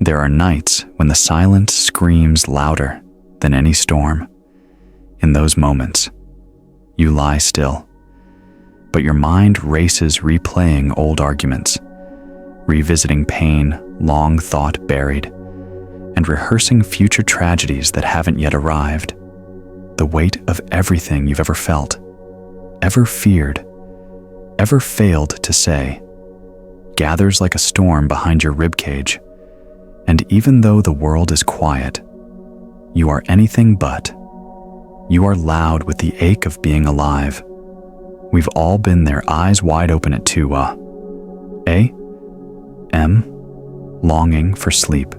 there are nights when the silence screams louder than any storm. In those moments, you lie still, but your mind races replaying old arguments, revisiting pain long thought buried, and rehearsing future tragedies that haven't yet arrived. The weight of everything you've ever felt, ever feared, ever failed to say, gathers like a storm behind your ribcage. And even though the world is quiet, you are anything but. You are loud with the ache of being alive. We've all been there, eyes wide open at 2 a.m., longing for sleep,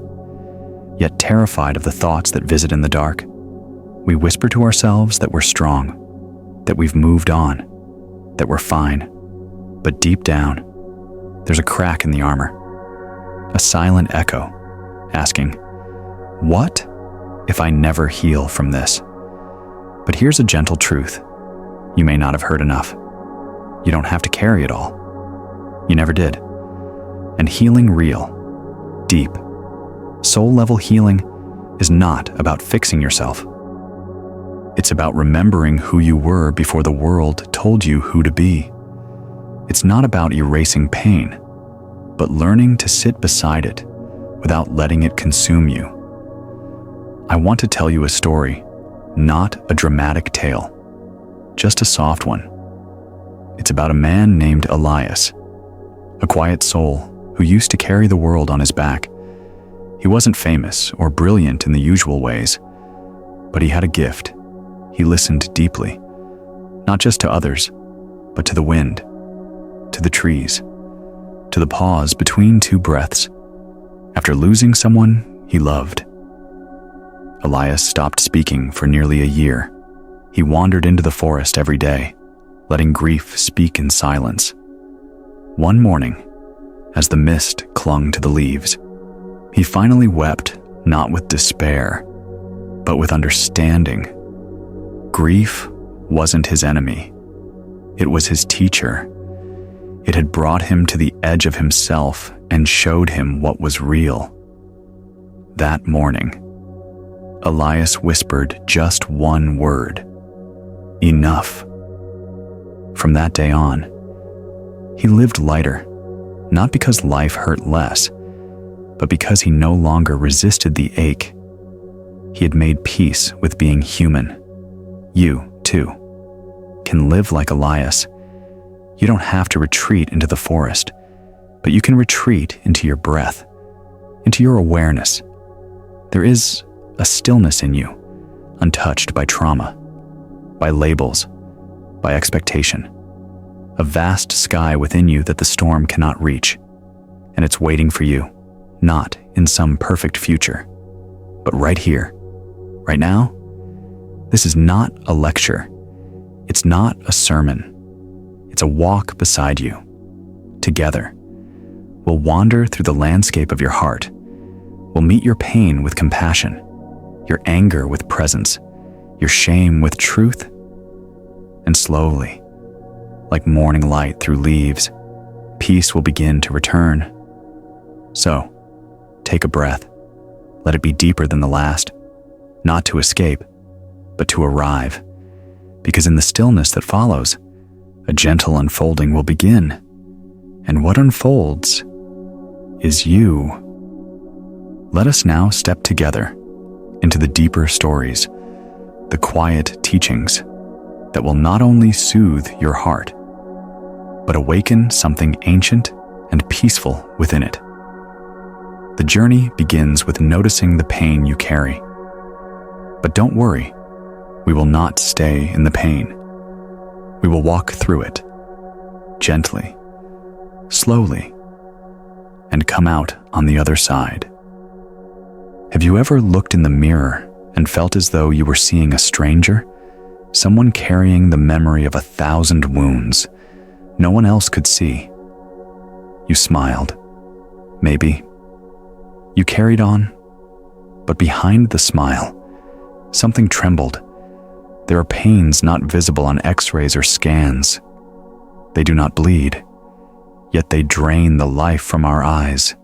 yet terrified of the thoughts that visit in the dark. We whisper to ourselves that we're strong, that we've moved on, that we're fine. But deep down, there's a crack in the armor, a silent echo, asking, what if I never heal from this? But here's a gentle truth. You may not have heard enough. You don't have to carry it all. You never did. And healing real, deep, soul-level healing is not about fixing yourself. It's about remembering who you were before the world told you who to be. It's not about erasing pain, but learning to sit beside it without letting it consume you. I want to tell you a story, not a dramatic tale, just a soft one. It's about a man named Elias, a quiet soul who used to carry the world on his back. He wasn't famous or brilliant in the usual ways, but he had a gift. He listened deeply, not just to others, but to the wind, to the trees, to the pause between two breaths. After losing someone he loved, Elias stopped speaking for nearly a year. He wandered into the forest every day, letting grief speak in silence. One morning, as the mist clung to the leaves, he finally wept, not with despair, but with understanding. Grief wasn't his enemy. It was his teacher. It had brought him to the edge of himself and showed him what was real. That morning, Elias whispered just one word: enough. From that day on, he lived lighter, not because life hurt less, but because he no longer resisted the ache. He had made peace with being human. You, too, can live like Elias. You don't have to retreat into the forest, but you can retreat into your breath, into your awareness. There is a stillness in you, untouched by trauma, by labels, by expectation. A vast sky within you that the storm cannot reach, and it's waiting for you, not in some perfect future, but right here, right now. This is not a lecture. It's not a sermon. It's a walk beside you. Together, we'll wander through the landscape of your heart. We'll meet your pain with compassion, your anger with presence, your shame with truth. And slowly, like morning light through leaves, peace will begin to return. So, take a breath. Let it be deeper than the last, not to escape, but to arrive. Because in the stillness that follows, a gentle unfolding will begin. And what unfolds is you. Let us now step together into the deeper stories, the quiet teachings that will not only soothe your heart, but awaken something ancient and peaceful within it. The journey begins with noticing the pain you carry. But don't worry, we will not stay in the pain. We will walk through it, gently, slowly, and come out on the other side. Have you ever looked in the mirror and felt as though you were seeing a stranger? Someone carrying the memory of 1,000 wounds no one else could see. You smiled. Maybe. You carried on. But behind the smile, something trembled. There are pains not visible on X-rays or scans. They do not bleed, yet they drain the life from our eyes.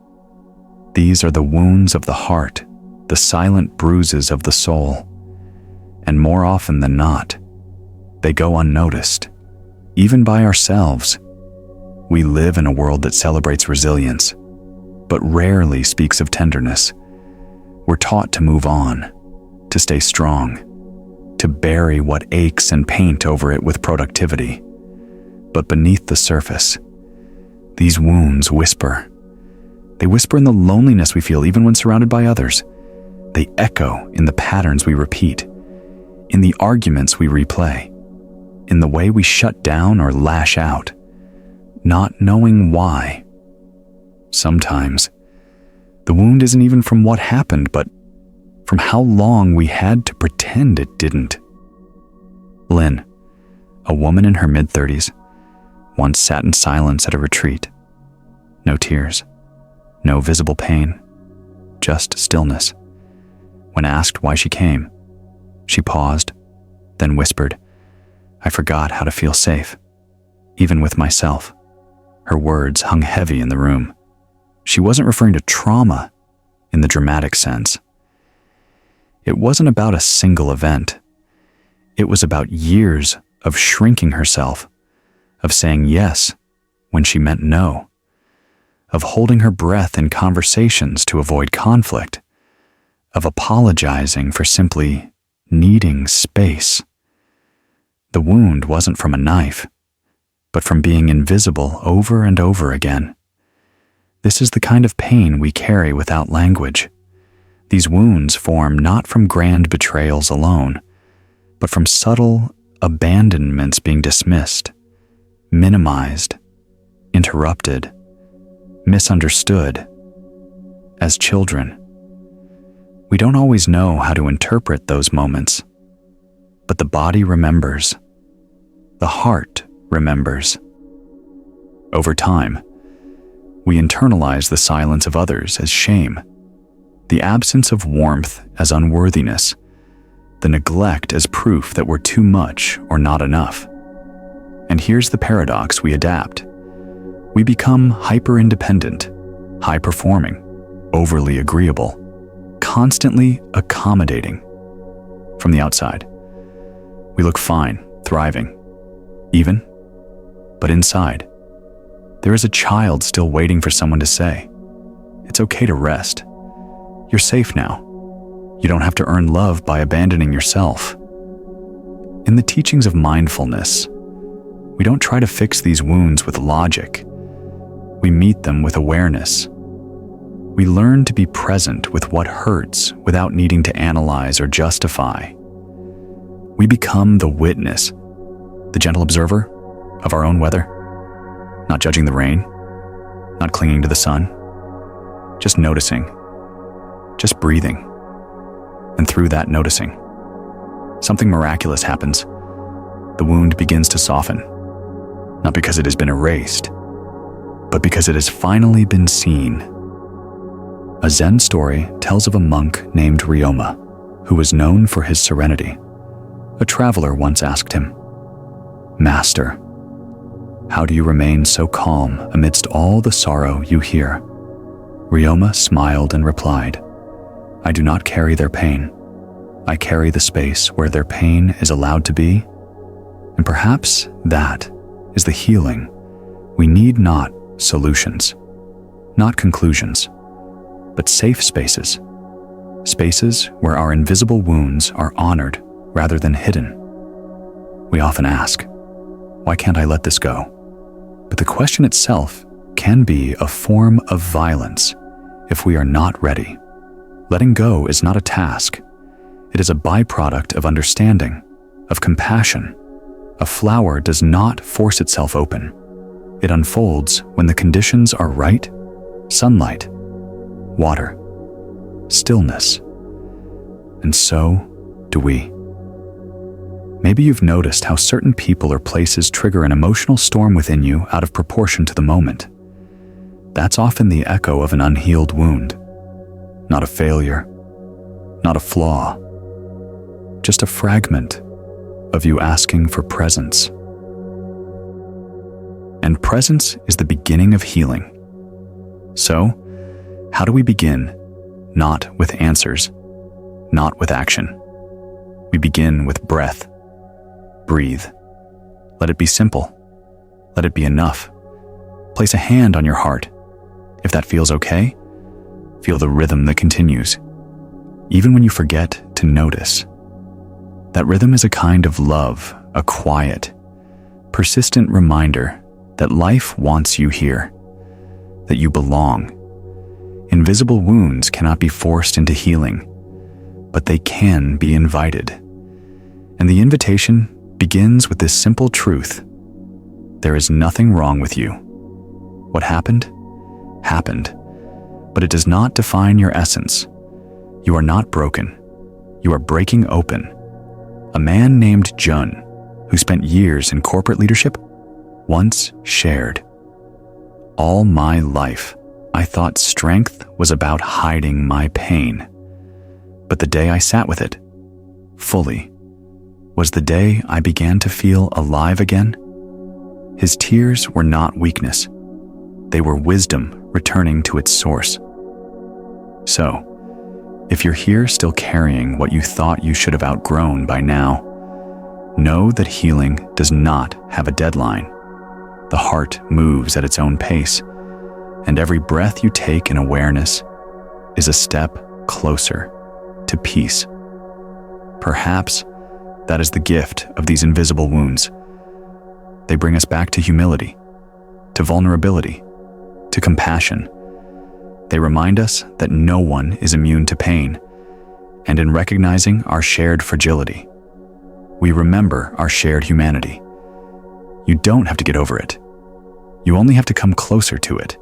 These are the wounds of the heart, the silent bruises of the soul. And more often than not, they go unnoticed, even by ourselves. We live in a world that celebrates resilience, but rarely speaks of tenderness. We're taught to move on, to stay strong, to bury what aches and paint over it with productivity. But beneath the surface, these wounds whisper. They whisper in the loneliness we feel even when surrounded by others. They echo in the patterns we repeat, in the arguments we replay, in the way we shut down or lash out, not knowing why. Sometimes, the wound isn't even from what happened, but from how long we had to pretend it didn't. Lynn, a woman in her mid-30s, once sat in silence at a retreat. No tears, no visible pain, just stillness. When asked why she came, she paused, then whispered, "I forgot how to feel safe, even with myself." Her words hung heavy in the room. She wasn't referring to trauma in the dramatic sense. It wasn't about a single event. It was about years of shrinking herself, of saying yes when she meant no, of holding her breath in conversations to avoid conflict, of apologizing for simply needing space. The wound wasn't from a knife, but from being invisible over and over again. This is the kind of pain we carry without language. These wounds form not from grand betrayals alone, but from subtle abandonments being dismissed, minimized, interrupted, misunderstood. As children, we don't always know how to interpret those moments, but the body remembers. The heart remembers. Over time, we internalize the silence of others as shame, the absence of warmth as unworthiness, the neglect as proof that we're too much or not enough. And here's the paradox: we adapt. We become hyper-independent, high-performing, overly agreeable, constantly accommodating. From the outside, we look fine, thriving, even. But inside, there is a child still waiting for someone to say, "It's okay to rest. You're safe now. You don't have to earn love by abandoning yourself." In the teachings of mindfulness, we don't try to fix these wounds with logic. We meet them with awareness. We learn to be present with what hurts without needing to analyze or justify. We become the witness, the gentle observer of our own weather, not judging the rain, not clinging to the sun, just noticing, just breathing. And through that noticing, something miraculous happens. The wound begins to soften, not because it has been erased, but because it has finally been seen. A Zen story tells of a monk named Ryoma, who was known for his serenity. A traveler once asked him, "Master, how do you remain so calm amidst all the sorrow you hear?" Ryoma smiled and replied, "I do not carry their pain. I carry the space where their pain is allowed to be." And perhaps that is the healing. We need not solutions, not conclusions, but safe spaces. Spaces where our invisible wounds are honored rather than hidden. We often ask, "Why can't I let this go?" But the question itself can be a form of violence if we are not ready. Letting go is not a task. It is a byproduct of understanding, of compassion. A flower does not force itself open. It unfolds when the conditions are right: sunlight, water, stillness. And so do we. Maybe you've noticed how certain people or places trigger an emotional storm within you out of proportion to the moment. That's often the echo of an unhealed wound. Not a failure, not a flaw, just a fragment of you asking for presence. And presence is the beginning of healing. So, How do we begin? Not with answers, not with action. We begin with breath. Breathe. Let it be simple. Let it be enough. Place a hand on your heart. If that feels okay, feel the rhythm that continues, even when you forget to notice. That rhythm is a kind of love, a quiet, persistent reminder that life wants you here, that you belong. Invisible wounds cannot be forced into healing, but they can be invited. And the invitation begins with this simple truth: there is nothing wrong with you. What happened, happened, but it does not define your essence. You are not broken. You are breaking open. A man named Jun, who spent years in corporate leadership, once shared, "All my life, I thought strength was about hiding my pain. But the day I sat with it, fully, was the day I began to feel alive again." His tears were not weakness. They were wisdom returning to its source. So, if you're here still carrying what you thought you should have outgrown by now, know that healing does not have a deadline. The heart moves at its own pace, and every breath you take in awareness is a step closer to peace. Perhaps that is the gift of these invisible wounds. They bring us back to humility, to vulnerability, to compassion. They remind us that no one is immune to pain, and in recognizing our shared fragility, we remember our shared humanity. You don't have to get over it. You only have to come closer to it,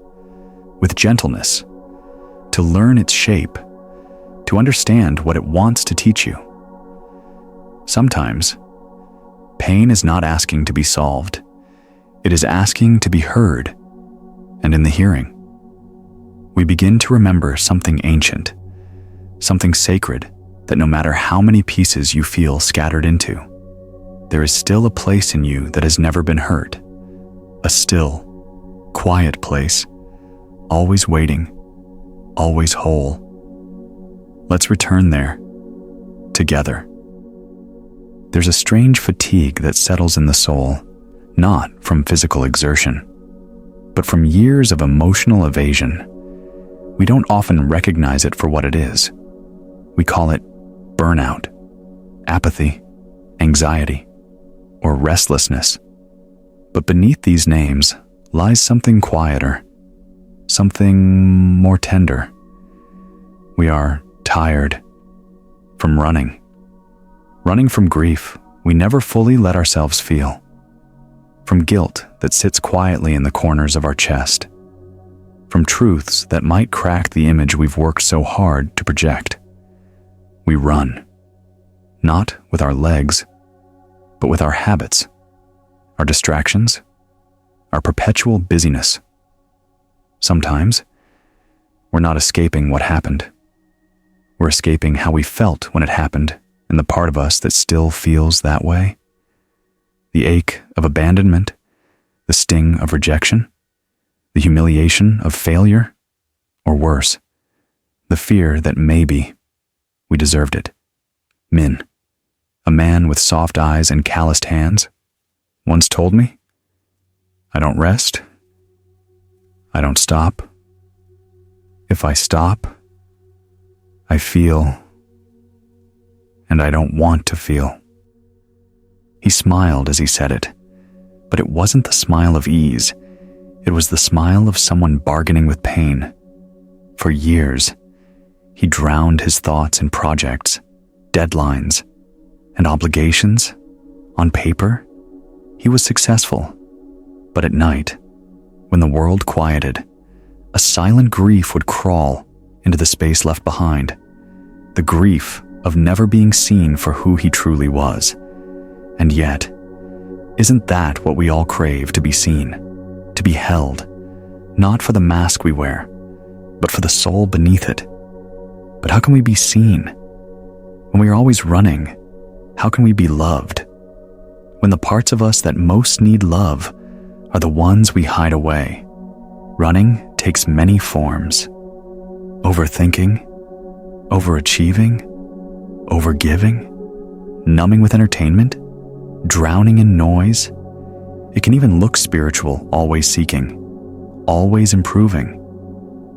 with gentleness, to learn its shape, to understand what it wants to teach you. Sometimes, pain is not asking to be solved. It is asking to be heard, and in the hearing, we begin to remember something ancient, something sacred that no matter how many pieces you feel scattered into, there is still a place in you that has never been hurt, a still, quiet place, always waiting, always whole. Let's return there, together. There's a strange fatigue that settles in the soul, not from physical exertion, but from years of emotional evasion. We don't often recognize it for what it is. We call it burnout, apathy, anxiety, or restlessness. But beneath these names lies something quieter, something more tender. We are tired from running from grief we never fully let ourselves feel, from guilt that sits quietly in the corners of our chest, from truths that might crack the image we've worked so hard to project. We run, not with our legs, but with our habits, our distractions, our perpetual busyness. Sometimes, we're not escaping what happened. We're escaping how we felt when it happened and the part of us that still feels that way. The ache of abandonment, the sting of rejection, the humiliation of failure, or worse, the fear that maybe we deserved it. Min, a man with soft eyes and calloused hands, once told me, "I don't rest. I don't stop. If I stop, I feel, and I don't want to feel." He smiled as he said it, but it wasn't the smile of ease. It was the smile of someone bargaining with pain. For years, he drowned his thoughts in projects, deadlines, and obligations. On paper, he was successful. But at night, when the world quieted, a silent grief would crawl into the space left behind. The grief of never being seen for who he truly was. And yet, isn't that what we all crave, to be seen, to be held, not for the mask we wear, but for the soul beneath it? But how can we be seen? When we are always running, how can we be loved? When the parts of us that most need love are the ones we hide away. Running takes many forms. Overthinking, overachieving, overgiving, numbing with entertainment, drowning in noise. It can even look spiritual, always seeking, always improving,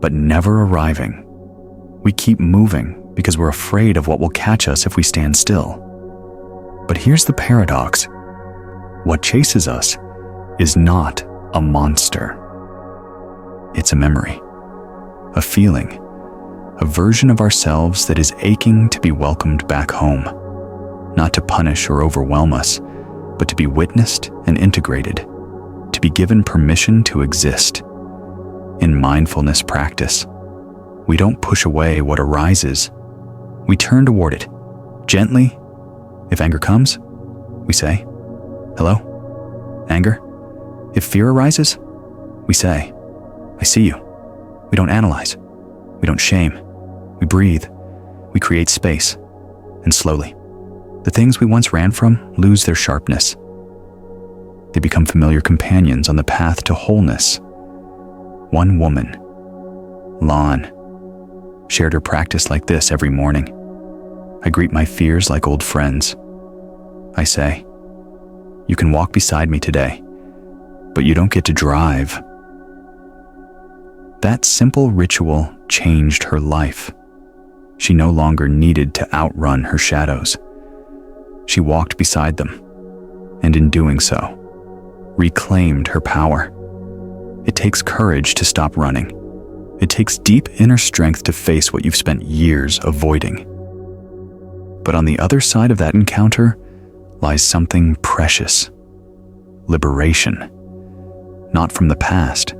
but never arriving. We keep moving because we're afraid of what will catch us if we stand still. But here's the paradox. What chases us is not a monster. It's a memory, a feeling, a version of ourselves that is aching to be welcomed back home, not to punish or overwhelm us, but to be witnessed and integrated, to be given permission to exist. In mindfulness practice, we don't push away what arises. We turn toward it, gently. If anger comes, we say, "Hello, anger." If fear arises, we say, "I see you." We don't analyze. We don't shame. We breathe. We create space. And slowly, the things we once ran from lose their sharpness. They become familiar companions on the path to wholeness. One woman, Lon, shared her practice like this every morning. I greet my fears like old friends. I say, "You can walk beside me today, but you don't get to drive." That simple ritual changed her life. She no longer needed to outrun her shadows. She walked beside them, and in doing so, reclaimed her power. It takes courage to stop running. It takes deep inner strength to face what you've spent years avoiding. But on the other side of that encounter lies something precious. Liberation. Not from the past,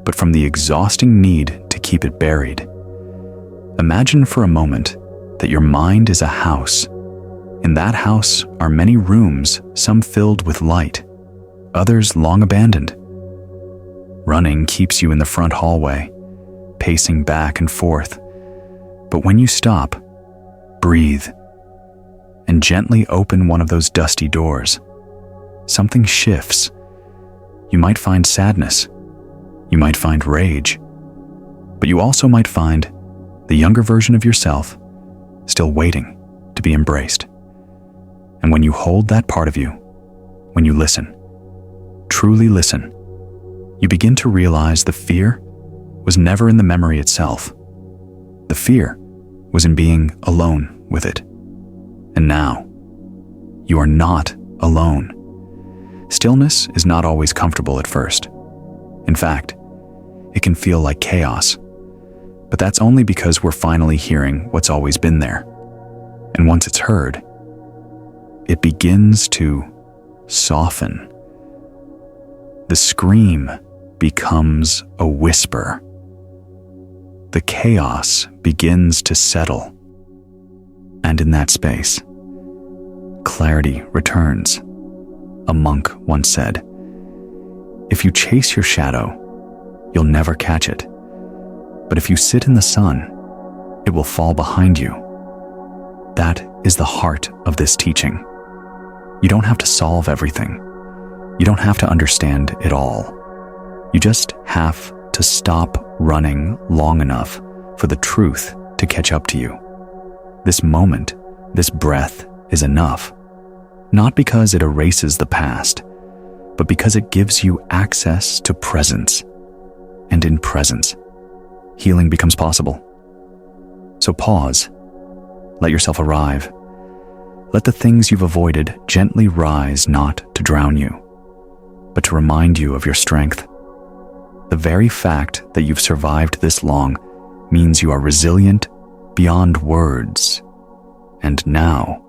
but from the exhausting need to keep it buried. Imagine for a moment that your mind is a house. In that house are many rooms, some filled with light, others long abandoned. Running keeps you in the front hallway, pacing back and forth. But when you stop, breathe, and gently open one of those dusty doors, something shifts. You might find sadness. You might find rage. But you also might find the younger version of yourself still waiting to be embraced. And when you hold that part of you, when you listen, truly listen, you begin to realize the fear was never in the memory itself. The fear was in being alone with it. And now, you are not alone. Stillness is not always comfortable at first. In fact, it can feel like chaos. But that's only because we're finally hearing what's always been there. And once it's heard, it begins to soften. The scream becomes a whisper. The chaos begins to settle. And in that space, clarity returns. A monk once said, "If you chase your shadow, you'll never catch it. But if you sit in the sun, it will fall behind you." That is the heart of this teaching. You don't have to solve everything. You don't have to understand it all. You just have to stop running long enough for the truth to catch up to you. This moment, this breath is enough. Not because it erases the past, but because it gives you access to presence. And in presence, healing becomes possible. So pause. Let yourself arrive. Let the things you've avoided gently rise, not to drown you, but to remind you of your strength. The very fact that you've survived this long means you are resilient beyond words. And now,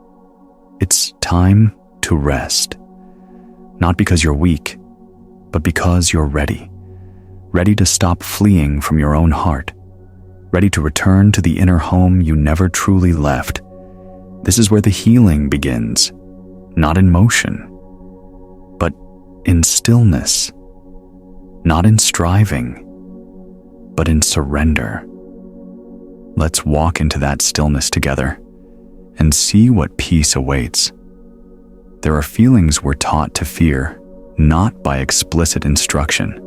it's time to rest. Not because you're weak, but because you're ready. Ready to stop fleeing from your own heart. Ready to return to the inner home you never truly left. This is where the healing begins, not in motion, but in stillness. Not in striving, but in surrender. Let's walk into that stillness together and see what peace awaits. There are feelings we're taught to fear, not by explicit instruction,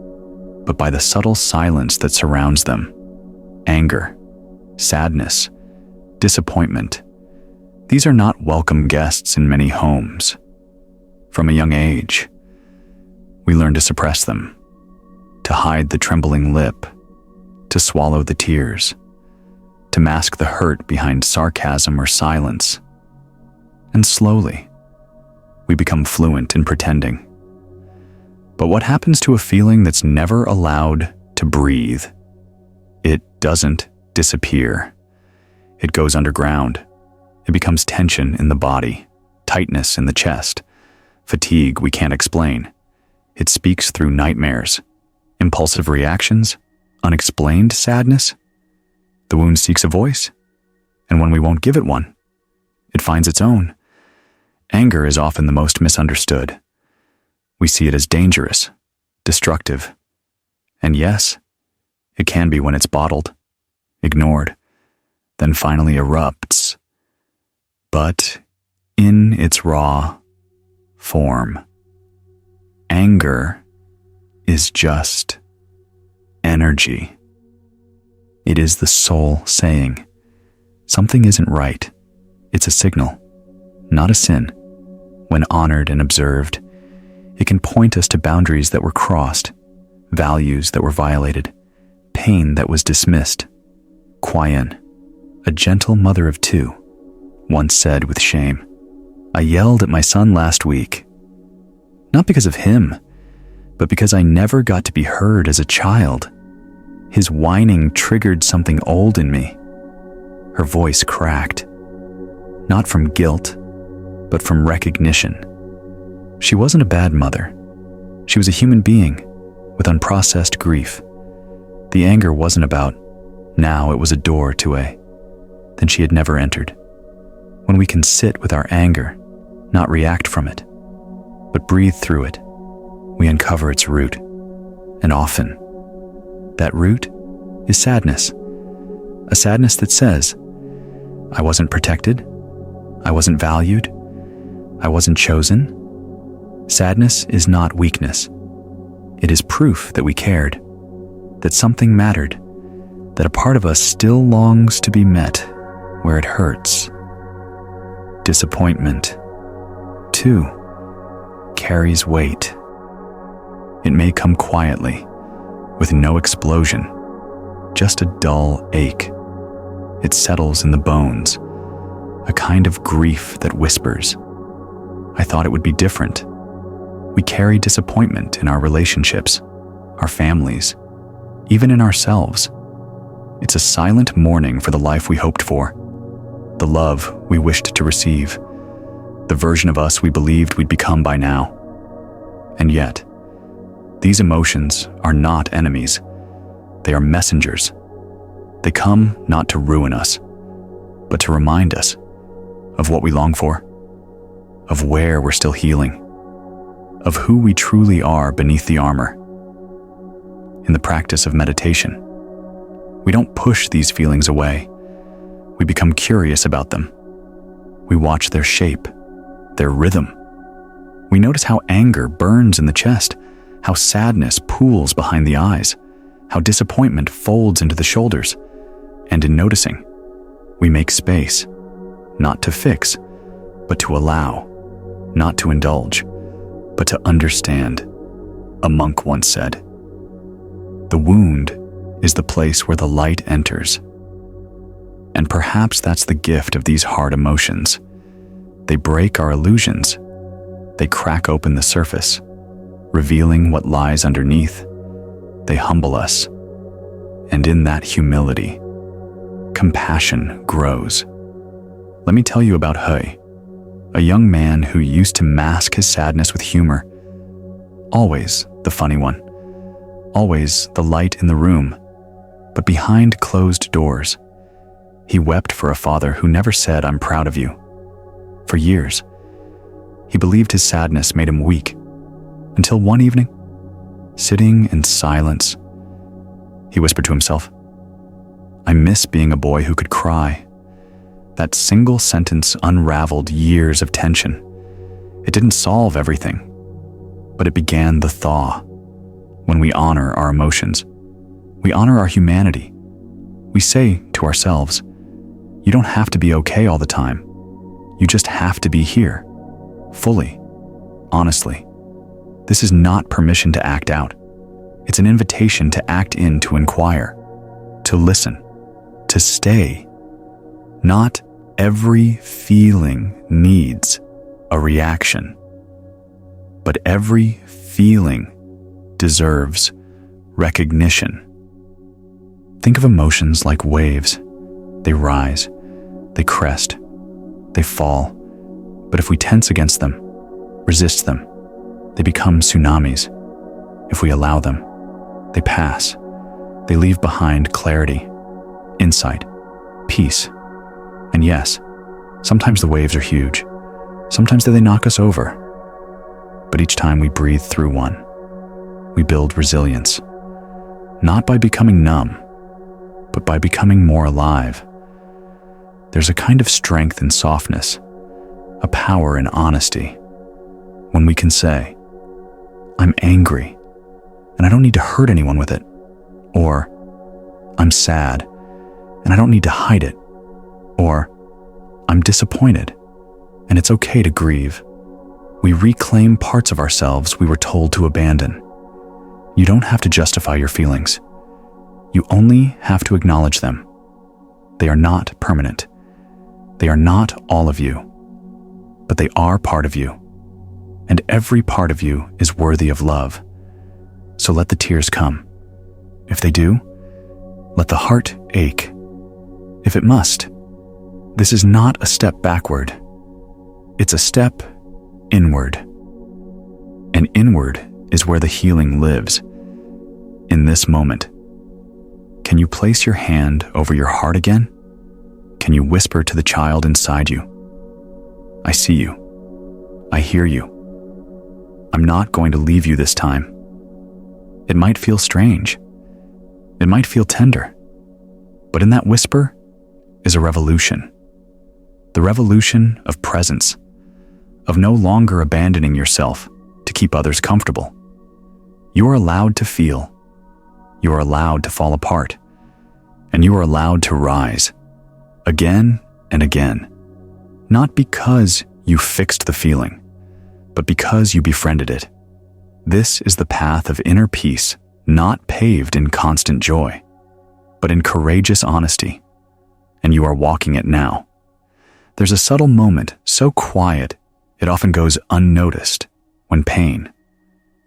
but by the subtle silence that surrounds them. Anger, sadness, disappointment. These are not welcome guests in many homes. From a young age, we learn to suppress them, to hide the trembling lip, to swallow the tears, to mask the hurt behind sarcasm or silence. And slowly, we become fluent in pretending. But what happens to a feeling that's never allowed to breathe? It doesn't disappear. It goes underground. It becomes tension in the body, tightness in the chest, fatigue we can't explain. It speaks through nightmares, impulsive reactions, unexplained sadness. The wound seeks a voice, and when we won't give it one, it finds its own. Anger is often the most misunderstood. We see it as dangerous, destructive. And yes, it can be when it's bottled, ignored, then finally erupts. But in its raw form, anger is just energy. It is the soul saying, something isn't right. It's a signal, not a sin. When honored and observed, it can point us to boundaries that were crossed, values that were violated, pain that was dismissed. Kuan, a gentle mother of two, once said with shame, "I yelled at my son last week. Not because of him, but because I never got to be heard as a child. His whining triggered something old in me." Her voice cracked, not from guilt, but from recognition. She wasn't a bad mother. She was a human being with unprocessed grief. The anger wasn't about now, it was a door to a then she had never entered. When we can sit with our anger, not react from it, but breathe through it, we uncover its root. And often, that root is sadness. A sadness that says, I wasn't protected, I wasn't valued, I wasn't chosen. Sadness is not weakness. It is proof that we cared, that something mattered, that a part of us still longs to be met where it hurts. Disappointment, too, carries weight. It may come quietly, with no explosion, just a dull ache. It settles in the bones, a kind of grief that whispers, I thought it would be different. We carry disappointment in our relationships, our families, even in ourselves. It's a silent mourning for the life we hoped for, the love we wished to receive, the version of us we believed we'd become by now. And yet, these emotions are not enemies. They are messengers. They come not to ruin us, but to remind us of what we long for, of where we're still healing, of who we truly are beneath the armor. In the practice of meditation, we don't push these feelings away. We become curious about them. We watch their shape, their rhythm. We notice how anger burns in the chest, how sadness pools behind the eyes, how disappointment folds into the shoulders. And in noticing, we make space, not to fix, but to allow, not to indulge, but to understand. A monk once said, "The wound is the place where the light enters." And perhaps that's the gift of these hard emotions. They break our illusions. They crack open the surface, revealing what lies underneath. They humble us. And in that humility, compassion grows. Let me tell you about Hui, a young man who used to mask his sadness with humor. Always the funny one. Always the light in the room. But behind closed doors, he wept for a father who never said, "I'm proud of you." For years, he believed his sadness made him weak, until one evening, sitting in silence, he whispered to himself, "I miss being a boy who could cry." That single sentence unraveled years of tension. It didn't solve everything, but it began the thaw. When we honor our emotions, we honor our humanity. We say to ourselves, you don't have to be okay all the time. You just have to be here, fully, honestly. This is not permission to act out. It's an invitation to act in, to inquire, to listen, to stay. Not every feeling needs a reaction, but every feeling deserves recognition. Think of emotions like waves. They rise, they crest, they fall. But if we tense against them, resist them, they become tsunamis. If we allow them, they pass. They leave behind clarity, insight, peace. And yes, sometimes the waves are huge. Sometimes they knock us over. But each time we breathe through one, we build resilience. Not by becoming numb, but by becoming more alive. There's a kind of strength in softness, a power in honesty, when we can say, I'm angry, and I don't need to hurt anyone with it. Or, I'm sad, and I don't need to hide it. Or, I'm disappointed, and it's okay to grieve. We reclaim parts of ourselves we were told to abandon. You don't have to justify your feelings. You only have to acknowledge them. They are not permanent. They are not all of you, but they are part of you. And every part of you is worthy of love. So let the tears come. If they do, let the heart ache. If it must, this is not a step backward. It's a step inward. And inward is where the healing lives. In this moment, can you place your hand over your heart again? Can you whisper to the child inside you, I see you. I hear you. I'm not going to leave you this time. It might feel strange. It might feel tender. But in that whisper is a revolution. The revolution of presence, of no longer abandoning yourself to keep others comfortable. You are allowed to feel. You are allowed to fall apart. And you are allowed to rise. Again and again. Not because you fixed the feeling, but because you befriended it. This is the path of inner peace, not paved in constant joy, but in courageous honesty. And you are walking it now. There's a subtle moment, so quiet, it often goes unnoticed, when pain,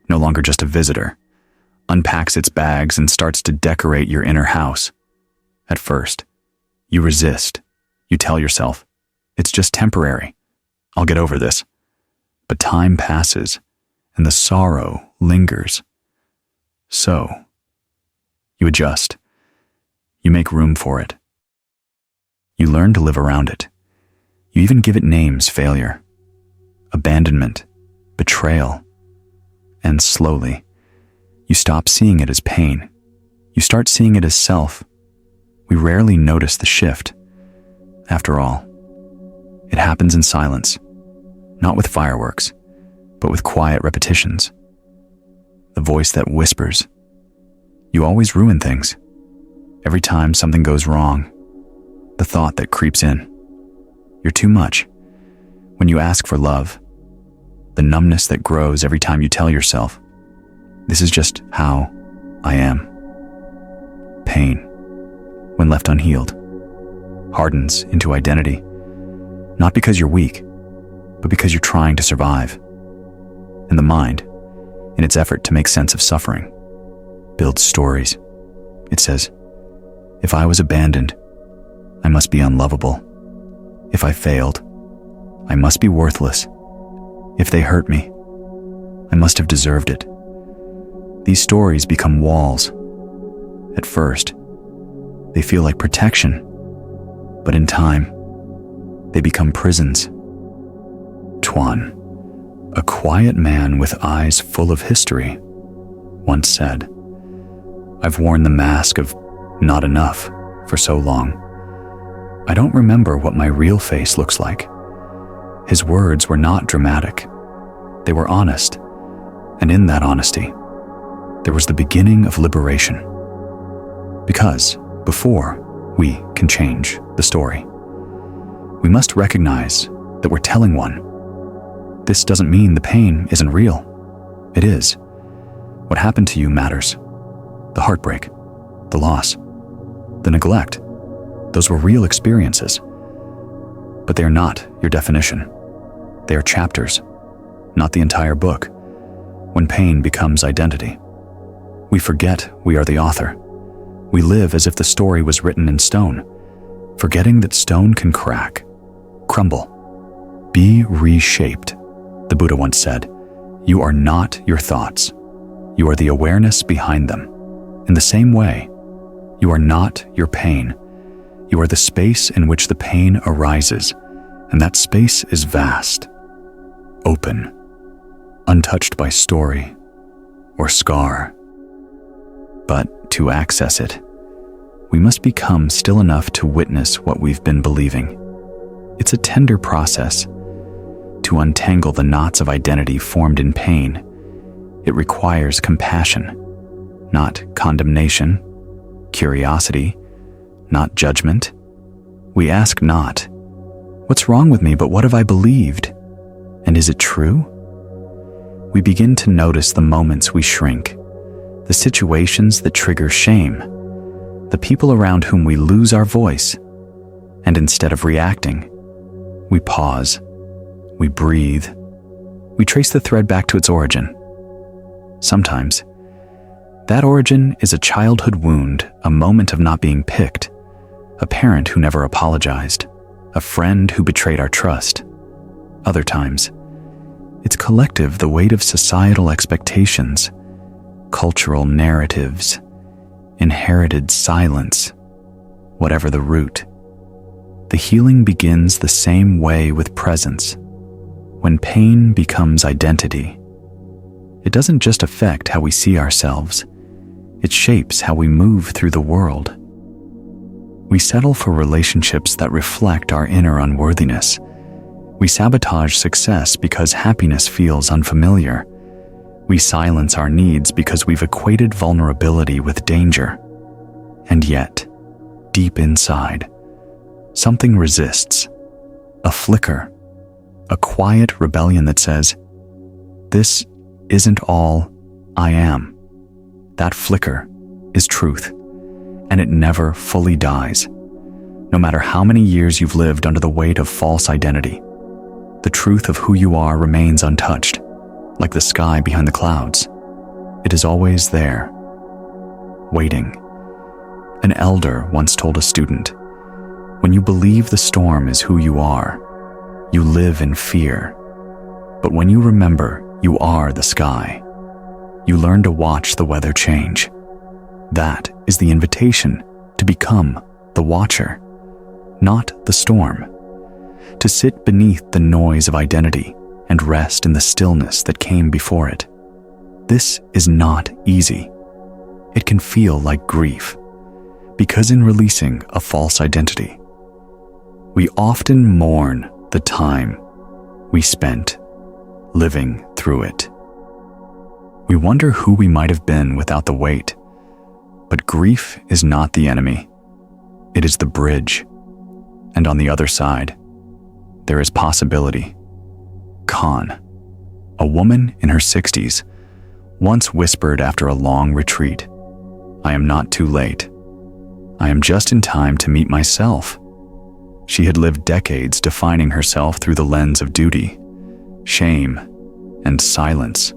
no longer just a visitor, unpacks its bags and starts to decorate your inner house. At first, you resist. You tell yourself, it's just temporary. I'll get over this. But time passes, and the sorrow lingers. So, you adjust. You make room for it. You learn to live around it. You even give it names: failure, abandonment, betrayal. And slowly, you stop seeing it as pain. You start seeing it as self. We rarely notice the shift. After all, it happens in silence, not with fireworks, but with quiet repetitions. The voice that whispers, you always ruin things. Every time something goes wrong, the thought that creeps in, you're too much. When you ask for love, the numbness that grows every time you tell yourself, this is just how I am. Pain, when left unhealed, hardens into identity, not because you're weak, but because you're trying to survive. And the mind, in its effort to make sense of suffering, builds stories. It says, if I was abandoned, I must be unlovable. If I failed, I must be worthless. If they hurt me, I must have deserved it. These stories become walls. At first, they feel like protection, but in time, they become prisons. Tuan, a quiet man with eyes full of history, once said, I've worn the mask of not enough for so long. I don't remember what my real face looks like. His words were not dramatic. They were honest, and in that honesty, there was the beginning of liberation. Because, before, we can change the story. We must recognize that we're telling one. This doesn't mean the pain isn't real. It is. What happened to you matters. The heartbreak, the loss, the neglect, those were real experiences. But they are not your definition. They are chapters, not the entire book. When pain becomes identity, we forget we are the author. We live as if the story was written in stone, forgetting that stone can crack, crumble, be reshaped. The Buddha once said, "You are not your thoughts. You are the awareness behind them." In the same way, you are not your pain. You are the space in which the pain arises, and that space is vast, open, untouched by story or scar. But to access it, we must become still enough to witness what we've been believing. It's a tender process. To untangle the knots of identity formed in pain, it requires compassion, not condemnation, curiosity, not judgment. We ask not, "What's wrong with me, but what have I believed? And is it true?" We begin to notice the moments we shrink, the situations that trigger shame, the people around whom we lose our voice, and instead of reacting, we pause, we breathe, we trace the thread back to its origin. Sometimes, that origin is a childhood wound, a moment of not being picked, a parent who never apologized, a friend who betrayed our trust. Other times, it's collective, the weight of societal expectations, cultural narratives, inherited silence, whatever the root. The healing begins the same way with presence. When pain becomes identity, it doesn't just affect how we see ourselves, it shapes how we move through the world. We settle for relationships that reflect our inner unworthiness. We sabotage success because happiness feels unfamiliar. We silence our needs because we've equated vulnerability with danger. And yet, deep inside, something resists, a flicker, a quiet rebellion that says, "This isn't all I am." That flicker is truth, and it never fully dies. No matter how many years you've lived under the weight of false identity, the truth of who you are remains untouched, like the sky behind the clouds. It is always there, waiting. An elder once told a student, "When you believe the storm is who you are, you live in fear. But when you remember you are the sky, you learn to watch the weather change." That is the invitation to become the watcher, not the storm. To sit beneath the noise of identity and rest in the stillness that came before it. This is not easy. It can feel like grief, because in releasing a false identity, we often mourn the time we spent living through it. We wonder who we might have been without the weight, but grief is not the enemy. It is the bridge, and on the other side, there is possibility. Khan, a woman in her 60s, once whispered after a long retreat, "I am not too late. I am just in time to meet myself." She had lived decades defining herself through the lens of duty, shame, and silence.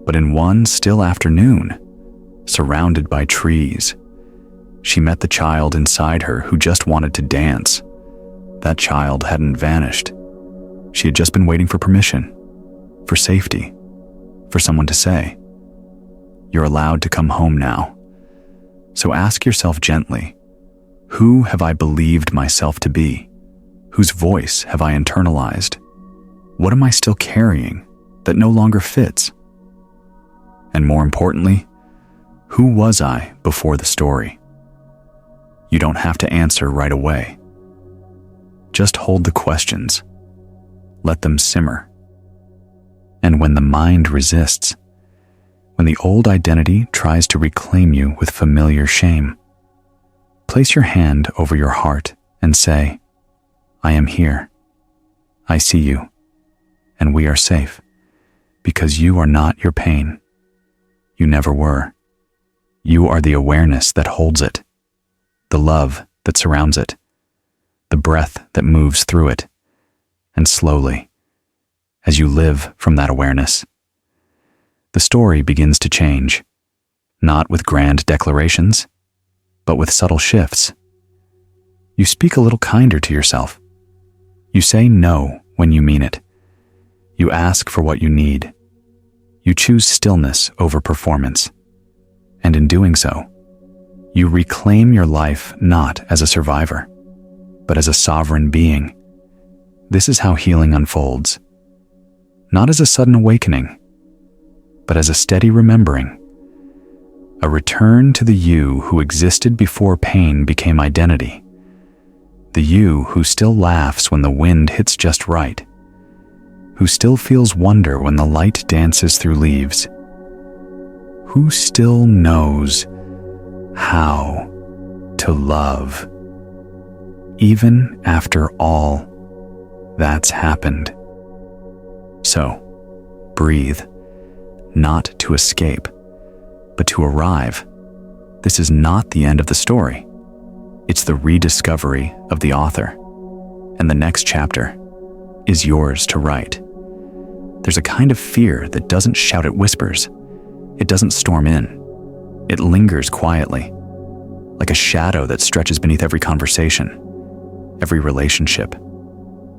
But in one still afternoon, surrounded by trees, she met the child inside her who just wanted to dance. That child hadn't vanished. She had just been waiting for permission, for safety, for someone to say, "You're allowed to come home now." So ask yourself gently, who have I believed myself to be? Whose voice have I internalized? What am I still carrying that no longer fits? And more importantly, who was I before the story? You don't have to answer right away. Just hold the questions. Let them simmer. And when the mind resists, when the old identity tries to reclaim you with familiar shame, place your hand over your heart and say, I am here. I see you, and we are safe, because you are not your pain. You never were. You are the awareness that holds it, the love that surrounds it, the breath that moves through it, and slowly, as you live from that awareness, the story begins to change, not with grand declarations, but with subtle shifts. You speak a little kinder to yourself. You say no when you mean it. You ask for what you need. You choose stillness over performance. And in doing so, you reclaim your life not as a survivor, but as a sovereign being. This is how healing unfolds. Not as a sudden awakening, but as a steady remembering. A return to the you who existed before pain became identity. The you who still laughs when the wind hits just right, who still feels wonder when the light dances through leaves, who still knows how to love, even after all that's happened. So, breathe, not to escape, but to arrive. This is not the end of the story. It's the rediscovery of the author, and the next chapter is yours to write. There's a kind of fear that doesn't shout at whispers. It doesn't storm in. It lingers quietly, like a shadow that stretches beneath every conversation, every relationship,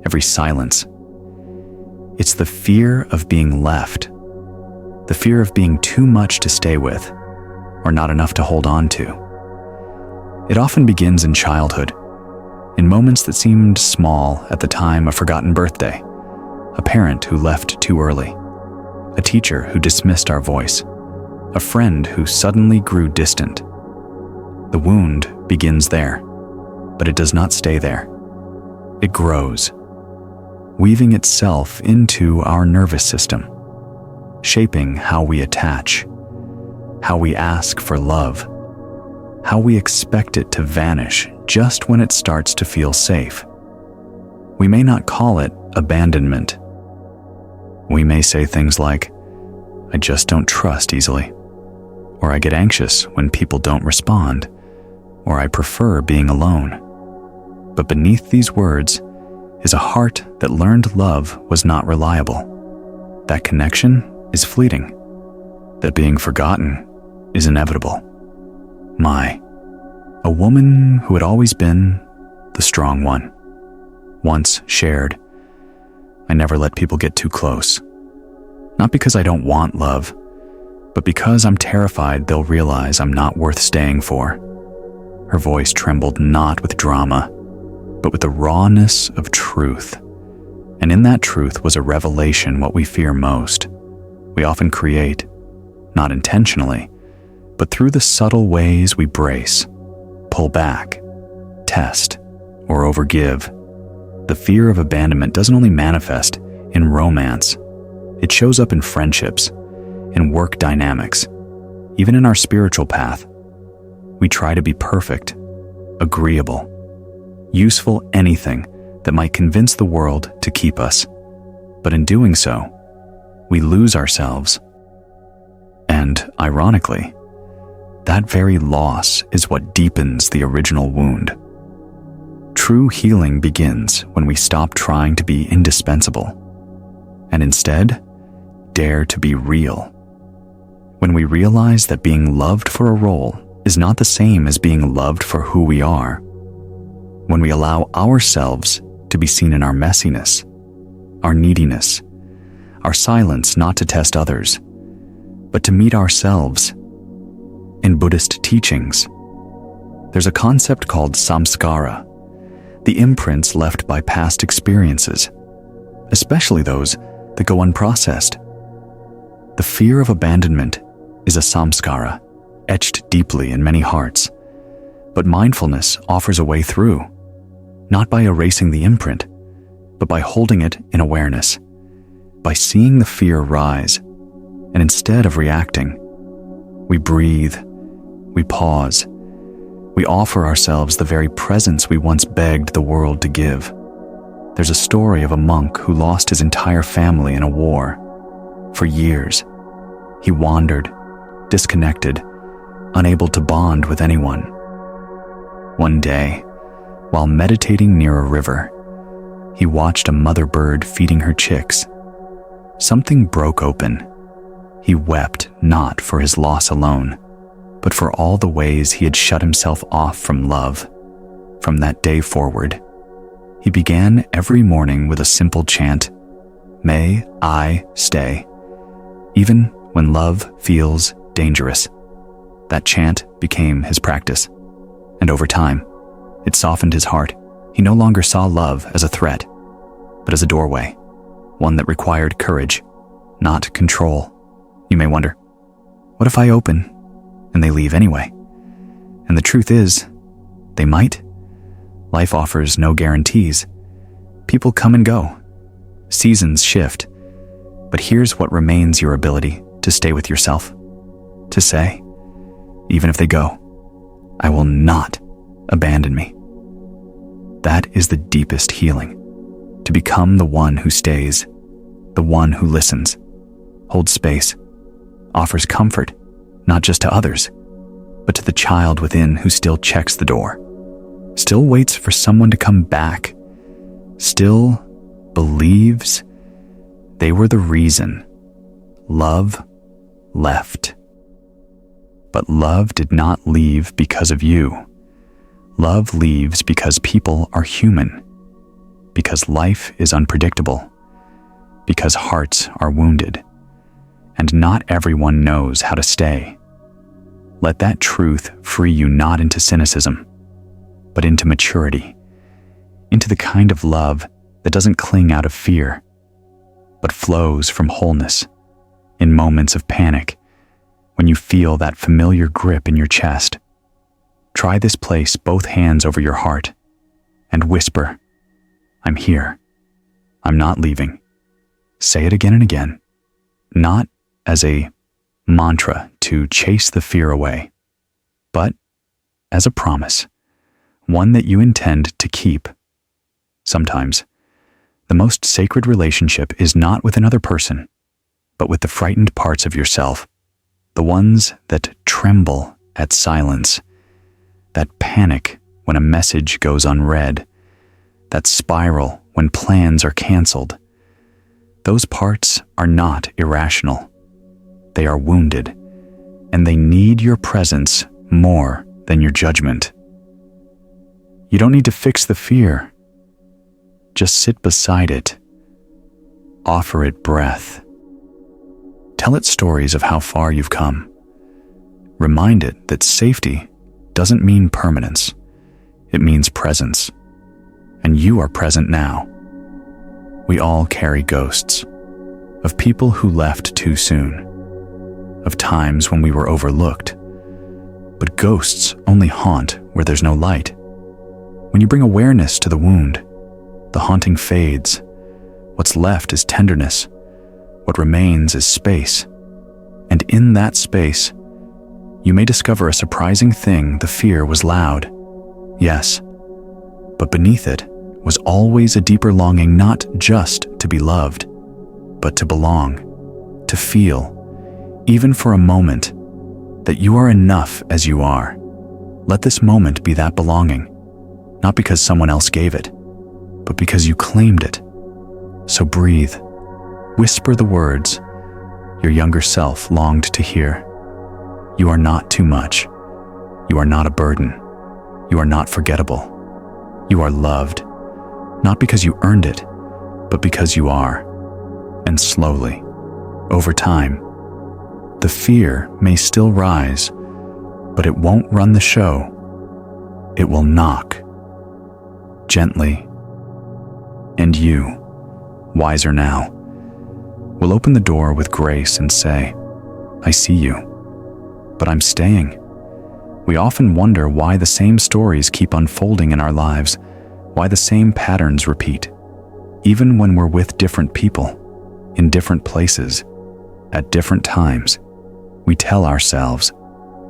every silence. It's the fear of being left, the fear of being too much to stay with, or not enough to hold on to. It often begins in childhood, in moments that seemed small at the time: a forgotten birthday, a parent who left too early, a teacher who dismissed our voice, a friend who suddenly grew distant. The wound begins there, but it does not stay there. It grows, weaving itself into our nervous system, shaping how we attach, how we ask for love, how we expect it to vanish just when it starts to feel safe. We may not call it abandonment. We may say things like, I just don't trust easily, or I get anxious when people don't respond, or I prefer being alone. But beneath these words is a heart that learned love was not reliable, that connection is fleeting, that being forgotten is inevitable. A woman who had always been the strong one, once shared, I never let people get too close. Not because I don't want love, but because I'm terrified they'll realize I'm not worth staying for. Her voice trembled not with drama, but with the rawness of truth. And in that truth was a revelation what we fear most. We often create, not intentionally, but through the subtle ways we brace, pull back, test, or overgive. The fear of abandonment doesn't only manifest in romance. It shows up in friendships, in work dynamics, even in our spiritual path. We try to be perfect, agreeable, useful, anything that might convince the world to keep us. But in doing so, we lose ourselves. And ironically, that very loss is what deepens the original wound. True healing begins when we stop trying to be indispensable and instead dare to be real. When we realize that being loved for a role is not the same as being loved for who we are. When we allow ourselves to be seen in our messiness, our neediness, our silence, not to test others, but to meet ourselves. In Buddhist teachings, there's a concept called samskara, the imprints left by past experiences, especially those that go unprocessed. The fear of abandonment is a samskara, etched deeply in many hearts. But mindfulness offers a way through, not by erasing the imprint, but by holding it in awareness, by seeing the fear rise, and instead of reacting, we breathe, we pause, We offer ourselves the very presence we once begged the world to give. There's a story of a monk who lost his entire family in a war. For years, he wandered, disconnected, unable to bond with anyone. One day, while meditating near a river, he watched a mother bird feeding her chicks. Something broke open. He wept not for his loss alone, but for all the ways he had shut himself off from love. From that day forward, he began every morning with a simple chant, "May I stay," even when love feels dangerous. That chant became his practice, and over time, it softened his heart. He no longer saw love as a threat, but as a doorway, one that required courage, not control. You may wonder, what if I open and they leave anyway? And the truth is, they might. Life offers no guarantees. People come and go. Seasons shift. But here's what remains: your ability to stay with yourself. To say, even if they go, I will not abandon me. That is the deepest healing. To become the one who stays, the one who listens, holds space, offers comfort, not just to others, but to the child within who still checks the door, still waits for someone to come back, still believes they were the reason love left. But love did not leave because of you. Love leaves because people are human, because life is unpredictable, because hearts are wounded, and not everyone knows how to stay. Let that truth free you not into cynicism, but into maturity, into the kind of love that doesn't cling out of fear, but flows from wholeness. In moments of panic, when you feel that familiar grip in your chest, try this: place both hands over your heart and whisper, I'm here. I'm not leaving. Say it again and again, not as a mantra to chase the fear away, but as a promise, one that you intend to keep. Sometimes, the most sacred relationship is not with another person, but with the frightened parts of yourself, the ones that tremble at silence, that panic when a message goes unread, that spiral when plans are canceled. Those parts are not irrational. They are wounded, and they need your presence more than your judgment. You don't need to fix the fear. Just sit beside it. Offer it breath. Tell it stories of how far you've come. Remind it that safety doesn't mean permanence. It means presence. And you are present now. We all carry ghosts of people who left too soon, of times when we were overlooked. But ghosts only haunt where there's no light. When you bring awareness to the wound, the haunting fades. What's left is tenderness. What remains is space. And in that space, you may discover a surprising thing. The fear was loud, yes, but beneath it was always a deeper longing, not just to be loved, but to belong, to feel, even for a moment, that you are enough as you are. Let this moment be that belonging, not because someone else gave it, but because you claimed it. So breathe, whisper the words your younger self longed to hear. You are not too much. You are not a burden. You are not forgettable. You are loved, not because you earned it, but because you are. And slowly, over time, the fear may still rise, but it won't run the show. It will knock, gently. And you, wiser now, will open the door with grace and say, I see you, but I'm staying. We often wonder why the same stories keep unfolding in our lives, why the same patterns repeat, even when we're with different people, in different places, at different times. We tell ourselves,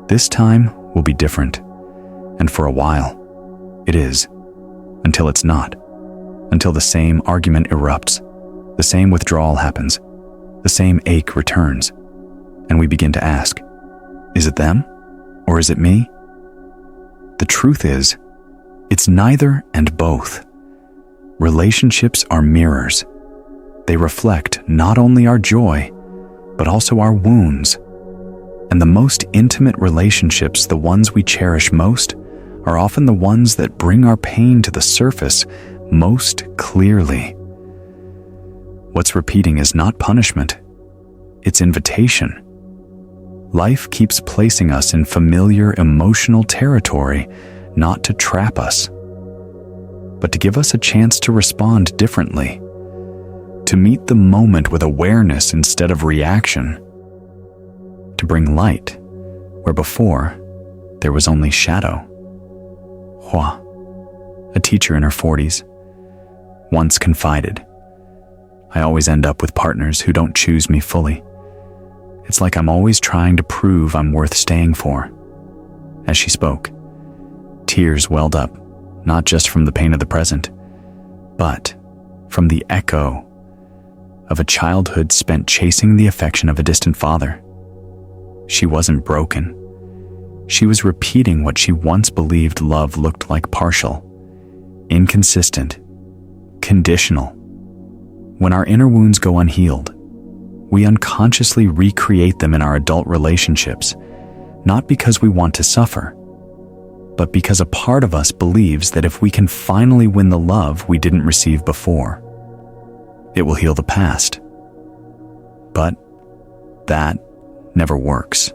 this time will be different. And for a while, it is, until it's not, until the same argument erupts, the same withdrawal happens, the same ache returns, and we begin to ask, is it them or is it me? The truth is, it's neither and both. Relationships are mirrors. They reflect not only our joy, but also our wounds. And the most intimate relationships, the ones we cherish most, are often the ones that bring our pain to the surface most clearly. What's repeating is not punishment, it's invitation. Life keeps placing us in familiar emotional territory, not to trap us, but to give us a chance to respond differently, to meet the moment with awareness instead of reaction, to bring light where before there was only shadow. Hua, a teacher in her 40s, once confided, "I always end up with partners who don't choose me fully. It's like I'm always trying to prove I'm worth staying for." As she spoke, tears welled up, not just from the pain of the present, but from the echo of a childhood spent chasing the affection of a distant father. She wasn't broken. She was repeating what she once believed love looked like: partial, inconsistent, conditional. When our inner wounds go unhealed, we unconsciously recreate them in our adult relationships, not because we want to suffer, but because a part of us believes that if we can finally win the love we didn't receive before, it will heal the past. But that never works,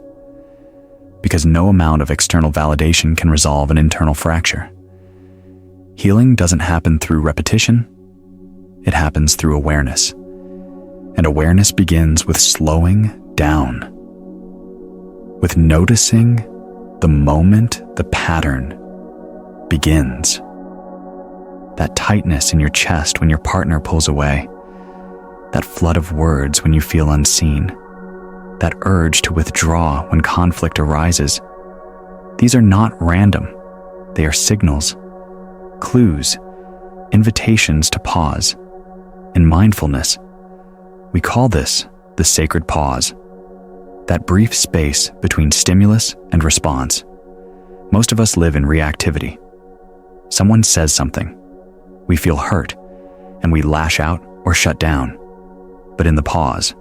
because no amount of external validation can resolve an internal fracture. Healing doesn't happen through repetition, it happens through awareness. And awareness begins with slowing down, with noticing the moment the pattern begins. That tightness in your chest when your partner pulls away, that flood of words when you feel unseen, that urge to withdraw when conflict arises. These are not random. They are signals, clues, invitations to pause. In mindfulness, we call this the sacred pause, that brief space between stimulus and response. Most of us live in reactivity. Someone says something, we feel hurt, and we lash out or shut down. But in the pause,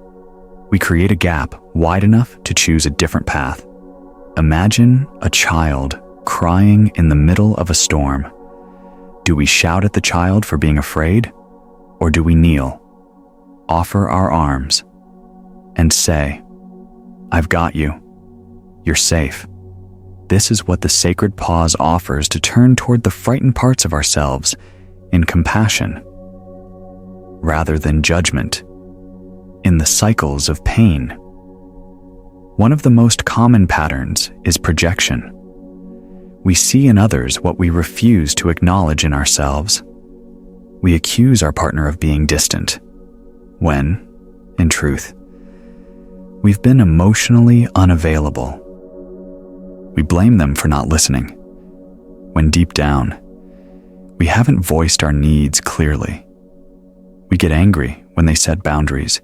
we create a gap wide enough to choose a different path. Imagine a child crying in the middle of a storm. Do we shout at the child for being afraid, or do we kneel, offer our arms, and say, "I've got you. You're safe"? This is what the sacred pause offers to turn toward the frightened parts of ourselves in compassion, rather than judgment, in the cycles of pain. One of the most common patterns is projection. We see in others what we refuse to acknowledge in ourselves. We accuse our partner of being distant, when, in truth, we've been emotionally unavailable. We blame them for not listening, when deep down, we haven't voiced our needs clearly. We get angry when they set boundaries,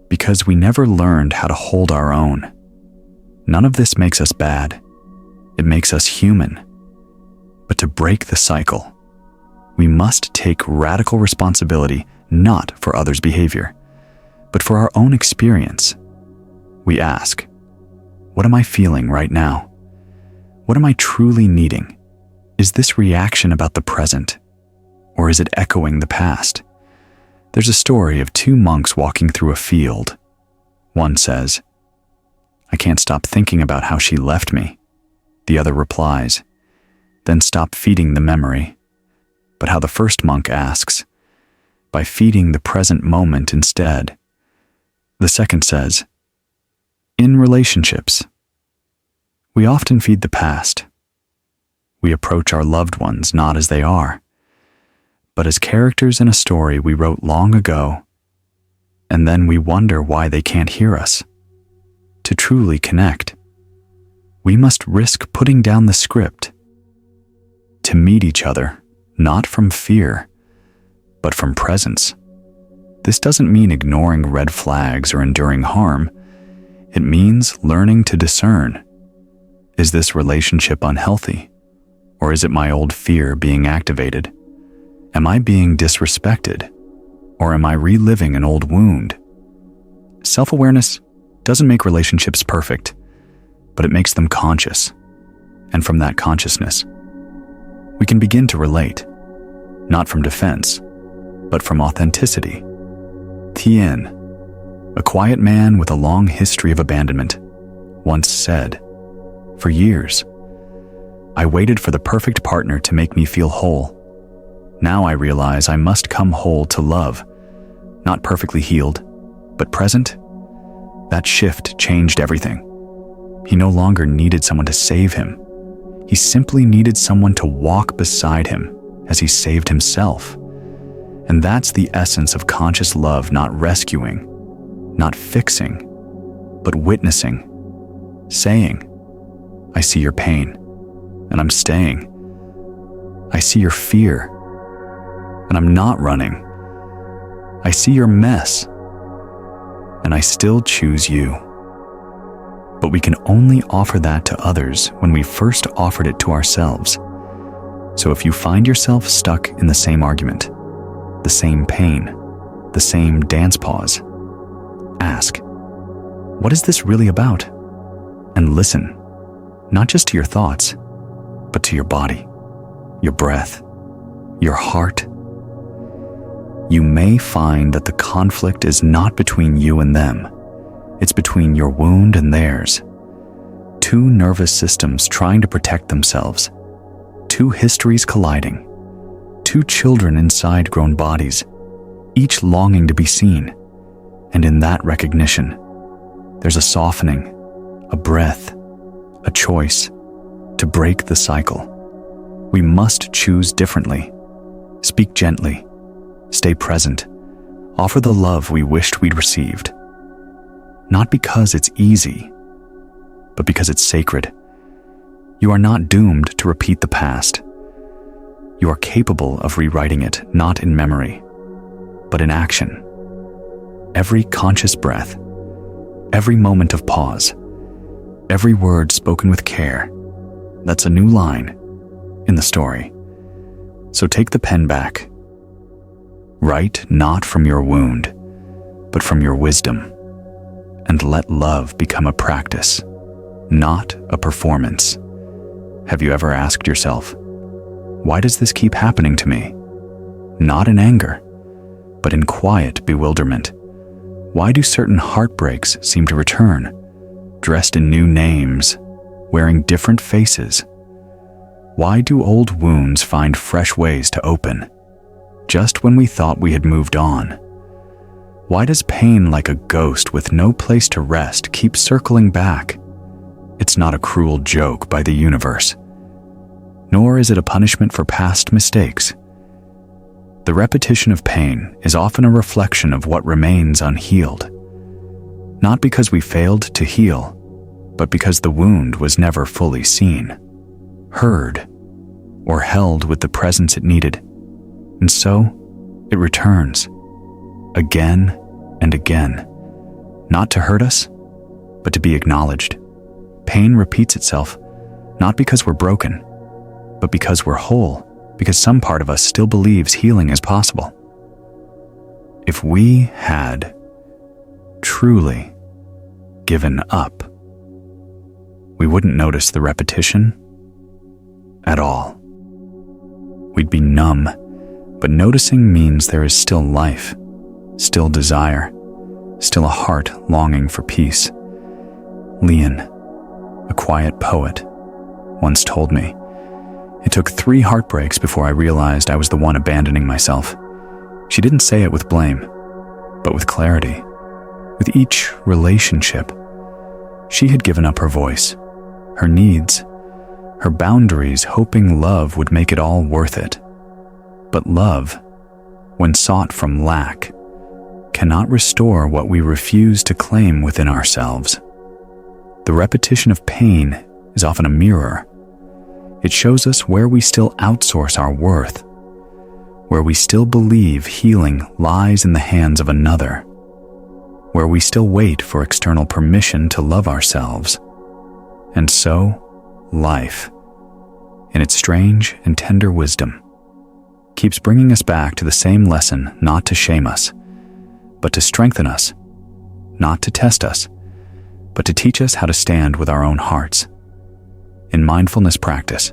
because we never learned how to hold our own. None of this makes us bad. It makes us human. But to break the cycle, we must take radical responsibility not for others' behavior, but for our own experience. We ask, what am I feeling right now? What am I truly needing? Is this reaction about the present, or is it echoing the past? There's a story of two monks walking through a field. One says, "I can't stop thinking about how she left me." The other replies, "Then stop feeding the memory." But how the first monk asks, "By feeding the present moment instead." The second says, "In relationships, we often feed the past. We approach our loved ones not as they are, but as characters in a story we wrote long ago, and then we wonder why they can't hear us. To truly connect, we must risk putting down the script to meet each other, not from fear, but from presence. This doesn't mean ignoring red flags or enduring harm. It means learning to discern. Is this relationship unhealthy? Or is it my old fear being activated? Am I being disrespected? Or am I reliving an old wound? Self-awareness doesn't make relationships perfect, but it makes them conscious. And from that consciousness, we can begin to relate, not from defense, but from authenticity. Tien, a quiet man with a long history of abandonment, once said, "For years, I waited for the perfect partner to make me feel whole. Now I realize I must come whole to love, not perfectly healed, but present." That shift changed everything. He no longer needed someone to save him. He simply needed someone to walk beside him as he saved himself. And that's the essence of conscious love, not rescuing, not fixing, but witnessing, saying, "I see your pain, and I'm staying. I see your fear, and I'm not running. I see your mess, and I still choose you." But we can only offer that to others when we first offered it to ourselves. So if you find yourself stuck in the same argument, the same pain, the same dance pause, ask, what is this really about? And listen, not just to your thoughts, but to your body, your breath, your heart. You may find that the conflict is not between you and them. It's between your wound and theirs. Two nervous systems trying to protect themselves. Two histories colliding. Two children inside grown bodies, each longing to be seen. And in that recognition, there's a softening, a breath, a choice to break the cycle. We must choose differently, speak gently, stay present, offer the love we wished we'd received. Not because it's easy, but because it's sacred. You are not doomed to repeat the past. You are capable of rewriting it, not in memory, but in action. Every conscious breath, every moment of pause, every word spoken with care, that's a new line in the story. So take the pen back. Write not from your wound, but from your wisdom. And let love become a practice, not a performance. Have you ever asked yourself, why does this keep happening to me? Not in anger, but in quiet bewilderment. Why do certain heartbreaks seem to return, dressed in new names, wearing different faces? Why do old wounds find fresh ways to open, just when we thought we had moved on? Why does pain, like a ghost with no place to rest, keep circling back? It's not a cruel joke by the universe, nor is it a punishment for past mistakes. The repetition of pain is often a reflection of what remains unhealed, not because we failed to heal, but because the wound was never fully seen, heard, or held with the presence it needed. And so, it returns, again and again, not to hurt us, but to be acknowledged. Pain repeats itself, not because we're broken, but because we're whole, because some part of us still believes healing is possible. If we had truly given up, we wouldn't notice the repetition at all. We'd be numb, but noticing means there is still life, still desire, still a heart longing for peace. Leon, a quiet poet, once told me, it took 3 heartbreaks before I realized I was the one abandoning myself. She didn't say it with blame, but with clarity. With each relationship, she had given up her voice, her needs, her boundaries, hoping love would make it all worth it. But love, when sought from lack, cannot restore what we refuse to claim within ourselves. The repetition of pain is often a mirror. It shows us where we still outsource our worth, where we still believe healing lies in the hands of another, where we still wait for external permission to love ourselves. And so, life, in its strange and tender wisdom, keeps bringing us back to the same lesson, not to shame us, but to strengthen us, not to test us, but to teach us how to stand with our own hearts. In mindfulness practice,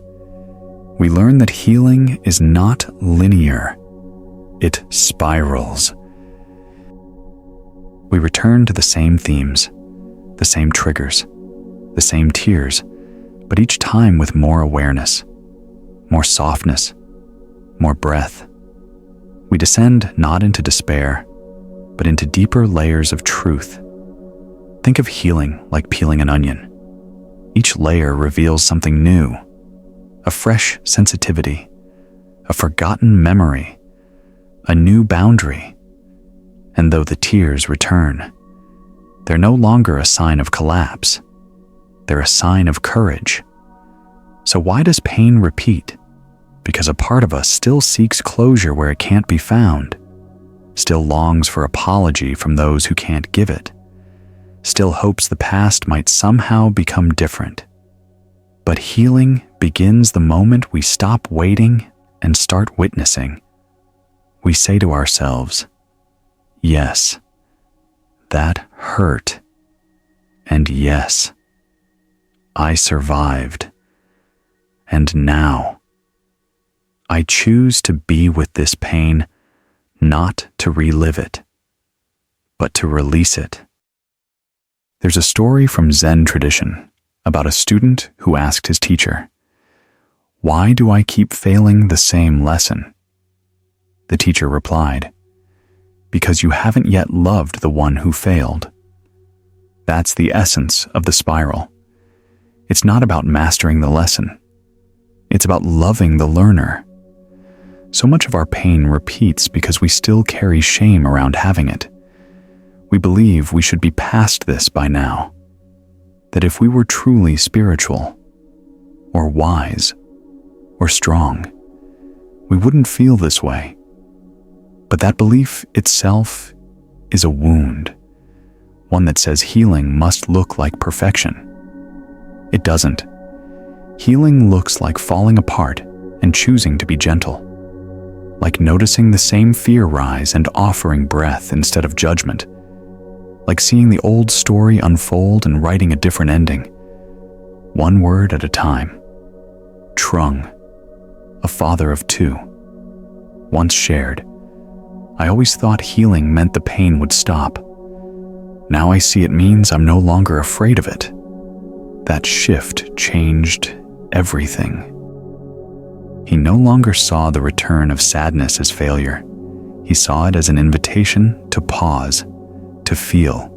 we learn that healing is not linear. It spirals. We return to the same themes, the same triggers, the same tears, but each time with more awareness, more softness, more breath. We descend not into despair, but into deeper layers of truth. Think of healing like peeling an onion. Each layer reveals something new, a fresh sensitivity, a forgotten memory, a new boundary. And though the tears return, they're no longer a sign of collapse. They're a sign of courage. So why does pain repeat? Because a part of us still seeks closure where it can't be found, still longs for apology from those who can't give it, still hopes the past might somehow become different. But healing begins the moment we stop waiting and start witnessing. We say to ourselves, yes, that hurt. And yes, I survived. And now, I choose to be with this pain, not to relive it, but to release it. There's a story from Zen tradition about a student who asked his teacher, "Why do I keep failing the same lesson?" The teacher replied, "Because you haven't yet loved the one who failed." That's the essence of the spiral. It's not about mastering the lesson. It's about loving the learner. So much of our pain repeats because we still carry shame around having it. We believe we should be past this by now, that if we were truly spiritual, or wise, or strong, we wouldn't feel this way. But that belief itself is a wound, one that says healing must look like perfection. It doesn't. Healing looks like falling apart and choosing to be gentle, like noticing the same fear rise and offering breath instead of judgment, like seeing the old story unfold and writing a different ending, one word at a time. Trung, a father of two, once shared, "I always thought healing meant the pain would stop. Now I see it means I'm no longer afraid of it." That shift changed everything. He no longer saw the return of sadness as failure. He saw it as an invitation to pause, to feel,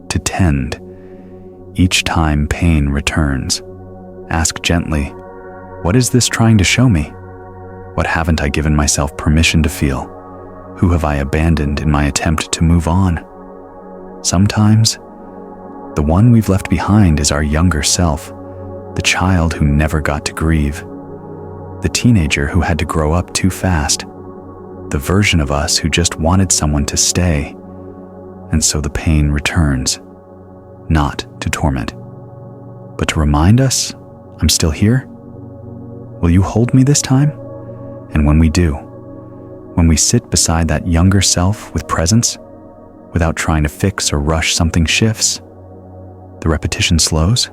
to tend. Each time pain returns, ask gently, "What is this trying to show me? What haven't I given myself permission to feel? Who have I abandoned in my attempt to move on?" Sometimes, the one we've left behind is our younger self, the child who never got to grieve, the teenager who had to grow up too fast, the version of us who just wanted someone to stay. And so the pain returns, not to torment, but to remind us, "I'm still here. Will you hold me this time?" And when we do, when we sit beside that younger self with presence, without trying to fix or rush, something shifts. The repetition slows,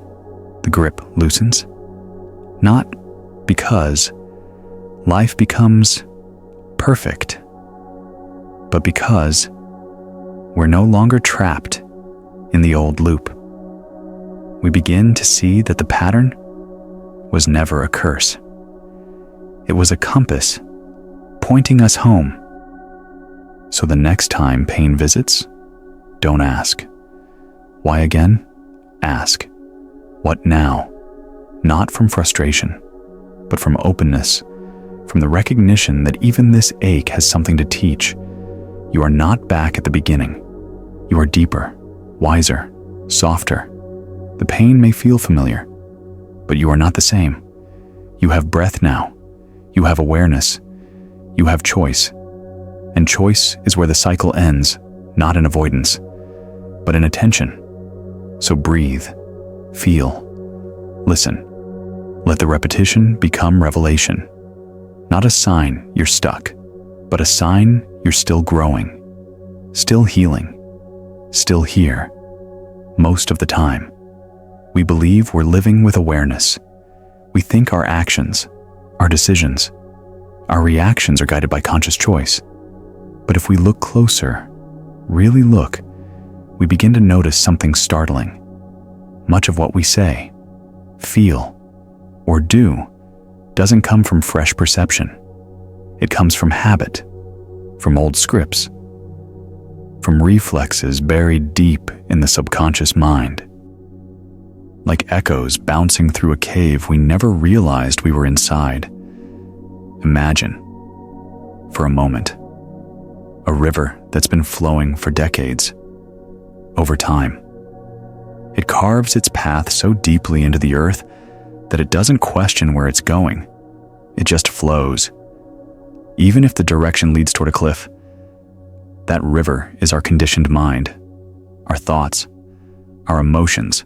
the grip loosens. Not because life becomes perfect, but because we're no longer trapped in the old loop. We begin to see that the pattern was never a curse. It was a compass pointing us home. So the next time pain visits, don't ask, "Why again?" Ask, "What now?" Not from frustration, but from openness, from the recognition that even this ache has something to teach. You are not back at the beginning. You are deeper, wiser, softer. The pain may feel familiar, but you are not the same. You have breath now. You have awareness. You have choice. And choice is where the cycle ends, not in avoidance, but in attention. So breathe, feel, listen. Let the repetition become revelation. Not a sign you're stuck, but a sign you're still growing, still healing, still here. Most of the time, we believe we're living with awareness. We think our actions, our decisions, our reactions are guided by conscious choice. But if we look closer, really look, we begin to notice something startling. Much of what we say, feel, or do doesn't come from fresh perception. It comes from habit, from old scripts, from reflexes buried deep in the subconscious mind. Like echoes bouncing through a cave we never realized we were inside. Imagine, for a moment, a river that's been flowing for decades. Over time, it carves its path so deeply into the earth that it doesn't question where it's going. It just flows. Even if the direction leads toward a cliff, that river is our conditioned mind, our thoughts, our emotions,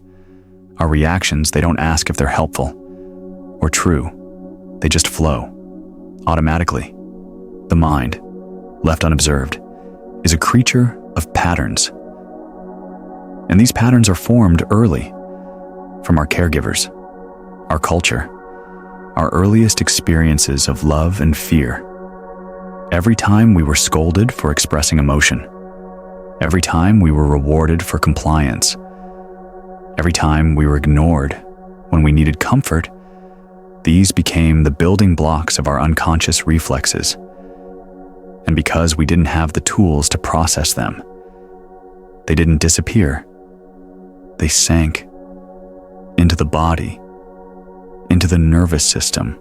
our reactions. They don't ask if they're helpful or true. They just flow, automatically. The mind, left unobserved, is a creature of patterns. And these patterns are formed early from our caregivers, our culture, our earliest experiences of love and fear. Every time we were scolded for expressing emotion, every time we were rewarded for compliance, every time we were ignored when we needed comfort, these became the building blocks of our unconscious reflexes. And because we didn't have the tools to process them, they didn't disappear. They sank into the body, into the nervous system,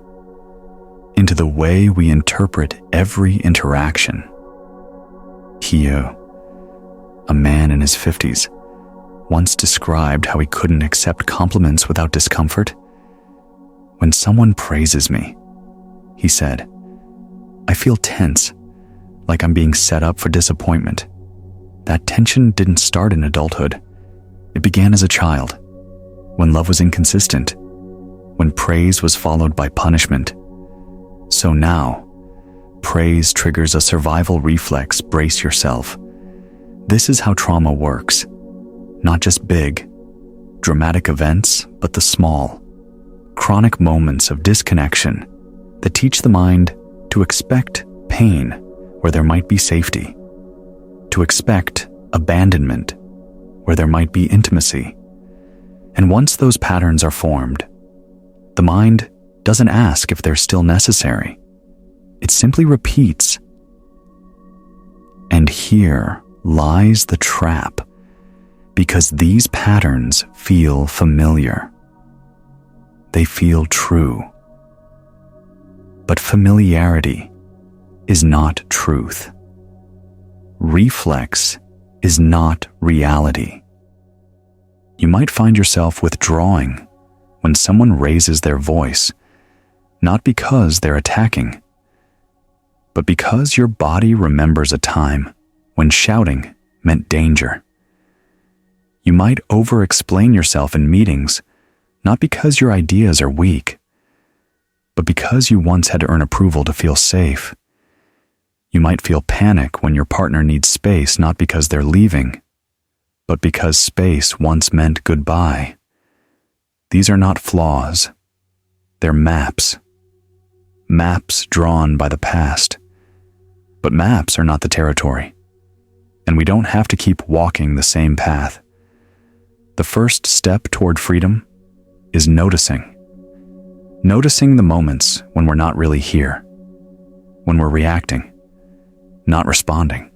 into the way we interpret every interaction. Hio, a man in his 50s, once described how he couldn't accept compliments without discomfort. When someone praises me, he said, I feel tense, like I'm being set up for disappointment. That tension didn't start in adulthood. It began as a child, when love was inconsistent, when praise was followed by punishment. So now, praise triggers a survival reflex. Brace yourself. This is how trauma works. Not just big, dramatic events, but the small, chronic moments of disconnection that teach the mind to expect pain where there might be safety, to expect abandonment where there might be intimacy. And once those patterns are formed, the mind doesn't ask if they're still necessary. It simply repeats. And here lies the trap, because these patterns feel familiar. They feel true. But familiarity is not truth. Reflex is not reality. You might find yourself withdrawing when someone raises their voice, not because they're attacking, but because your body remembers a time when shouting meant danger. You might over-explain yourself in meetings, not because your ideas are weak, but because you once had to earn approval to feel safe. You might feel panic when your partner needs space, not because they're leaving, but because space once meant goodbye. These are not flaws. They're maps. Maps drawn by the past. But maps are not the territory, and we don't have to keep walking the same path. The first step toward freedom is noticing. Noticing the moments when we're not really here, when we're reacting, not responding,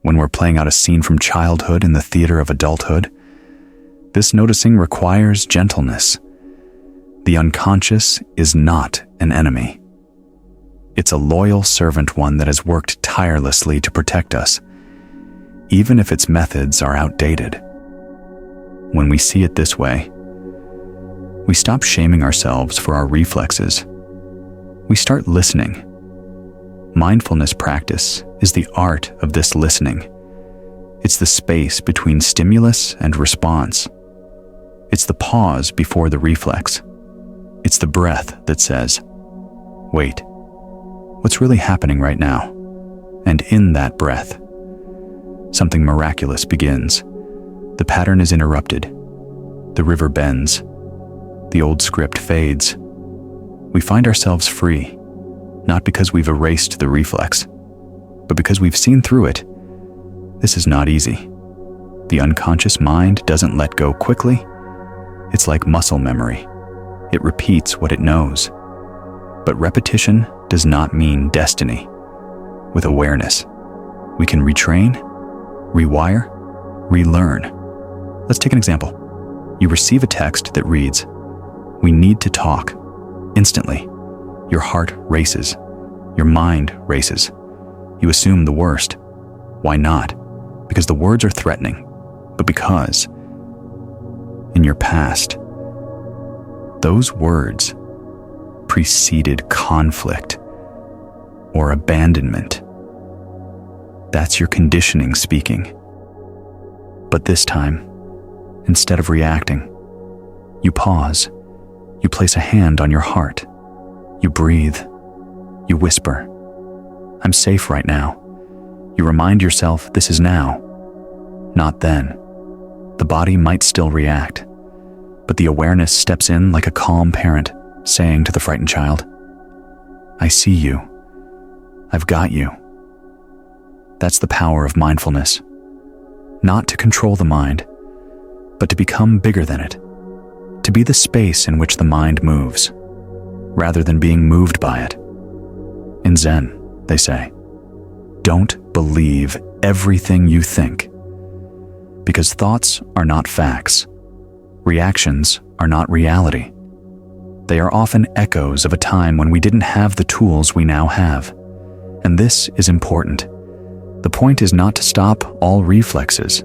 when we're playing out a scene from childhood in the theater of adulthood. This noticing requires gentleness. The unconscious is not an enemy. It's a loyal servant, one that has worked tirelessly to protect us, even if its methods are outdated. When we see it this way, We stop shaming ourselves for our reflexes. We start listening. Mindfulness practice is the art of this listening. It's the space between stimulus and response. It's the pause before the reflex. It's the breath that says, "Wait, what's really happening right now?" And in that breath, something miraculous begins. The pattern is interrupted. The river bends. The old script fades. We find ourselves free, not because we've erased the reflex, but because we've seen through it. This is not easy. The unconscious mind doesn't let go quickly. It's like muscle memory. It repeats what it knows. But repetition does not mean destiny. With awareness, we can retrain, rewire, relearn. Let's take an example. You receive a text that reads, "We need to talk." Instantly, your heart races. Your mind races. You assume the worst. Why not? Because the words are threatening, but because, in your past, those words preceded conflict or abandonment. That's your conditioning speaking. But this time, instead of reacting, you pause. You place a hand on your heart. You breathe. You whisper, "I'm safe right now." You remind yourself this is now, not then. The body might still react, but the awareness steps in like a calm parent saying to the frightened child, "I see you. I've got you." That's the power of mindfulness. Not to control the mind, but to become bigger than it. To be the space in which the mind moves, rather than being moved by it. In Zen, they say, don't believe everything you think. Because thoughts are not facts. Reactions are not reality. They are often echoes of a time when we didn't have the tools we now have. And this is important. The point is not to stop all reflexes.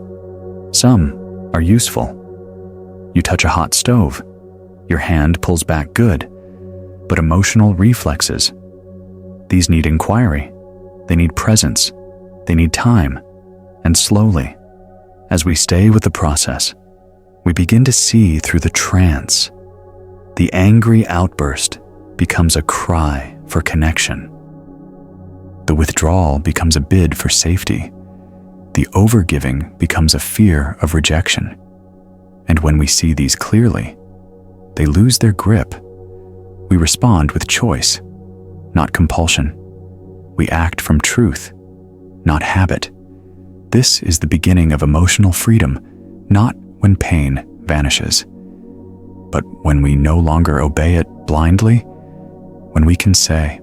Some are useful. You touch a hot stove, your hand pulls back good. But emotional reflexes, these need inquiry. They need presence. They need time. And slowly, as we stay with the process, we begin to see through the trance. The angry outburst becomes a cry for connection. The withdrawal becomes a bid for safety. The overgiving becomes a fear of rejection. And when we see these clearly, they lose their grip. We respond with choice, not compulsion. We act from truth, not habit. This is the beginning of emotional freedom, not when pain vanishes, but when we no longer obey it blindly, when we can say,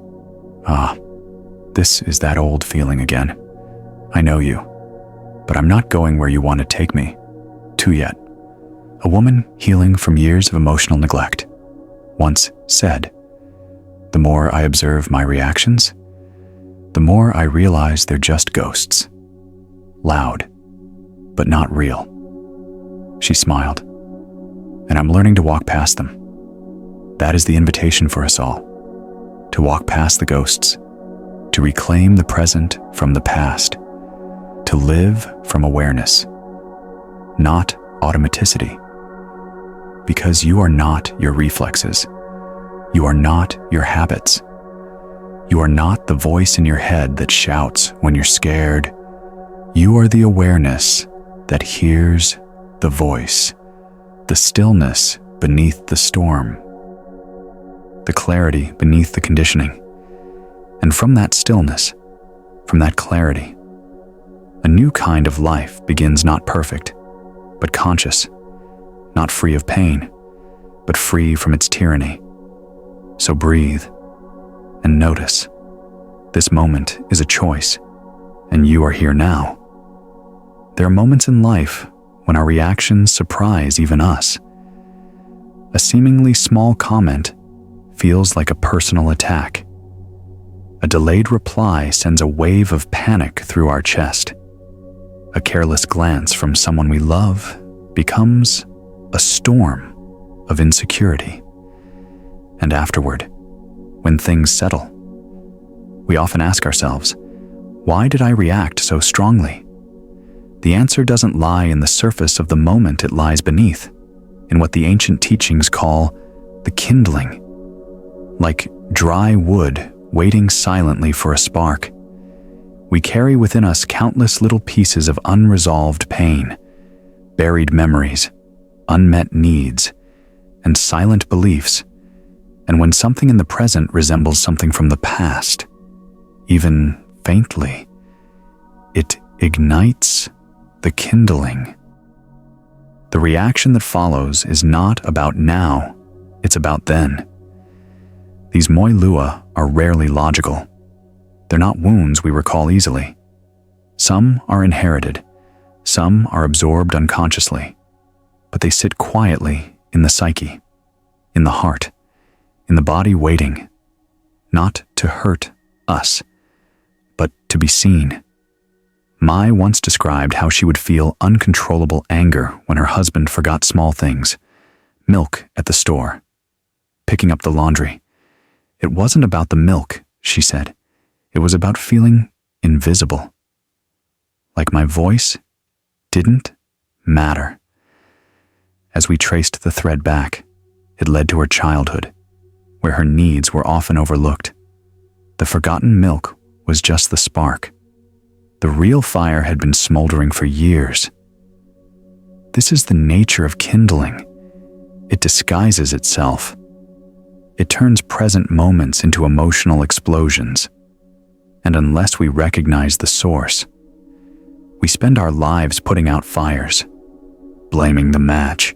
this is that old feeling again. I know you, but I'm not going where you want to take me to yet. A woman healing from years of emotional neglect once said, "The more I observe my reactions, the more I realize they're just ghosts. Loud, but not real." She smiled, and I'm learning to walk past them. That is the invitation for us all, to walk past the ghosts, to reclaim the present from the past, to live from awareness, not automaticity. Because you are not your reflexes. You are not your habits. You are not the voice in your head that shouts when you're scared. You are the awareness that hears the voice, the stillness beneath the storm, the clarity beneath the conditioning. And from that stillness, from that clarity, a new kind of life begins, not perfect, but conscious, not free of pain, but free from its tyranny. So breathe and notice. This moment is a choice, and you are here now. There are moments in life when our reactions surprise even us. A seemingly small comment feels like a personal attack. A delayed reply sends a wave of panic through our chest. A careless glance from someone we love becomes a storm. of insecurity. And afterward, when things settle, we often ask ourselves, why did I react so strongly? The answer doesn't lie in the surface of the moment, it lies beneath, in what the ancient teachings call the kindling. Like dry wood waiting silently for a spark, we carry within us countless little pieces of unresolved pain, buried memories, unmet needs, and silent beliefs. And when something in the present resembles something from the past, even faintly, it ignites the kindling. The reaction that follows is not about now, it's about then. These moi lua are rarely logical. They're not wounds we recall easily. Some are inherited, some are absorbed unconsciously, but they sit quietly in the psyche, in the heart, in the body waiting, not to hurt us, but to be seen. Mai once described how she would feel uncontrollable anger when her husband forgot small things, milk at the store, picking up the laundry. It wasn't about the milk, she said. It was about feeling invisible. Like my voice didn't matter. As we traced the thread back, it led to her childhood, where her needs were often overlooked. The forgotten milk was just the spark. The real fire had been smoldering for years. This is the nature of kindling. It disguises itself. It turns present moments into emotional explosions. And unless we recognize the source, we spend our lives putting out fires, blaming the match,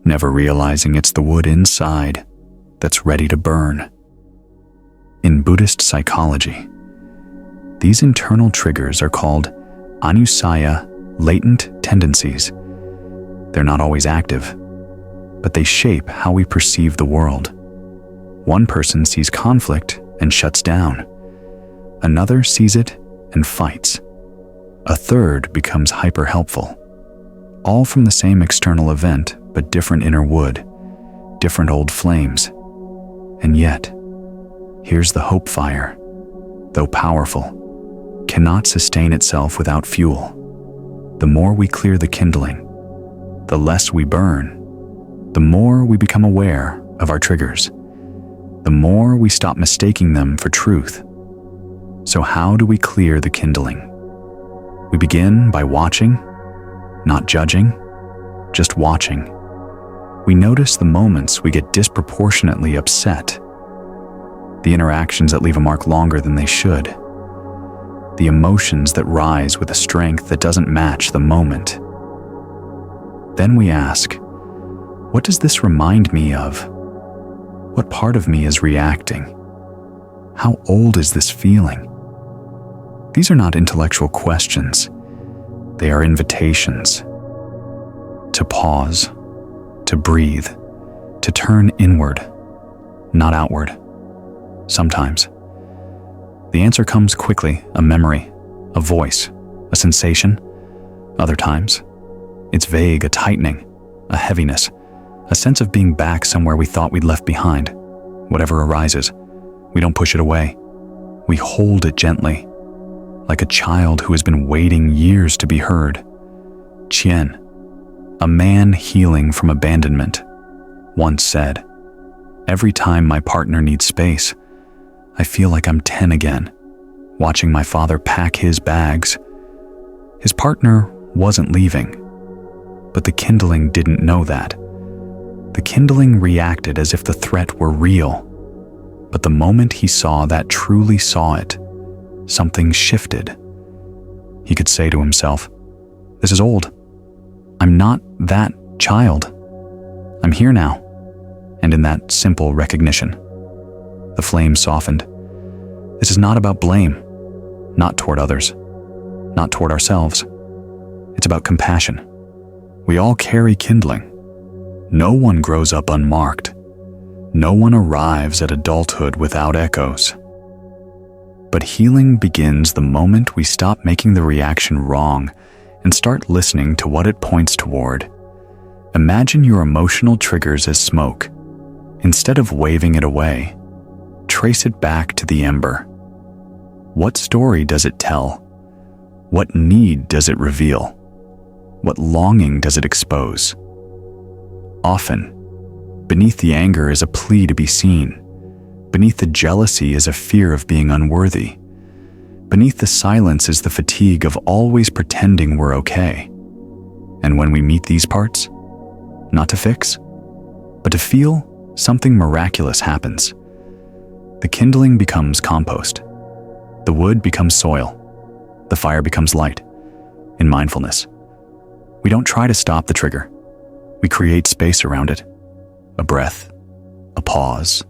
never realizing it's the wood inside that's ready to burn. In Buddhist psychology, these internal triggers are called anusaya latent tendencies. They're not always active, but they shape how we perceive the world. One person sees conflict and shuts down. Another sees it and fights. A third becomes hyper-helpful. All from the same external event, but different inner wood, different old flames. And yet, here's the hope fire, though powerful, cannot sustain itself without fuel. The more we clear the kindling, the less we burn. The more we become aware of our triggers, the more we stop mistaking them for truth. So how do we clear the kindling? We begin by watching, not judging, just watching. We notice the moments we get disproportionately upset, the interactions that leave a mark longer than they should, the emotions that rise with a strength that doesn't match the moment. Then we ask, what does this remind me of? What part of me is reacting? How old is this feeling? These are not intellectual questions. They are invitations to pause, to breathe, to turn inward, not outward. Sometimes the answer comes quickly, a memory, a voice, a sensation. Other times, it's vague, a tightening, a heaviness, a sense of being back somewhere we thought we'd left behind. Whatever arises, we don't push it away. We hold it gently, like a child who has been waiting years to be heard. Chien, a man healing from abandonment, once said, "Every time my partner needs space, I feel like I'm 10 again, watching my father pack his bags." His partner wasn't leaving, but the kindling didn't know that. The kindling reacted as if the threat were real, but the moment he saw that truly saw it, something shifted. He could say to himself, "This is old. I'm not that child. I'm here now." And in that simple recognition, the flame softened. This is not about blame, not toward others, not toward ourselves. It's about compassion. We all carry kindling. No one grows up unmarked. No one arrives at adulthood without echoes. But healing begins the moment we stop making the reaction wrong and start listening to what it points toward. Imagine your emotional triggers as smoke. Instead of waving it away, trace it back to the ember. What story does it tell? What need does it reveal? What longing does it expose? Often, beneath the anger is a plea to be seen. Beneath the jealousy is a fear of being unworthy. Beneath the silence is the fatigue of always pretending we're okay. And when we meet these parts, not to fix, but to feel, something miraculous happens. The kindling becomes compost. The wood becomes soil. The fire becomes light. In mindfulness, we don't try to stop the trigger. We create space around it. A breath, a pause,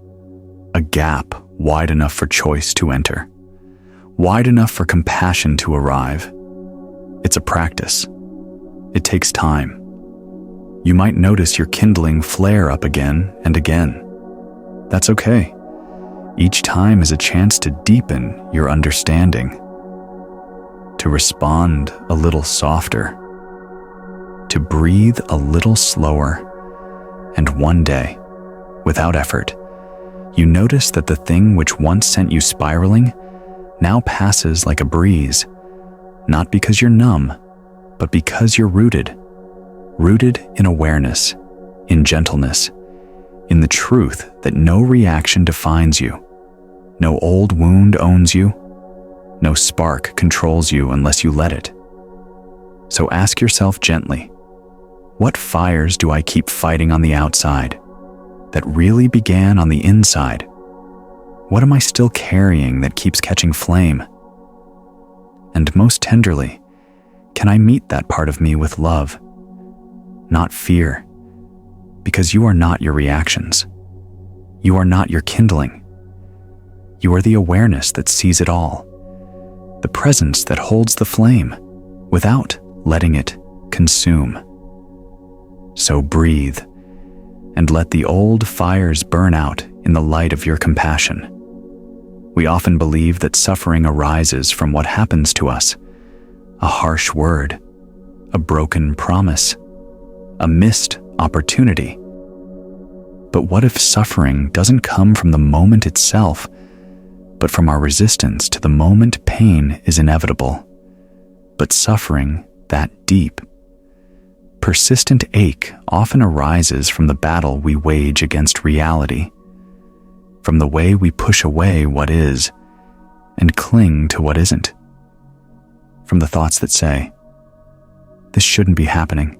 a gap wide enough for choice to enter, wide enough for compassion to arrive. It's a practice. It takes time. You might notice your kindling flare up again and again. That's okay. Each time is a chance to deepen your understanding, to respond a little softer, to breathe a little slower, and one day, without effort, you notice that the thing which once sent you spiraling now passes like a breeze, not because you're numb, but because you're rooted in awareness, in gentleness, in the truth that no reaction defines you, no old wound owns you, no spark controls you unless you let it. So ask yourself gently, what fires do I keep fighting on the outside that really began on the inside? What am I still carrying that keeps catching flame? And most tenderly, can I meet that part of me with love, not fear? Because you are not your reactions. You are not your kindling. You are the awareness that sees it all, the presence that holds the flame without letting it consume. So breathe and let the old fires burn out in the light of your compassion. We often believe that suffering arises from what happens to us, a harsh word, a broken promise, a missed opportunity. But what if suffering doesn't come from the moment itself, but from our resistance to the moment pain is inevitable, but suffering that deep? Persistent ache often arises from the battle we wage against reality, from the way we push away what is and cling to what isn't, from the thoughts that say, "This shouldn't be happening.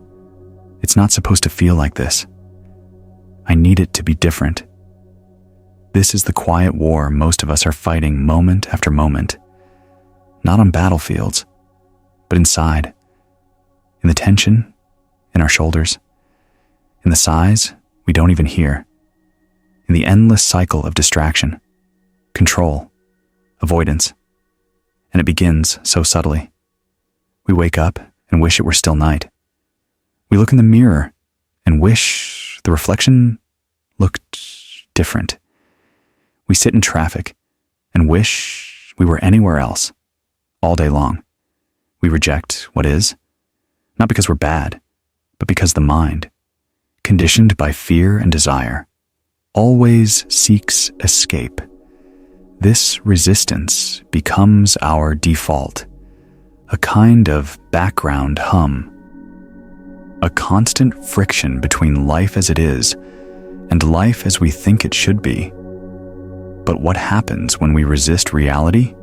It's not supposed to feel like this. I need it to be different." This is the quiet war most of us are fighting moment after moment, not on battlefields, but inside, in the tension in our shoulders, in the sighs we don't even hear, in the endless cycle of distraction, control, avoidance. And it begins so subtly. We wake up and wish it were still night. We look in the mirror and wish the reflection looked different. We sit in traffic and wish we were anywhere else all day long. We reject what is, not because we're bad, but because the mind, conditioned by fear and desire, always seeks escape. This resistance becomes our default, a kind of background hum, a constant friction between life as it is and life as we think it should be. But what happens when we resist reality?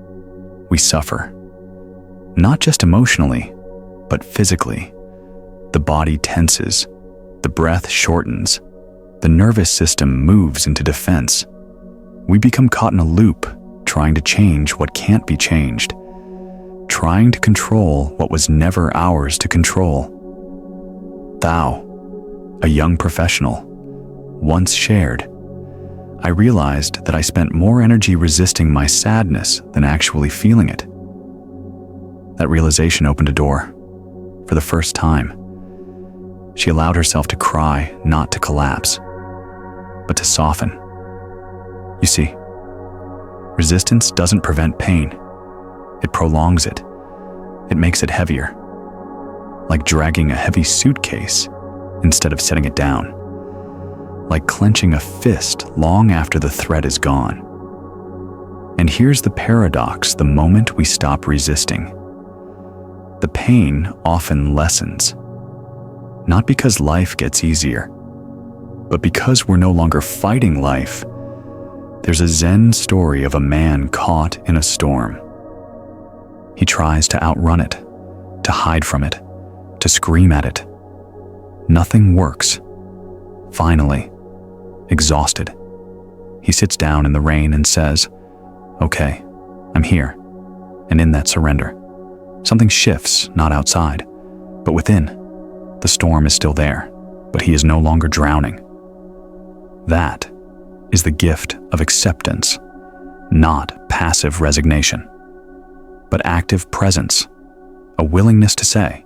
We suffer. Not just emotionally, but physically. The body tenses, the breath shortens, the nervous system moves into defense. We become caught in a loop, trying to change what can't be changed, trying to control what was never ours to control. Thou, a young professional, once shared, "I realized that I spent more energy resisting my sadness than actually feeling it." That realization opened a door. For the first time, she allowed herself to cry, not to collapse, but to soften. You see, resistance doesn't prevent pain. It prolongs it. It makes it heavier. Like dragging a heavy suitcase, instead of setting it down, like clenching a fist long after the threat is gone. And here's the paradox: the moment we stop resisting, the pain often lessens, not because life gets easier, but because we're no longer fighting life. There's a Zen story of a man caught in a storm. He tries to outrun it, to hide from it, to scream at it. Nothing works. Finally, exhausted, he sits down in the rain and says, "Okay, I'm here." And in that surrender, something shifts, not outside, but within. The storm is still there, but he is no longer drowning. That is the gift of acceptance, not passive resignation, but active presence, a willingness to say,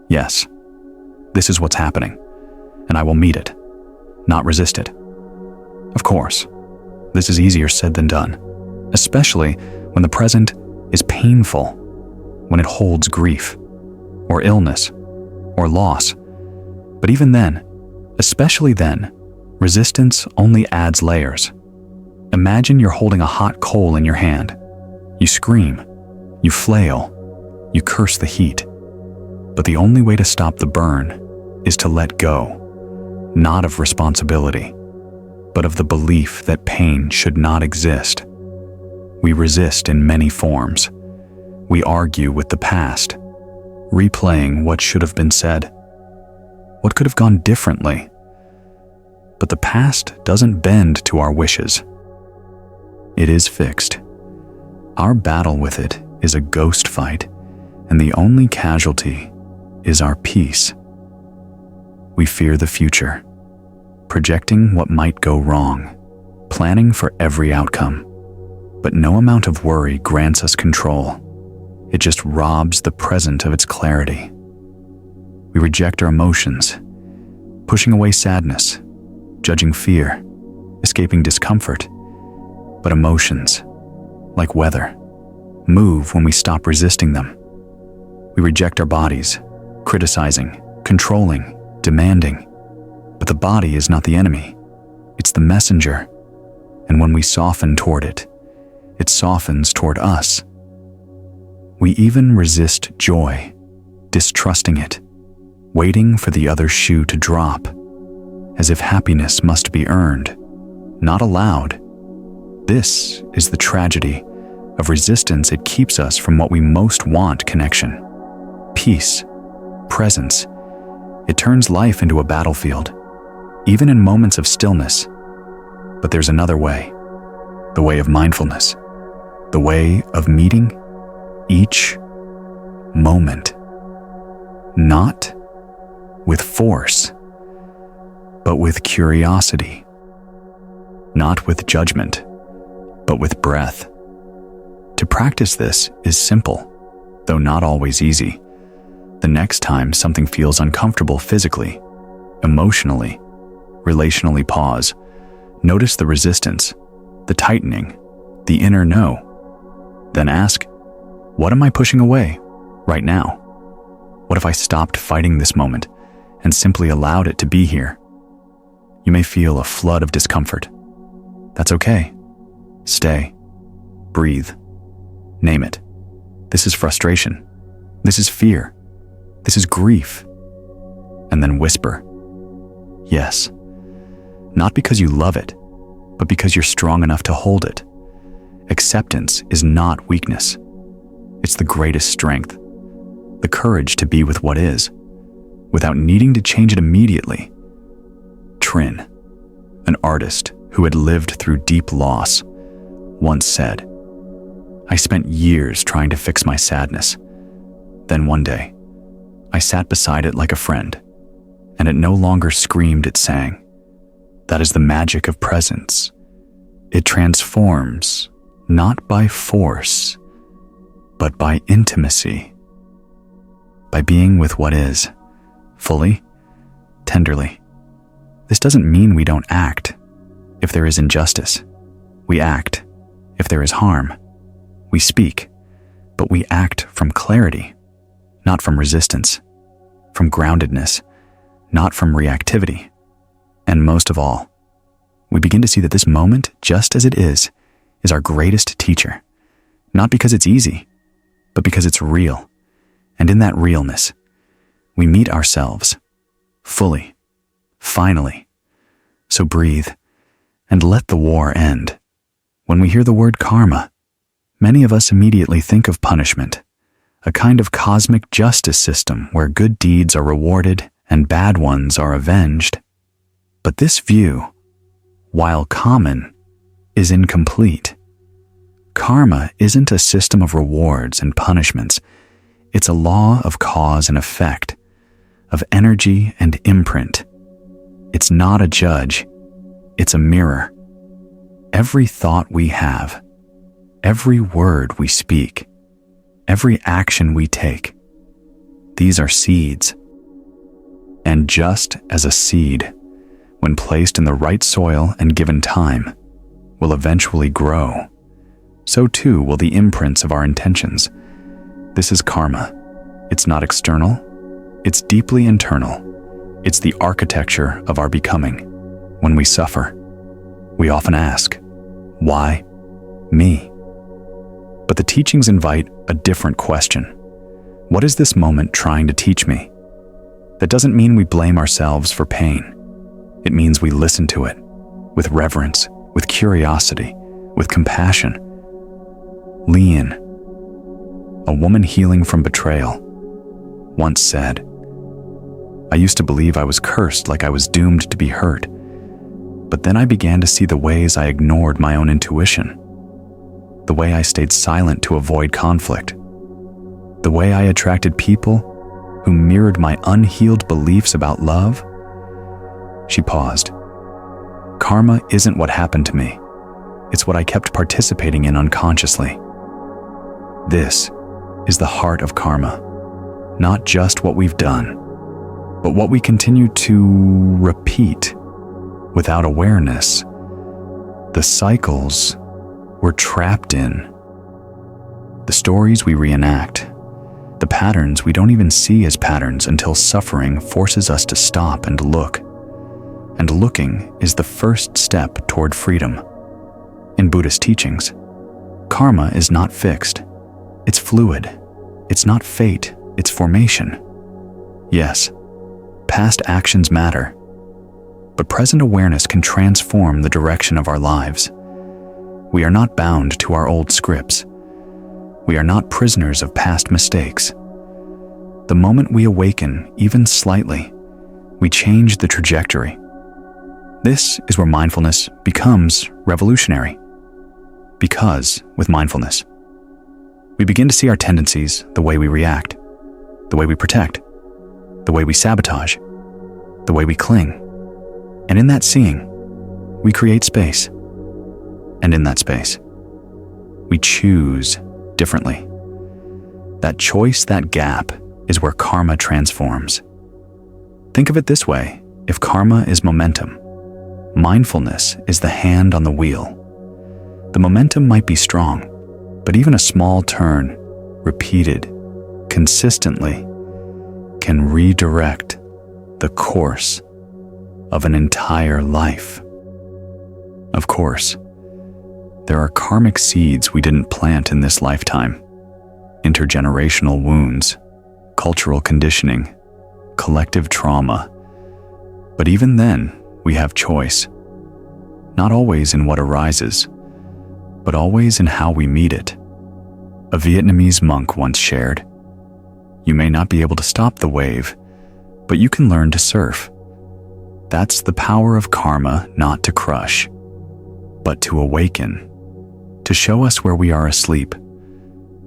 "Yes, this is what's happening, and I will meet it, not resist it." Of course, this is easier said than done, especially when the present is painful, when it holds grief, or illness, or loss. But even then, especially then, resistance only adds layers. Imagine you're holding a hot coal in your hand. You scream, you flail, you curse the heat. But the only way to stop the burn is to let go, not of responsibility, but of the belief that pain should not exist. We resist in many forms. We argue with the past, replaying what should have been said, what could have gone differently. But the past doesn't bend to our wishes. It is fixed. Our battle with it is a ghost fight, and the only casualty is our peace. We fear the future, projecting what might go wrong, planning for every outcome. But no amount of worry grants us control. It just robs the present of its clarity. We reject our emotions, pushing away sadness, judging fear, escaping discomfort. But emotions, like weather, move when we stop resisting them. We reject our bodies, criticizing, controlling, demanding. But the body is not the enemy. It's the messenger. And when we soften toward it, it softens toward us. We even resist joy, distrusting it, waiting for the other shoe to drop, as if happiness must be earned, not allowed. This is the tragedy of resistance. It keeps us from what we most want: connection, peace, presence. It turns life into a battlefield, even in moments of stillness. But there's another way, the way of mindfulness, the way of meeting each moment, not with force, but with curiosity, not with judgment, but with breath. To practice this is simple, though not always easy. The next time something feels uncomfortable physically, emotionally, relationally, pause. Notice the resistance, the tightening, the inner no. Then ask, what am I pushing away right now? What if I stopped fighting this moment and simply allowed it to be here? You may feel a flood of discomfort. That's okay. Stay. Breathe. Name it. This is frustration. This is fear. This is grief. And then whisper, yes. Not because you love it, but because you're strong enough to hold it. Acceptance is not weakness. It's the greatest strength. The courage to be with what is, without needing to change it immediately. Trin, an artist who had lived through deep loss, once said, "I spent years trying to fix my sadness. Then one day, I sat beside it like a friend, and it no longer screamed, it sang. That is the magic of presence. It transforms, not by force, but by intimacy. By being with what is, fully, tenderly. This doesn't mean we don't act. If there is injustice, we act. If there is harm, we speak. But we act from clarity, not from resistance, from groundedness, not from reactivity. And most of all, we begin to see that this moment, just as it is our greatest teacher, not because it's easy, but because it's real. And in that realness, we meet ourselves fully, finally. So breathe and let the war end. When we hear the word karma, many of us immediately think of punishment, a kind of cosmic justice system where good deeds are rewarded and bad ones are avenged. But this view, while common, is incomplete. Karma isn't a system of rewards and punishments. It's a law of cause and effect, of energy and imprint. It's not a judge. It's a mirror. Every thought we have, every word we speak, every action we take, these are seeds. And just as a seed, when placed in the right soil and given time, will eventually grow, so too will the imprints of our intentions. This is karma. It's not external. It's deeply internal. It's the architecture of our becoming. When we suffer, we often ask, why me? But the teachings invite a different question. What is this moment trying to teach me? That doesn't mean we blame ourselves for pain. It means we listen to it with reverence, with curiosity, with compassion. Lian, a woman healing from betrayal, once said, "I used to believe I was cursed, like I was doomed to be hurt. But then I began to see the ways I ignored my own intuition, the way I stayed silent to avoid conflict, the way I attracted people who mirrored my unhealed beliefs about love." She paused. Karma isn't what happened to me. It's what I kept participating in unconsciously. This is the heart of karma, not just what we've done, but what we continue to repeat without awareness, the cycles we're trapped in, the stories we reenact, the patterns we don't even see as patterns until suffering forces us to stop and look. And looking is the first step toward freedom. In Buddhist teachings, karma is not fixed. It's fluid. It's not fate, it's formation. Yes, past actions matter, but present awareness can transform the direction of our lives. We are not bound to our old scripts. We are not prisoners of past mistakes. The moment we awaken, even slightly, we change the trajectory. This is where mindfulness becomes revolutionary. Because with mindfulness, we begin to see our tendencies, the way we react, the way we protect, the way we sabotage, the way we cling. And in that seeing, we create space. And in that space, we choose differently. That choice, that gap, is where karma transforms. Think of it this way: if karma is momentum, mindfulness is the hand on the wheel. The momentum might be strong, but even a small turn, repeated consistently, can redirect the course of an entire life. Of course, there are karmic seeds we didn't plant in this lifetime, intergenerational wounds, cultural conditioning, collective trauma. But even then, we have choice, not always in what arises, but always in how we meet it. A Vietnamese monk once shared, "You may not be able to stop the wave, but you can learn to surf." That's the power of karma, not to crush, but to awaken, to show us where we are asleep,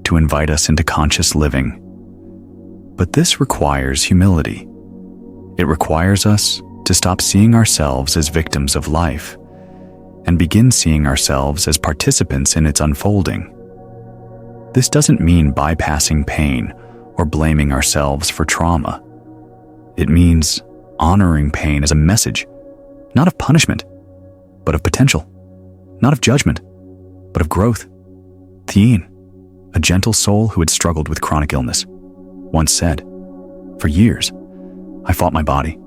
to invite us into conscious living. But this requires humility. It requires us to stop seeing ourselves as victims of life and begin seeing ourselves as participants in its unfolding. This doesn't mean bypassing pain or blaming ourselves for trauma. It means honoring pain as a message, not of punishment, but of potential, not of judgment, but of growth. Thien, a gentle soul who had struggled with chronic illness, once said, "For years, I fought my body.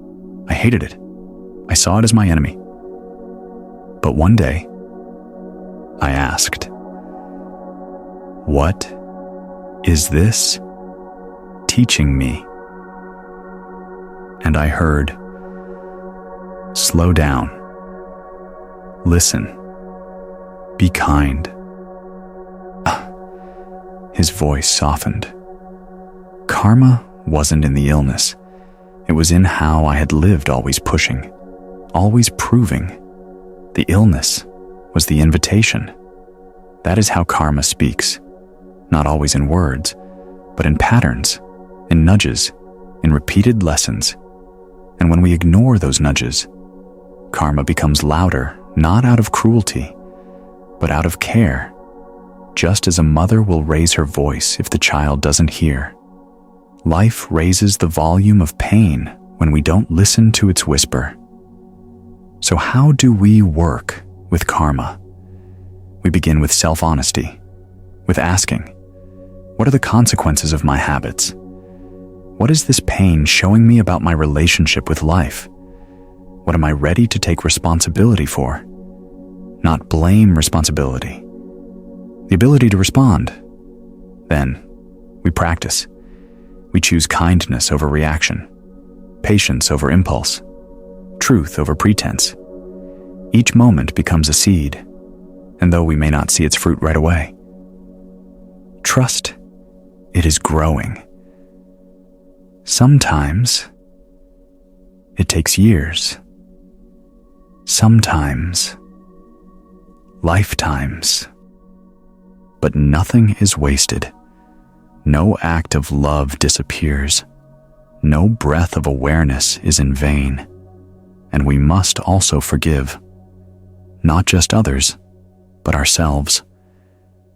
I hated it. I saw it as my enemy. But one day, I asked, "What is this teaching me?" And I heard, "Slow down. Listen. Be kind." His voice softened. Karma wasn't in the illness. It was in how I had lived, always pushing, always proving. The illness was the invitation. That is how karma speaks, not always in words, but in patterns, in nudges, in repeated lessons. And when we ignore those nudges, karma becomes louder, not out of cruelty, but out of care, just as a mother will raise her voice if the child doesn't hear. Life raises the volume of pain when we don't listen to its whisper. So how do we work with karma? We begin with self-honesty, with asking, what are the consequences of my habits? What is this pain showing me about my relationship with life? What am I ready to take responsibility for? Not blame responsibility. The ability to respond. Then, we practice. We choose kindness over reaction, patience over impulse, truth over pretense. Each moment becomes a seed, and though we may not see its fruit right away, trust it is growing. Sometimes it takes years. Sometimes lifetimes. But nothing is wasted. No act of love disappears. No breath of awareness is in vain. And we must also forgive, not just others, but ourselves,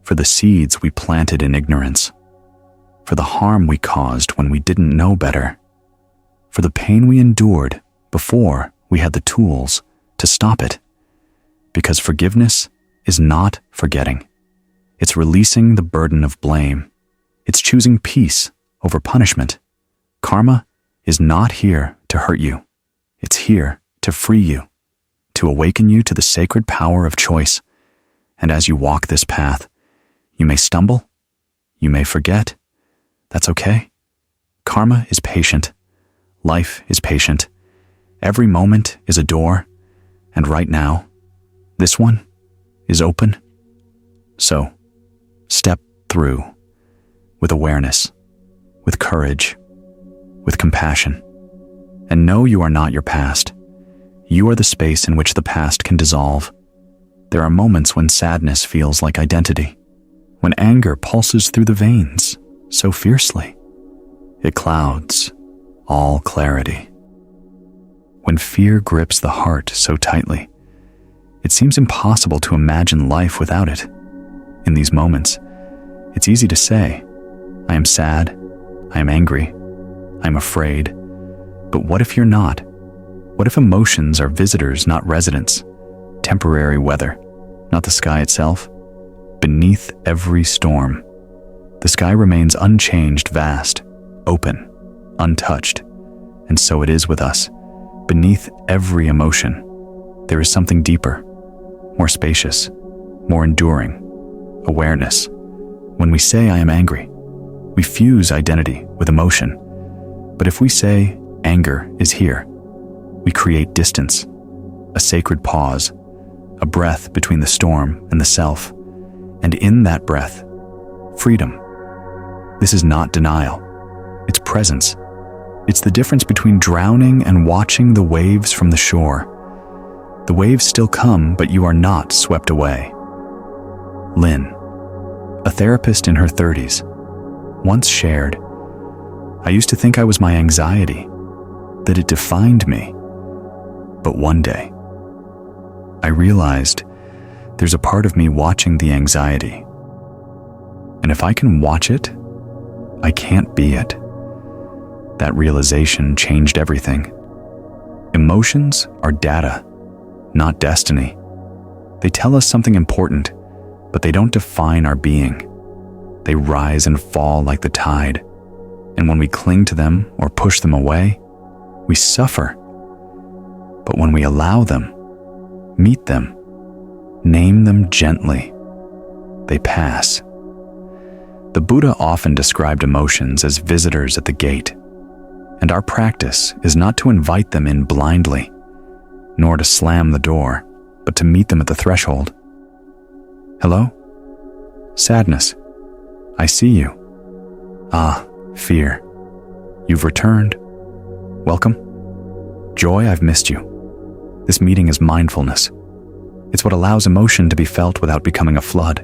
for the seeds we planted in ignorance, for the harm we caused when we didn't know better, for the pain we endured before we had the tools to stop it. Because forgiveness is not forgetting. It's releasing the burden of blame. It's choosing peace over punishment. Karma is not here to hurt you. It's here to free you, to awaken you to the sacred power of choice. And as you walk this path, you may stumble, you may forget. That's okay. Karma is patient. Life is patient. Every moment is a door. And right now, this one is open. So, step through with awareness, with courage, with compassion. And know you are not your past. You are the space in which the past can dissolve. There are moments when sadness feels like identity, when anger pulses through the veins so fiercely. It clouds all clarity. When fear grips the heart so tightly, it seems impossible to imagine life without it. In these moments, it's easy to say, I am sad, I am angry, I am afraid. But what if you're not? What if emotions are visitors, not residents? Temporary weather, not the sky itself? Beneath every storm, the sky remains unchanged, vast, open, untouched. And so it is with us. Beneath every emotion, there is something deeper, more spacious, more enduring. Awareness. When we say I am angry, we fuse identity with emotion. But if we say anger is here, we create distance, a sacred pause, a breath between the storm and the self. And in that breath, freedom. This is not denial. It's presence. It's the difference between drowning and watching the waves from the shore. The waves still come, but you are not swept away. Lynn, a therapist in her 30s, once shared, I used to think I was my anxiety, that it defined me. But one day, I realized there's a part of me watching the anxiety. And if I can watch it, I can't be it. That realization changed everything. Emotions are data, not destiny. They tell us something important, but they don't define our being. They rise and fall like the tide. And when we cling to them or push them away, we suffer. But when we allow them, meet them, name them gently, they pass. The Buddha often described emotions as visitors at the gate, and our practice is not to invite them in blindly, nor to slam the door, but to meet them at the threshold. Hello? Sadness. I see you. Ah, fear. You've returned. Welcome. Joy, I've missed you. This meeting is mindfulness. It's what allows emotion to be felt without becoming a flood,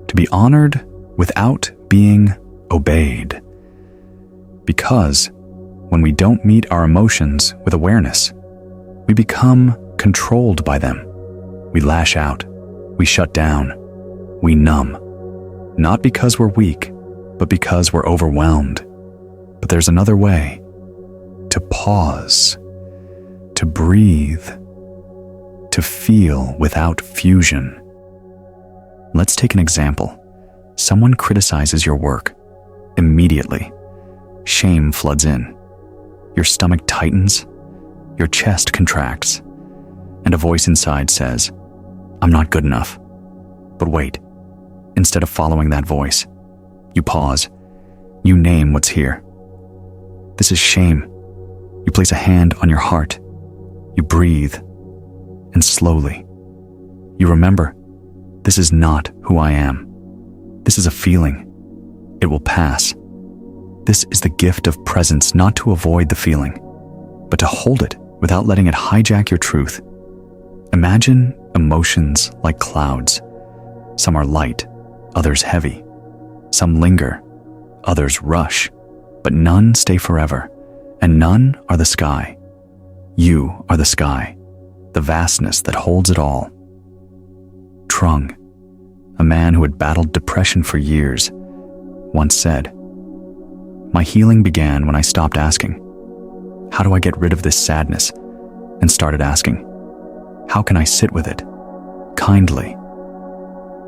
to be honored without being obeyed. Because when we don't meet our emotions with awareness, we become controlled by them. We lash out, we shut down, we numb. Not because we're weak, but because we're overwhelmed. But there's another way: to pause, to breathe, to feel without fusion. Let's take an example. Someone criticizes your work. Immediately, shame floods in. Your stomach tightens, your chest contracts, and a voice inside says, "I'm not good enough." But wait, instead of following that voice, you pause. You name what's here. This is shame. You place a hand on your heart. You breathe. And slowly, you remember, this is not who I am. This is a feeling. It will pass. This is the gift of presence, not to avoid the feeling, but to hold it without letting it hijack your truth. Imagine emotions like clouds. Some are light, others heavy. Some linger, others rush, but none stay forever, and none are the sky. You are the sky, the vastness that holds it all. Trung, a man who had battled depression for years, once said, "My healing began when I stopped asking, 'How do I get rid of this sadness?' and started asking, 'How can I sit with it kindly?'"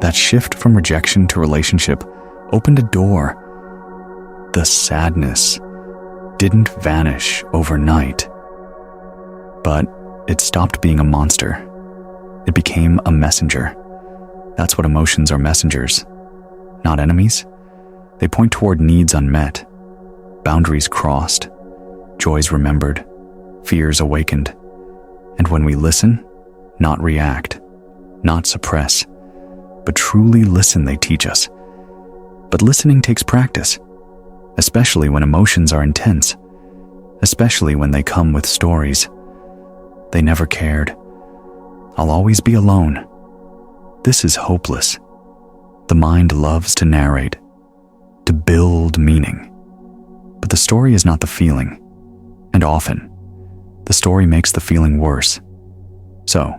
That shift from rejection to relationship opened a door. The sadness didn't vanish overnight, but it stopped being a monster. It became a messenger. That's what emotions are: messengers, not enemies. They point toward needs unmet, boundaries crossed, joys remembered, fears awakened. And when we listen, not react, not suppress, but truly listen, they teach us. But listening takes practice, especially when emotions are intense, especially when they come with stories. They never cared. I'll always be alone. This is hopeless. The mind loves to narrate, to build meaning. But the story is not the feeling, and often, the story makes the feeling worse. So,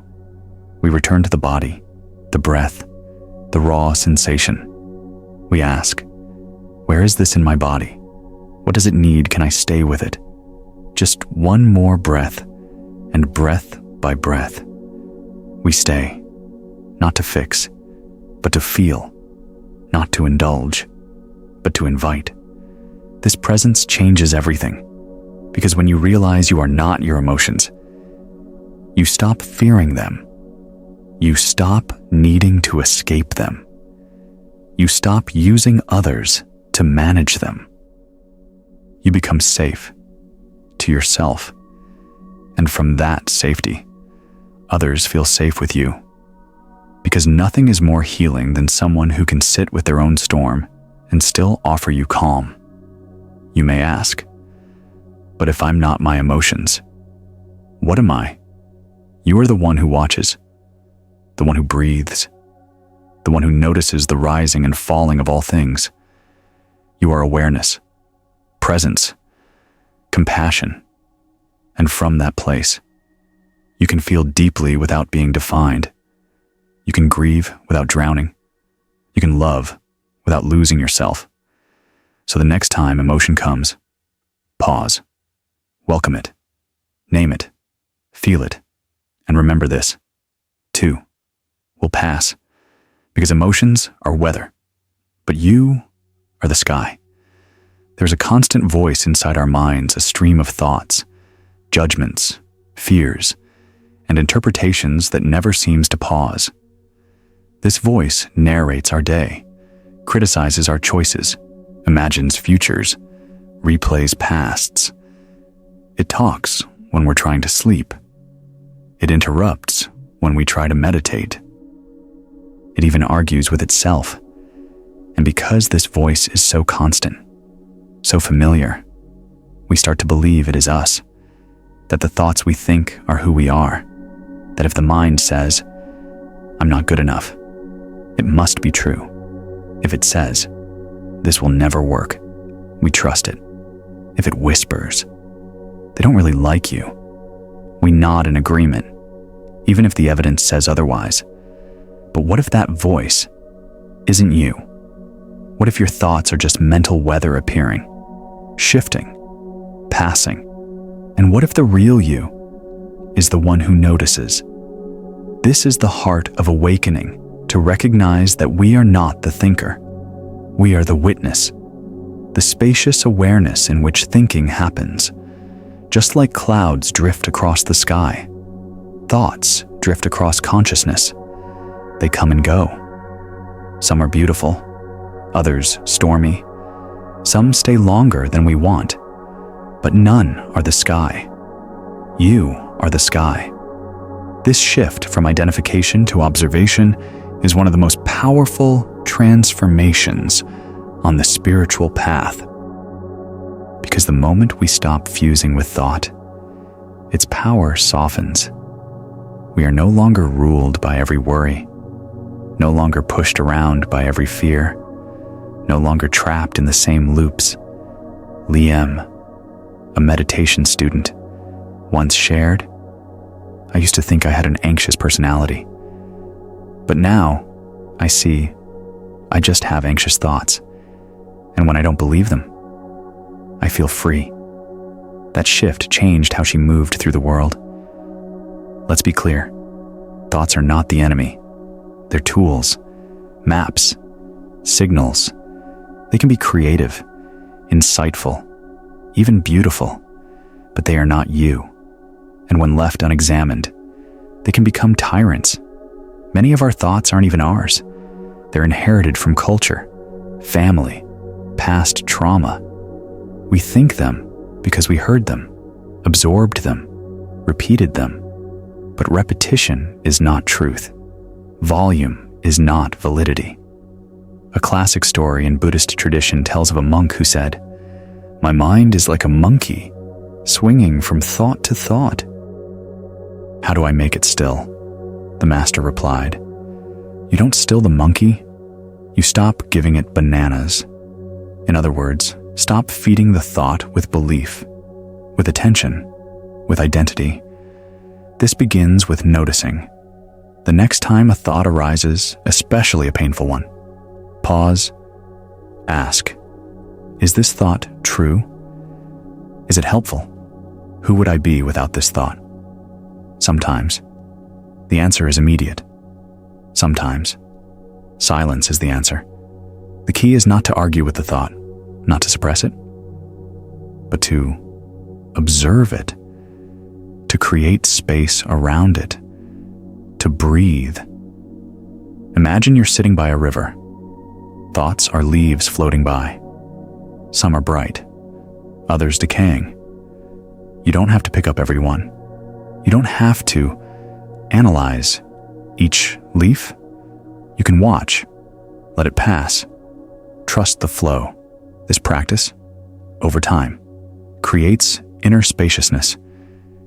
we return to the body, the breath, the raw sensation. We ask, where is this in my body? What does it need? Can I stay with it? Just one more breath, and breath by breath, we stay, not to fix, but to feel, not to indulge, but to invite. This presence changes everything, because when you realize you are not your emotions, you stop fearing them. You stop needing to escape them. You stop using others to manage them. You become safe to yourself, and from that safety, others feel safe with you. Because nothing is more healing than someone who can sit with their own storm and still offer you calm. You may ask, but if I'm not my emotions, what am I? You are the one who watches, the one who breathes, the one who notices the rising and falling of all things. You are awareness, presence, compassion, and from that place, you can feel deeply without being defined. You can grieve without drowning. You can love without losing yourself. So the next time emotion comes, pause, welcome it, name it, feel it, and remember this, too, will pass, because emotions are weather, but you are the sky. There's a constant voice inside our minds, a stream of thoughts, judgments, fears, and interpretations that never seems to pause. This voice narrates our day, criticizes our choices, imagines futures, replays pasts. It talks when we're trying to sleep. It interrupts when we try to meditate. It even argues with itself. And because this voice is so constant, so familiar, we start to believe it is us, that the thoughts we think are who we are, that if the mind says, "I'm not good enough," it must be true. If it says, "This will never work," we trust it. If it whispers, "They don't really like you," we nod in agreement, even if the evidence says otherwise. But what if that voice isn't you? What if your thoughts are just mental weather appearing, shifting, passing? And what if the real you is the one who notices? This is the heart of awakening, to recognize that we are not the thinker. We are the witness, the spacious awareness in which thinking happens. Just like clouds drift across the sky, thoughts drift across consciousness. They come and go. Some are beautiful, others stormy. Some stay longer than we want, but none are the sky. You are the sky. This shift from identification to observation is one of the most powerful transformations on the spiritual path. Because the moment we stop fusing with thought, its power softens. We are no longer ruled by every worry, no longer pushed around by every fear, no longer trapped in the same loops. Liam, a meditation student, once shared, "I used to think I had an anxious personality. But now, I see I just have anxious thoughts. And when I don't believe them, I feel free." That shift changed how she moved through the world. Let's be clear. Thoughts are not the enemy. They're tools, maps, signals. They can be creative, insightful, even beautiful, but they are not you. And when left unexamined, they can become tyrants. Many of our thoughts aren't even ours. They're inherited from culture, family, past trauma. We think them because we heard them, absorbed them, repeated them. But repetition is not truth. Volume is not validity. A classic story in Buddhist tradition tells of a monk who said, "My mind is like a monkey, swinging from thought to thought." "How do I make it still?" The master replied, "You don't still the monkey, you stop giving it bananas." In other words, stop feeding the thought with belief, with attention, with identity. This begins with noticing. The next time a thought arises, especially a painful one, pause, ask, "Is this thought true? Is it helpful? Who would I be without this thought?" Sometimes, the answer is immediate. Sometimes, silence is the answer. The key is not to argue with the thought, not to suppress it, but to observe it, to create space around it, to breathe. Imagine you're sitting by a river. Thoughts are leaves floating by. Some are bright, others decaying. You don't have to pick up every one. You don't have to analyze each leaf. You can watch, let it pass, trust the flow. This practice, over time, creates inner spaciousness.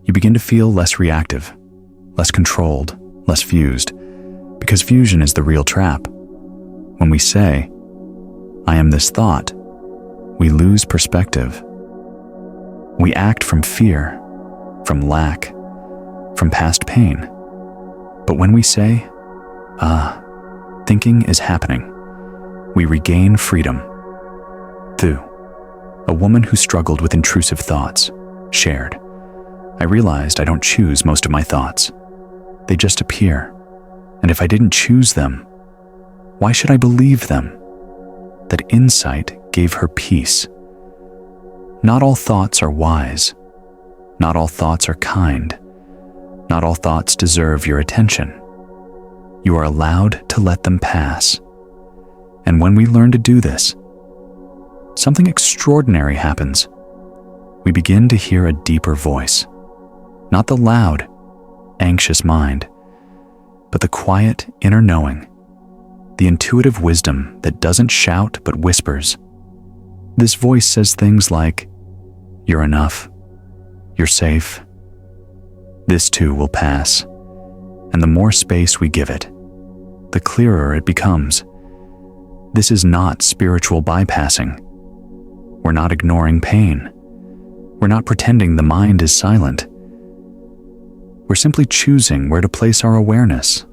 You begin to feel less reactive, less controlled, less fused, because fusion is the real trap. When we say, "I am this thought," we lose perspective. We act from fear, from lack, from past pain. But when we say, thinking is happening, we regain freedom. Thu, a woman who struggled with intrusive thoughts, shared, "I realized I don't choose most of my thoughts. They just appear. And if I didn't choose them, why should I believe them?" That insight gave her peace. Not all thoughts are wise. Not all thoughts are kind. Not all thoughts deserve your attention. You are allowed to let them pass. And when we learn to do this, something extraordinary happens. We begin to hear a deeper voice, not the loud, anxious mind, but the quiet inner knowing, the intuitive wisdom that doesn't shout but whispers. This voice says things like, "You're enough. You're safe. This too will pass." And the more space we give it, the clearer it becomes. This is not spiritual bypassing. We're not ignoring pain. We're not pretending the mind is silent. We're simply choosing where to place our awareness.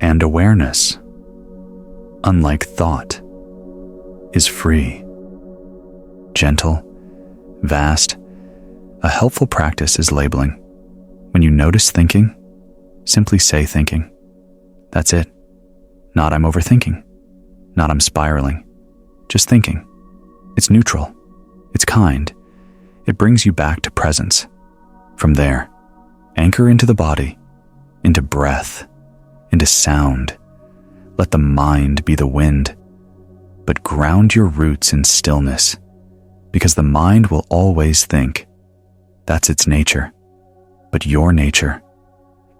And awareness, unlike thought, is free, gentle, vast. A helpful practice is labeling. When you notice thinking, simply say thinking. That's it. Not I'm overthinking. Not I'm spiraling. Just thinking. It's neutral. It's kind. It brings you back to presence. From there, anchor into the body, into breath, into sound. Let the mind be the wind, but ground your roots in stillness, because the mind will always think. That's its nature. But your nature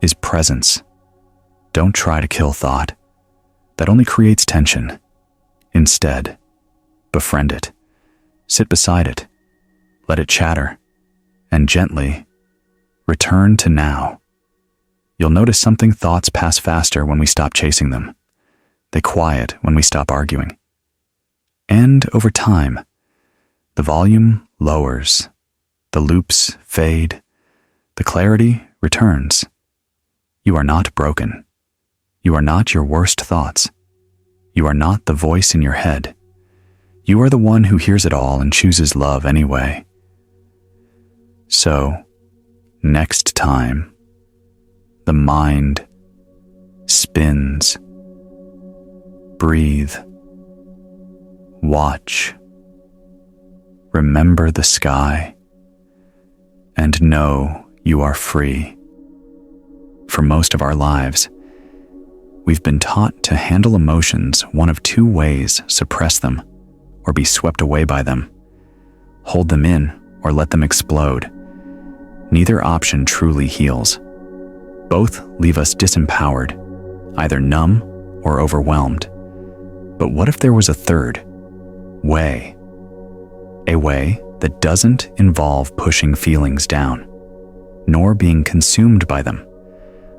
is presence. Don't try to kill thought. That only creates tension. Instead, befriend it. Sit beside it. Let it chatter. And gently return to now. You'll notice thoughts pass faster when we stop chasing them. They quiet when we stop arguing. And over time, the volume lowers. The loops fade. The clarity returns. You are not broken. You are not your worst thoughts. You are not the voice in your head. You are the one who hears it all and chooses love anyway. So, next time, the mind spins. Breathe. Watch. Remember the sky. And know you are free. For most of our lives, we've been taught to handle emotions one of two ways: suppress them or be swept away by them, hold them in or let them explode. Neither option truly heals. Both leave us disempowered, either numb or overwhelmed. But what if there was a third way? A way that doesn't involve pushing feelings down, nor being consumed by them.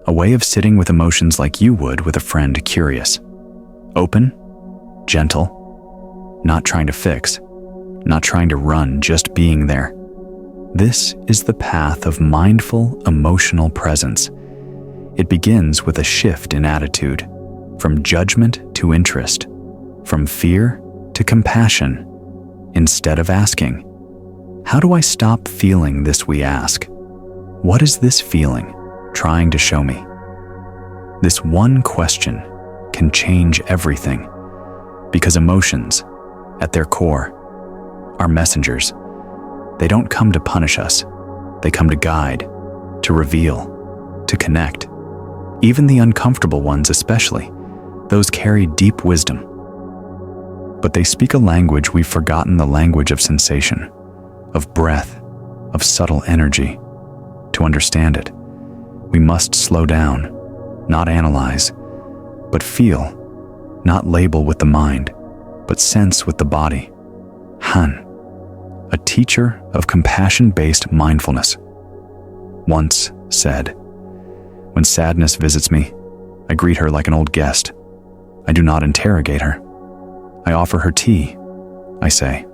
A way of sitting with emotions like you would with a friend curious. Open, gentle, not trying to fix, not trying to run, just being there. This is the path of mindful emotional presence. It begins with a shift in attitude, from judgment to interest, from fear to compassion. Instead of asking, "How do I stop feeling this?" we ask, "What is this feeling trying to show me?" This one question can change everything, because emotions, at their core, are messengers. They don't come to punish us. They come to guide, to reveal, to connect. Even the uncomfortable ones especially, those carry deep wisdom. But they speak a language we've forgotten, the language of sensation, of breath, of subtle energy. To understand it, we must slow down, not analyze, but feel, not label with the mind, but sense with the body. Han, a teacher of compassion-based mindfulness, once said, "When sadness visits me, I greet her like an old guest. I do not interrogate her. I offer her tea. I say,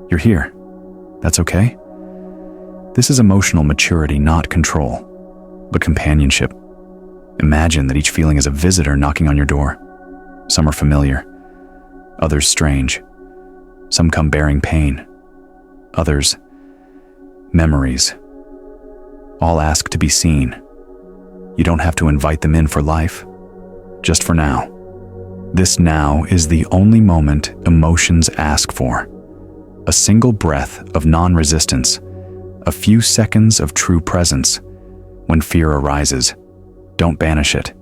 'You're here. That's okay?' This is emotional maturity, not control, but companionship. Imagine that each feeling is a visitor knocking on your door. Some are familiar, others strange. Some come bearing pain, others memories. All ask to be seen. You don't have to invite them in for life, just for now. This now is the only moment emotions ask for. A single breath of non-resistance, a few seconds of true presence, When fear arises, don't banish it.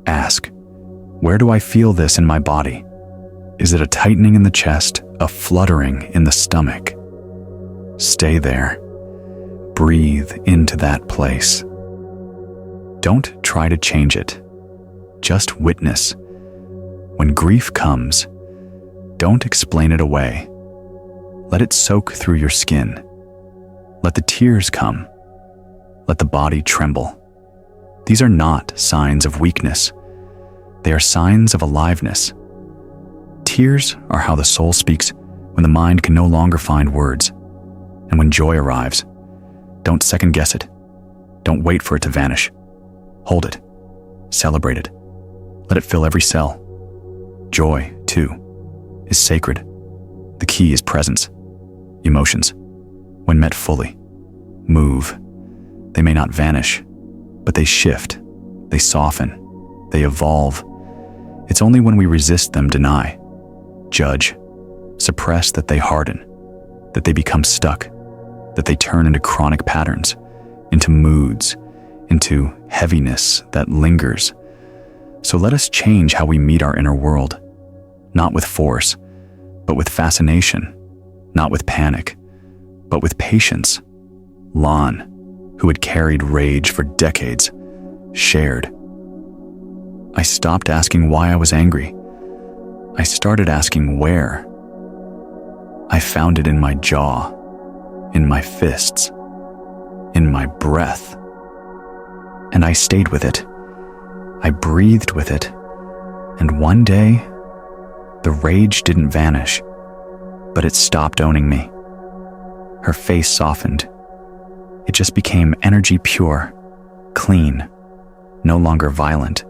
Ask, where do I feel this in my body? Is it a tightening in the chest, a fluttering in the stomach? Stay there. Breathe into that place. Don't try to change it. Just witness. When grief comes, don't explain it away. Let it soak through your skin. Let the tears come. Let the body tremble. These are not signs of weakness. They are signs of aliveness. Tears are how the soul speaks when the mind can no longer find words. And when joy arrives, don't second guess it. Don't wait for it to vanish. Hold it. Celebrate it. Let it fill every cell. Joy, too, is sacred. The key is presence. Emotions, when met fully, move. They may not vanish, but they shift, they soften, they evolve. It's only when we resist them, deny, judge, suppress that they harden, that they become stuck, that they turn into chronic patterns, into moods, into heaviness that lingers. So let us change how we meet our inner world, not with force, but with fascination, not with panic, but with patience. Lon, who had carried rage for decades, shared. I stopped asking why I was angry. I started asking where. I found it in my jaw, in my fists, in my breath. And I stayed with it. I breathed with it. And one day, the rage didn't vanish, but it stopped owning me. Her face softened. It just became energy pure, clean, no longer violent.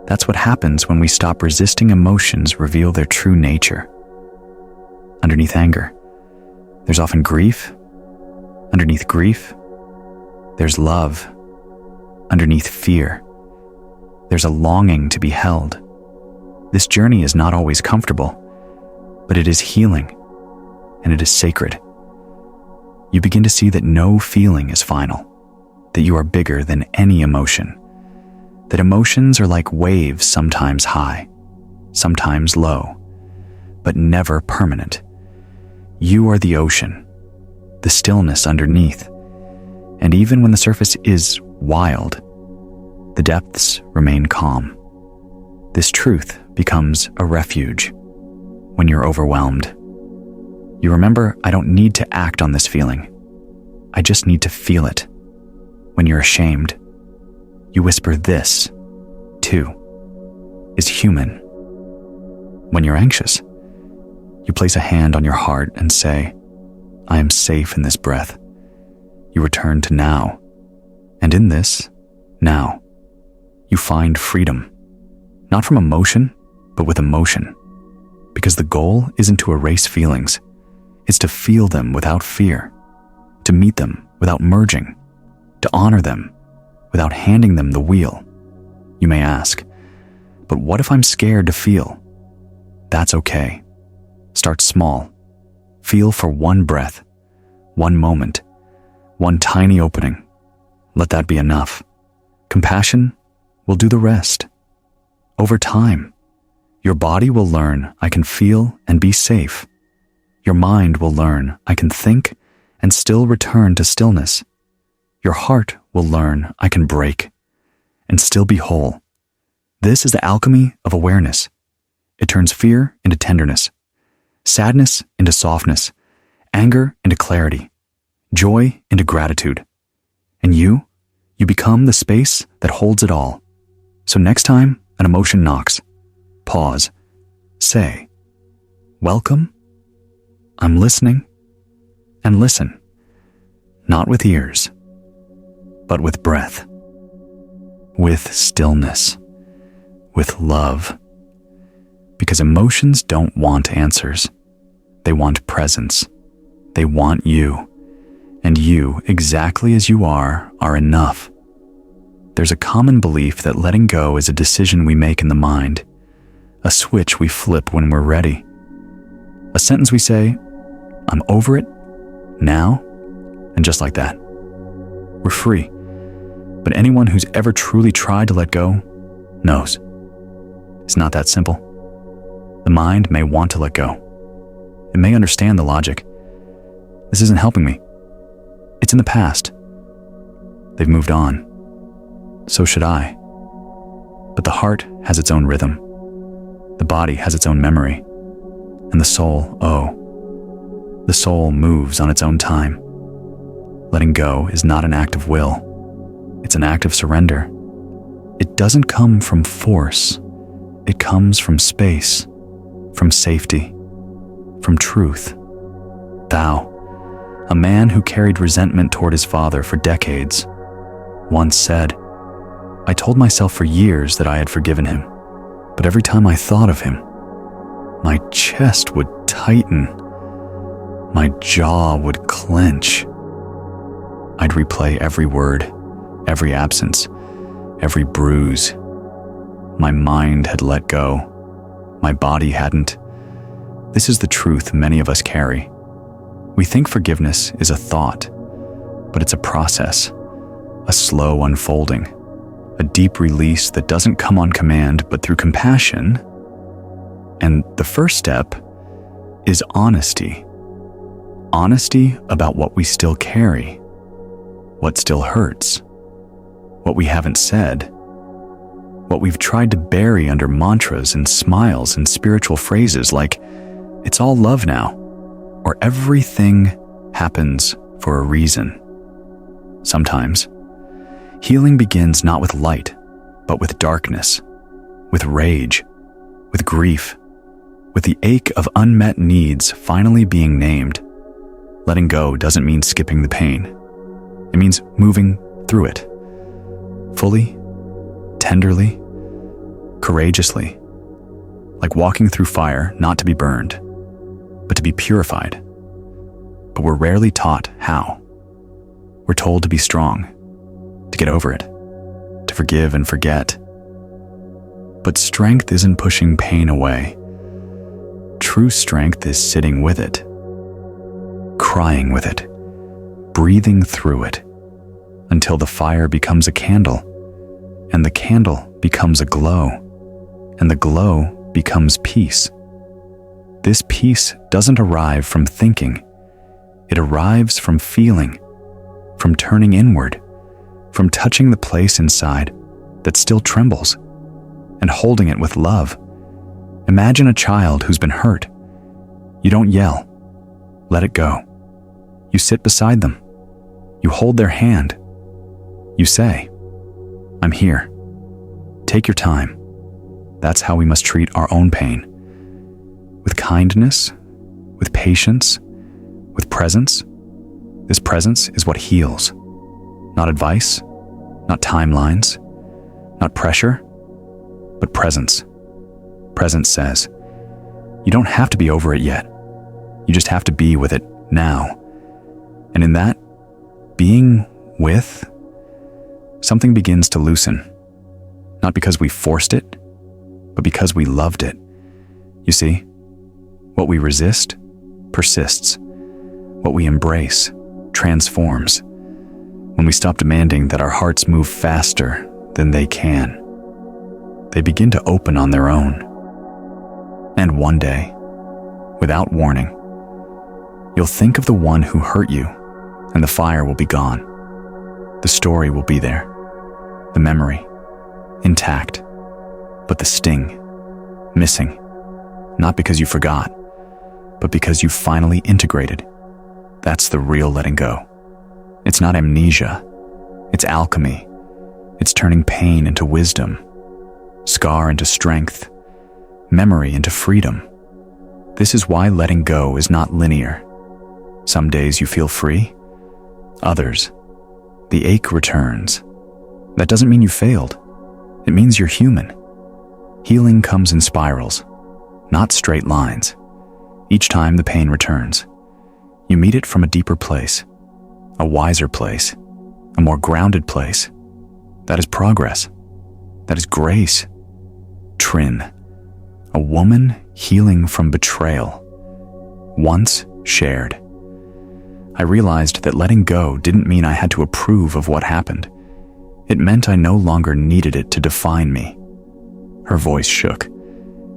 That's what happens when we stop resisting emotions reveal their true nature. Underneath anger, there's often grief. Underneath grief, there's love. Underneath fear, there's a longing to be held. This journey is not always comfortable, but it is healing, and it is sacred. You begin to see that no feeling is final, that you are bigger than any emotion, that emotions are like waves, sometimes high, sometimes low, but never permanent. You are the ocean, the stillness underneath, and even when the surface is wild, the depths remain calm. This truth becomes a refuge when you're overwhelmed. You remember, I don't need to act on this feeling. I just need to feel it. When you're ashamed, you whisper this, too, is human. When you're anxious, you place a hand on your heart and say, I am safe in this breath. You return to now. And in this, now, you find freedom. Not from emotion, but with emotion. Because the goal isn't to erase feelings. It's to feel them without fear. To meet them without merging. To honor them without handing them the wheel. You may ask, but what if I'm scared to feel? That's okay. Start small. Feel for one breath, one moment, one tiny opening. Let that be enough. Compassion will do the rest. Over time, your body will learn I can feel and be safe. Your mind will learn I can think and still return to stillness. Your heart will learn I can break and still be whole. This is the alchemy of awareness. It turns fear into tenderness, sadness into softness, anger into clarity, joy into gratitude. And you become the space that holds it all. So next time an emotion knocks, pause, say, welcome, I'm listening, and listen, not with ears, but with breath, with stillness, with love. Because emotions don't want answers. They want presence. They want you. And you, exactly as you are enough. There's a common belief that letting go is a decision we make in the mind, a switch we flip when we're ready. A sentence we say, I'm over it, now, and just like that, we're free. But anyone who's ever truly tried to let go knows. It's not that simple. The mind may want to let go. It may understand the logic. This isn't helping me. It's in the past. They've moved on. So should I. But the heart has its own rhythm. The body has its own memory. And the soul, the soul moves on its own time. Letting go is not an act of will. It's an act of surrender. It doesn't come from force. It comes from space, from safety, from truth. Thou, a man who carried resentment toward his father for decades, once said, I told myself for years that I had forgiven him, but every time I thought of him, my chest would tighten, my jaw would clench. I'd replay every word, every absence, every bruise. My mind had let go. My body hadn't. This is the truth many of us carry. We think forgiveness is a thought, but it's a process, a slow unfolding, a deep release that doesn't come on command but through compassion. And the first step is honesty. Honesty about what we still carry, what still hurts, what we haven't said, what we've tried to bury under mantras and smiles and spiritual phrases like, it's all love now, or everything happens for a reason. Sometimes, healing begins not with light, but with darkness, with rage, with grief, with the ache of unmet needs finally being named. Letting go doesn't mean skipping the pain. It means moving through it, fully, tenderly, courageously, like walking through fire not to be burned, but to be purified. But we're rarely taught how. We're told to be strong, to get over it, to forgive and forget. But strength isn't pushing pain away. True strength is sitting with it, crying with it, breathing through it, until the fire becomes a candle, and the candle becomes a glow, and the glow becomes peace. This peace doesn't arrive from thinking. It arrives from feeling, from turning inward, from touching the place inside that still trembles, and holding it with love. Imagine a child who's been hurt. You don't yell. Let it go. You sit beside them. You hold their hand. You say, I'm here. Take your time. That's how we must treat our own pain. With kindness, with patience, with presence. This presence is what heals. Not advice, not timelines, not pressure, but presence. Presence says, you don't have to be over it yet. You just have to be with it now. And in that, being with, something begins to loosen. Not because we forced it, but because we loved it. You see, what we resist persists. What we embrace transforms. When we stop demanding that our hearts move faster than they can, they begin to open on their own. And one day, without warning, you'll think of the one who hurt you, and the fire will be gone. The story will be there, the memory, intact, but the sting, missing, not because you forgot, but because you finally integrated. That's the real letting go. It's not amnesia, it's alchemy. It's turning pain into wisdom, scar into strength, memory into freedom. This is why letting go is not linear. Some days you feel free, others, the ache returns. That doesn't mean you failed. It means you're human. Healing comes in spirals, not straight lines. Each time the pain returns, you meet it from a deeper place, a wiser place, a more grounded place. That is progress. That is grace. Trin, a woman healing from betrayal, once shared. I realized that letting go didn't mean I had to approve of what happened. It meant I no longer needed it to define me. Her voice shook.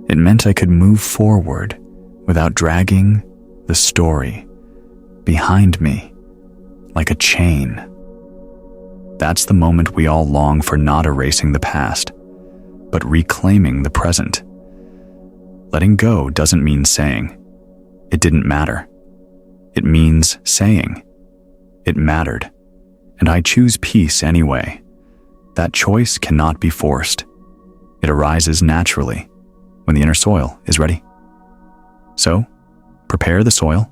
It meant I could move forward without dragging the story behind me like a chain. That's the moment we all long for, not erasing the past, but reclaiming the present. Letting go doesn't mean saying, "It didn't matter." It means saying, "It mattered, and I choose peace anyway." That choice cannot be forced. It arises naturally when the inner soil is ready. So, prepare the soil,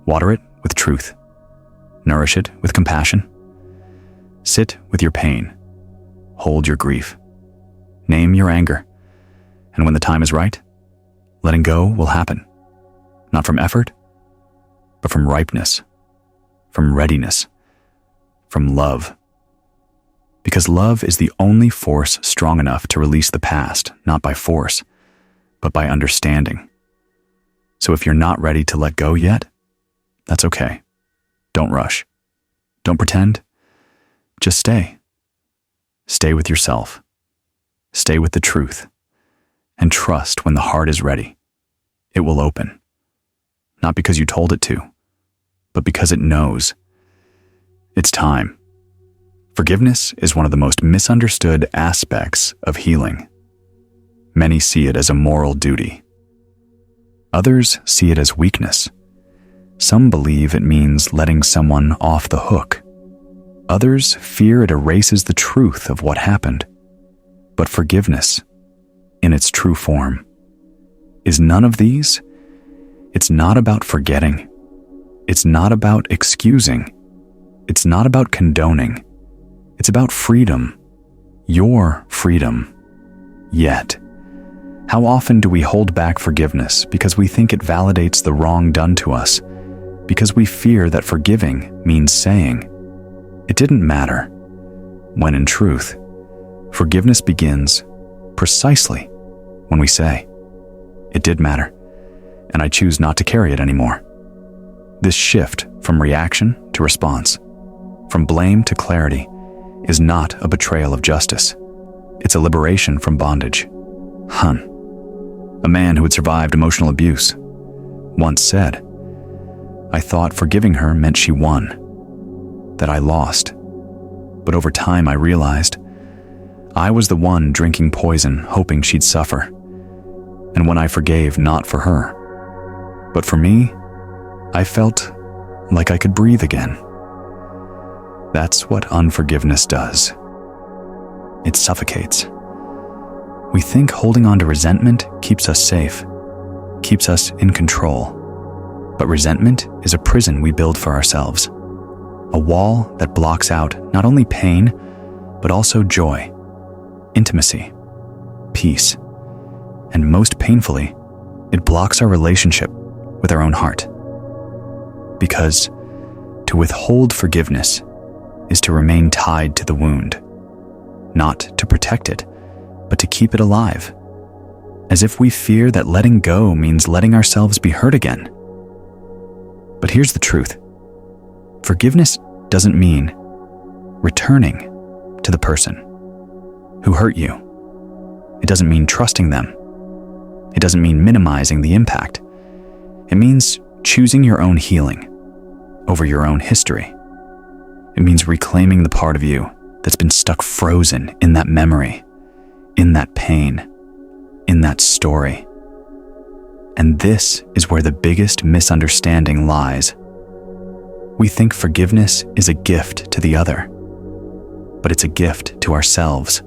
water it with truth, nourish it with compassion. Sit with your pain, hold your grief, name your anger, and when the time is right, letting go will happen, not from effort, but from ripeness, from readiness, from love. Because love is the only force strong enough to release the past, not by force, but by understanding. So if you're not ready to let go yet, that's okay. Don't rush. Don't pretend. Just stay. Stay with yourself. Stay with the truth. And trust when the heart is ready. It will open. Not because you told it to, but because it knows. It's time. Forgiveness is one of the most misunderstood aspects of healing. Many see it as a moral duty. Others see it as weakness. Some believe it means letting someone off the hook. Others fear it erases the truth of what happened. But forgiveness, in its true form, is none of these. It's not about forgetting. It's not about excusing. It's not about condoning. It's about freedom. Your freedom. Yet, how often do we hold back forgiveness because we think it validates the wrong done to us, because we fear that forgiving means saying, "It didn't matter," when in truth, forgiveness begins precisely when we say, "It did matter, and I choose not to carry it anymore." This shift from reaction to response, from blame to clarity, is not a betrayal of justice. It's a liberation from bondage. Hun, a man who had survived emotional abuse, once said, "I thought forgiving her meant she won, that I lost. But over time I realized I was the one drinking poison, hoping she'd suffer. And when I forgave, not for her, but for me, I felt like I could breathe again." That's what unforgiveness does. It suffocates. We think holding on to resentment keeps us safe, keeps us in control. But resentment is a prison we build for ourselves, a wall that blocks out not only pain, but also joy, intimacy, peace, and most painfully, it blocks our relationship with our own heart. Because to withhold forgiveness is to remain tied to the wound, not to protect it, but to keep it alive, as if we fear that letting go means letting ourselves be hurt again. But here's the truth. Forgiveness doesn't mean returning to the person who hurt you. It doesn't mean trusting them. It doesn't mean minimizing the impact. It means choosing your own healing over your own history. It means reclaiming the part of you that's been stuck frozen in that memory, in that pain, in that story. And this is where the biggest misunderstanding lies. We think forgiveness is a gift to the other, but it's a gift to ourselves,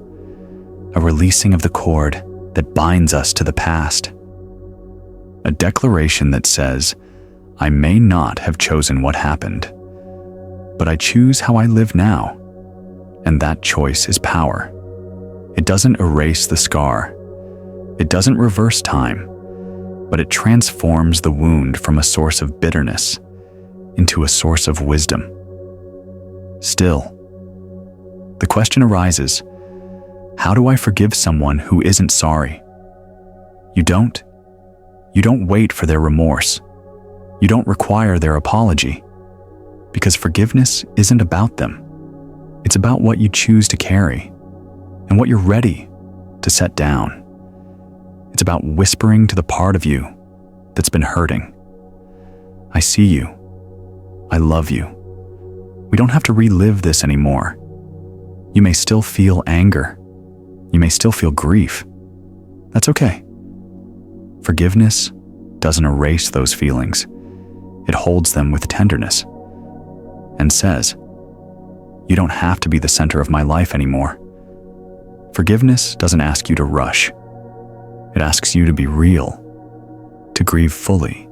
a releasing of the cord that binds us to the past. A declaration that says, "I may not have chosen what happened, but I choose how I live now." And that choice is power. It doesn't erase the scar. It doesn't reverse time, but it transforms the wound from a source of bitterness into a source of wisdom. Still, the question arises, how do I forgive someone who isn't sorry? You don't. You don't wait for their remorse. You don't require their apology, because forgiveness isn't about them. It's about what you choose to carry and what you're ready to set down. It's about whispering to the part of you that's been hurting. I see you. I love you. We don't have to relive this anymore. You may still feel anger. You may still feel grief. That's okay. Forgiveness doesn't erase those feelings. It holds them with tenderness and says, you don't have to be the center of my life anymore. Forgiveness doesn't ask you to rush. It asks you to be real, to grieve fully,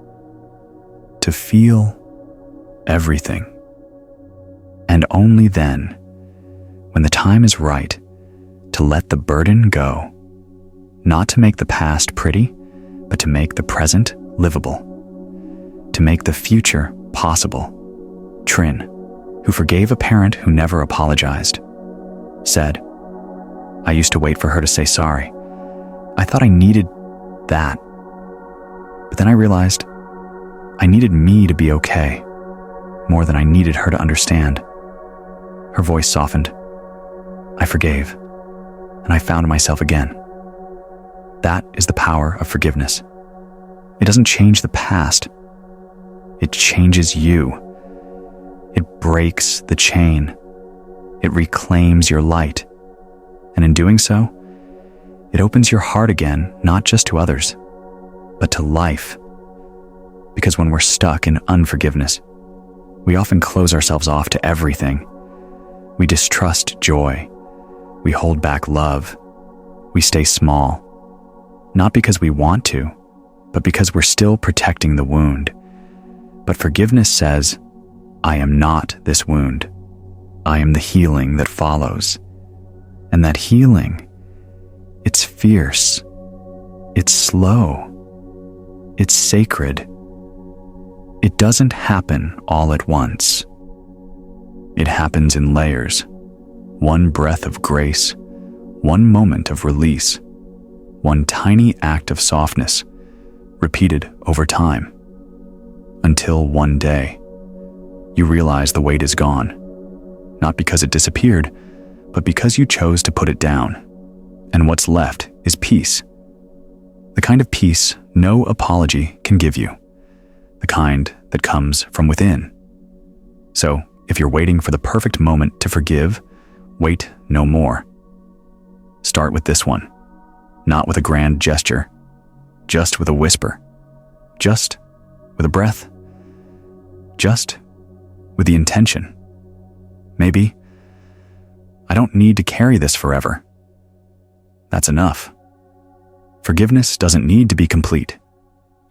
to feel everything. And only then, when the time is right, to let the burden go, not to make the past pretty, but to make the present livable, to make the future possible. Trin, who forgave a parent who never apologized, said, I used to wait for her to say sorry. I thought I needed that. But then I realized I needed me to be okay, more than I needed her to understand. Her voice softened. I forgave, and I found myself again. That is the power of forgiveness. It doesn't change the past. It changes you. It breaks the chain. It reclaims your light. And in doing so, it opens your heart again, not just to others, but to life. Because when we're stuck in unforgiveness, we often close ourselves off to everything. We distrust joy. We hold back love. We stay small. Not because we want to, but because we're still protecting the wound. But forgiveness says, I am not this wound. I am the healing that follows. And that healing, it's fierce. It's slow. It's sacred. It doesn't happen all at once. It happens in layers. One breath of grace, one moment of release, one tiny act of softness, repeated over time, until one day you realize the weight is gone, not because it disappeared, but because you chose to put it down, and what's left is peace. The kind of peace no apology can give you, the kind that comes from within. So, if you're waiting for the perfect moment to forgive, wait no more. Start with this one, not with a grand gesture, just with a whisper, just with a breath, just with the intention. Maybe, I don't need to carry this forever. That's enough. Forgiveness doesn't need to be complete.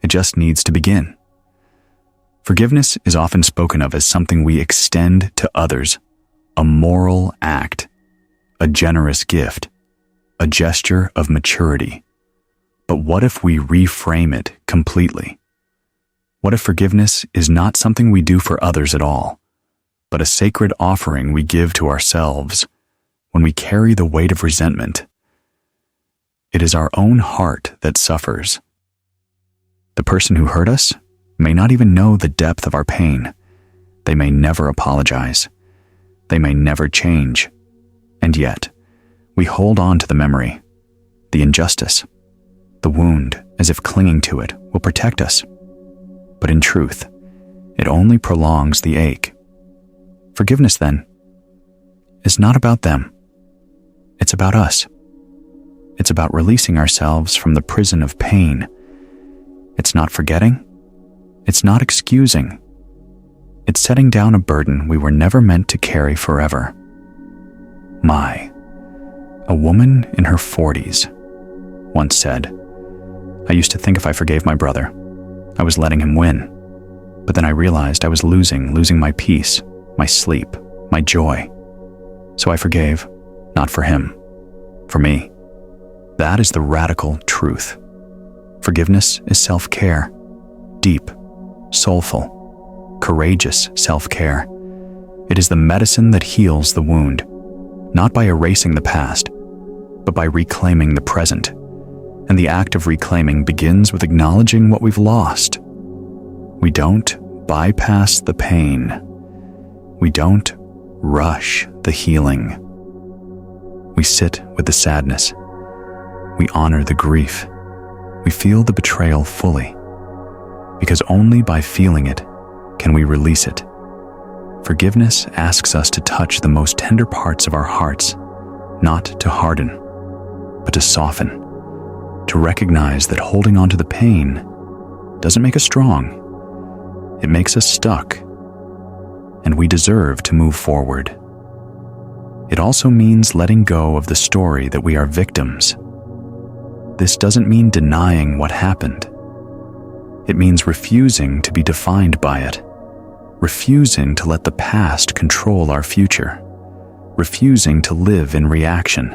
It just needs to begin. Forgiveness is often spoken of as something we extend to others, a moral act, a generous gift, a gesture of maturity. But what if we reframe it completely? What if forgiveness is not something we do for others at all, but a sacred offering we give to ourselves when we carry the weight of resentment? It is our own heart that suffers. The person who hurt us may not even know the depth of our pain. They may never apologize. They may never change. And yet, we hold on to the memory, the injustice, the wound, as if clinging to it will protect us. But in truth, it only prolongs the ache. Forgiveness, then, is not about them. It's about us. It's about releasing ourselves from the prison of pain. It's not forgetting. It's not excusing. It's setting down a burden we were never meant to carry forever. A woman in her 40s once said, I used to think if I forgave my brother, I was letting him win. But then I realized I was losing my peace, my sleep, my joy. So I forgave, not for him, for me. That is the radical truth. Forgiveness is self-care, deep, soulful, courageous self-care. It is the medicine that heals the wound, not by erasing the past, but by reclaiming the present. And the act of reclaiming begins with acknowledging what we've lost. We don't bypass the pain. We don't rush the the healing. We sit with the sadness. We honor the grief. We feel the betrayal fully, because only by feeling it can we release it. Forgiveness asks us to touch the most tender parts of our hearts, not to harden, but to soften, to recognize that holding on to the pain doesn't make us strong. It makes us stuck, and we deserve to move forward. It also means letting go of the story that we are victims. This doesn't mean denying what happened. It means refusing to be defined by it, refusing to let the past control our future, refusing to live in reaction,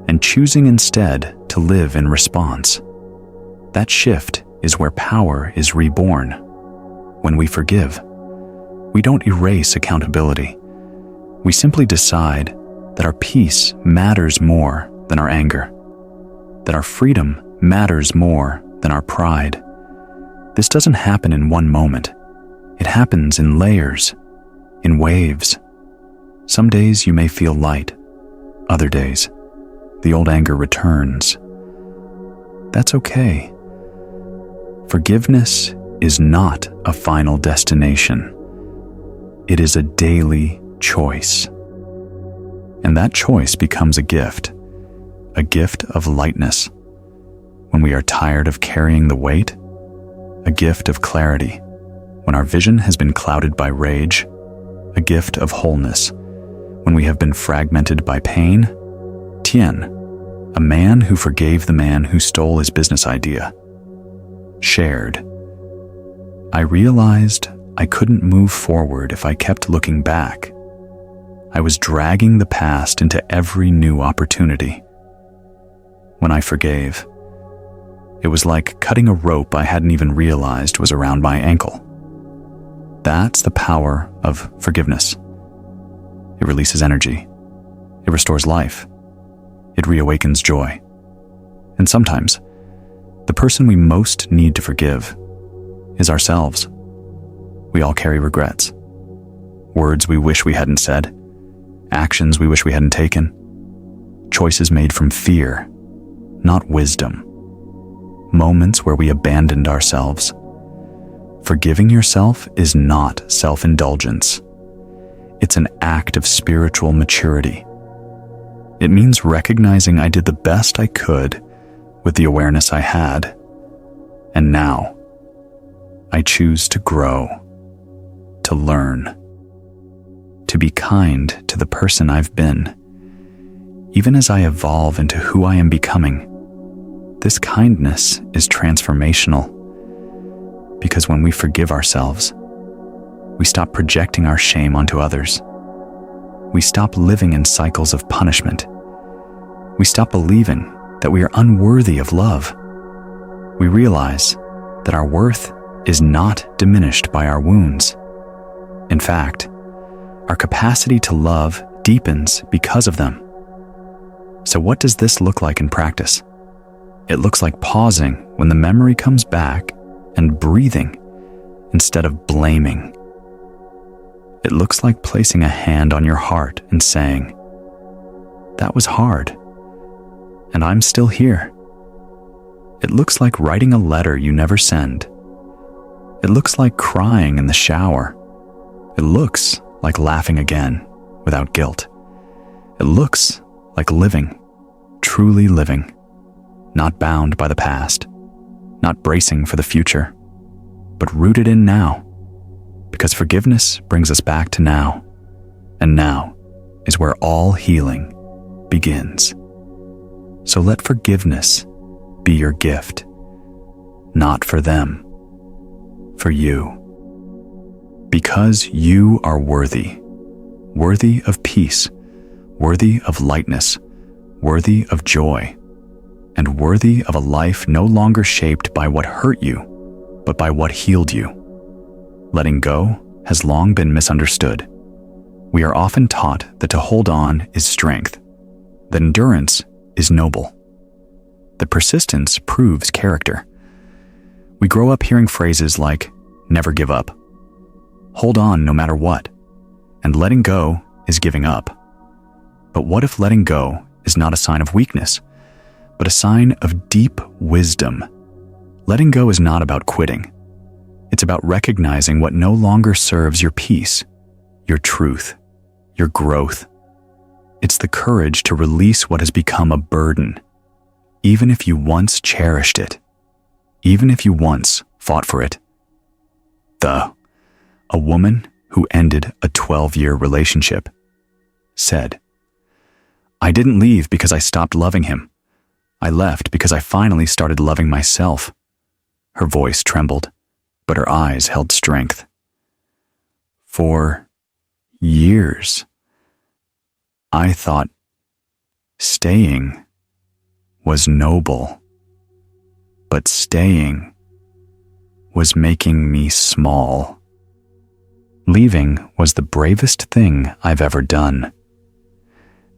and choosing instead to live in response. That shift is where power is reborn. When we forgive, we don't erase accountability. We simply decide that our peace matters more than our anger, that our freedom matters more than our pride. This doesn't happen in one moment. It happens in layers, in waves. Some days you may feel light. Other days, the old anger returns. That's okay. Forgiveness is not a final destination. It is a daily choice. And that choice becomes a gift of lightness. When we are tired of carrying the weight, a gift of clarity. When our vision has been clouded by rage, a gift of wholeness. When we have been fragmented by pain, Tien, a man who forgave the man who stole his business idea, shared, I realized I couldn't move forward if I kept looking back. I was dragging the past into every new opportunity. When I forgave, it was like cutting a rope I hadn't even realized was around my ankle. That's the power of forgiveness. It releases energy. It restores life. It reawakens joy. And sometimes, the person we most need to forgive is ourselves. We all carry regrets. Words we wish we hadn't said. Actions we wish we hadn't taken. Choices made from fear, not wisdom. Moments where we abandoned ourselves. Forgiving yourself is not self-indulgence. It's an act of spiritual maturity. It means recognizing I did the best I could with the awareness I had, and now I choose to grow, to learn, to be kind to the person I've been. Even as I evolve into who I am becoming, this kindness is transformational, because when we forgive ourselves, we stop projecting our shame onto others. We stop living in cycles of punishment. We stop believing that we are unworthy of love. We realize that our worth is not diminished by our wounds. In fact, our capacity to love deepens because of them. So what does this look like in practice? It looks like pausing when the memory comes back and breathing instead of blaming. It looks like placing a hand on your heart and saying, "That was hard, and I'm still here." It looks like writing a letter you never send. It looks like crying in the shower. It looks like laughing again without guilt. It looks like living, truly living, not bound by the past, not bracing for the future, but rooted in now. Because forgiveness brings us back to now, and now is where all healing begins. So let forgiveness be your gift, not for them, for you. Because you are worthy, worthy of peace, worthy of lightness, worthy of joy, and worthy of a life no longer shaped by what hurt you, but by what healed you. Letting go has long been misunderstood. We are often taught that to hold on is strength, that endurance is noble, that persistence proves character. We grow up hearing phrases like, "Never give up," "Hold on no matter what," and "letting go is giving up." But what if letting go is not a sign of weakness, but a sign of deep wisdom? Letting go is not about quitting. It's about recognizing what no longer serves your peace, your truth, your growth. It's the courage to release what has become a burden, even if you once cherished it, even if you once fought for it. A woman who ended a 12-year relationship said, "I didn't leave because I stopped loving him. I left because I finally started loving myself." Her voice trembled, but her eyes held strength. For years, I thought staying was noble, but staying was making me small. Leaving was the bravest thing I've ever done.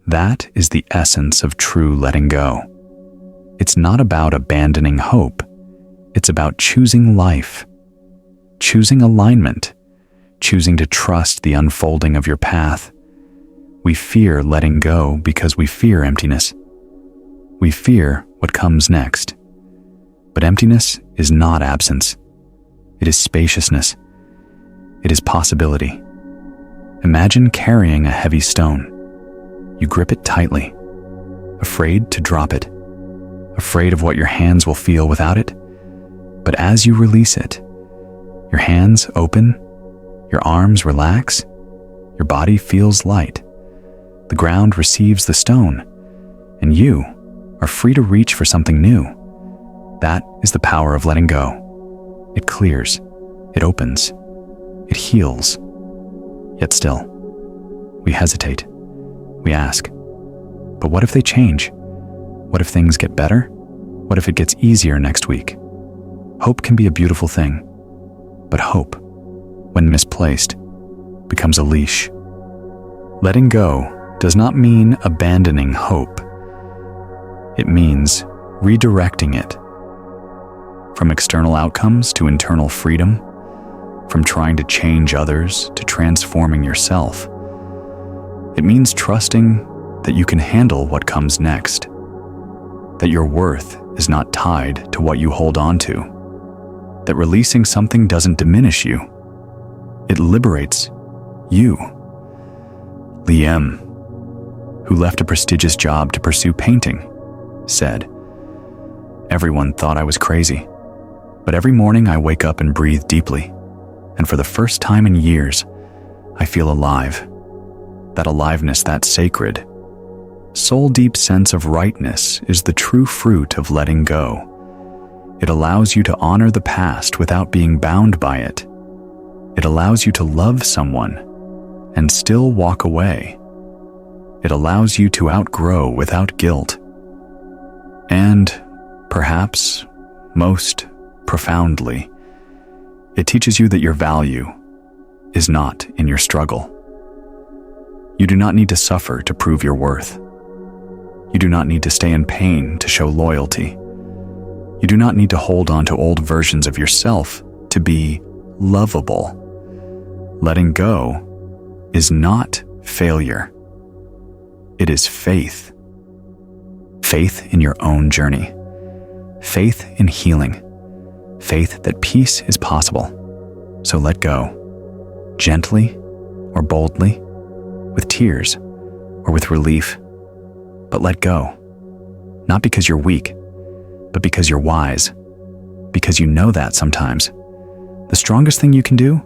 That is the essence of true letting go. It's not about abandoning hope. It's about choosing life, choosing alignment, choosing to trust the unfolding of your path. We fear letting go because we fear emptiness. We fear what comes next. But emptiness is not absence. It is spaciousness. It is possibility. Imagine carrying a heavy stone. You grip it tightly, afraid to drop it, afraid of what your hands will feel without it. But as you release it, your hands open, your arms relax, your body feels light. The ground receives the stone, and you are free to reach for something new. That is the power of letting go. It clears, it opens, it heals. Yet still, we hesitate. We ask, but what if they change? What if things get better? What if it gets easier next week? Hope can be a beautiful thing, but hope, when misplaced, becomes a leash. Letting go does not mean abandoning hope. It means redirecting it. From external outcomes to internal freedom, from trying to change others to transforming yourself. It means trusting that you can handle what comes next, that your worth is not tied to what you hold on to, that releasing something doesn't diminish you, it liberates you. Liem, who left a prestigious job to pursue painting, said, "Everyone thought I was crazy, but every morning I wake up and breathe deeply, and for the first time in years, I feel alive. That aliveness, that sacred, soul-deep sense of rightness is the true fruit of letting go. It allows you to honor the past without being bound by it. It allows you to love someone and still walk away. It allows you to outgrow without guilt. And, perhaps, most profoundly, it teaches you that your value is not in your struggle. You do not need to suffer to prove your worth. You do not need to stay in pain to show loyalty. You do not need to hold on to old versions of yourself to be lovable. Letting go is not failure. It is faith. Faith in your own journey. Faith in healing. Faith that peace is possible. So let go. Gently or boldly, with tears or with relief. But let go. Not because you're weak, but because you're wise. Because you know that sometimes. The strongest thing you can do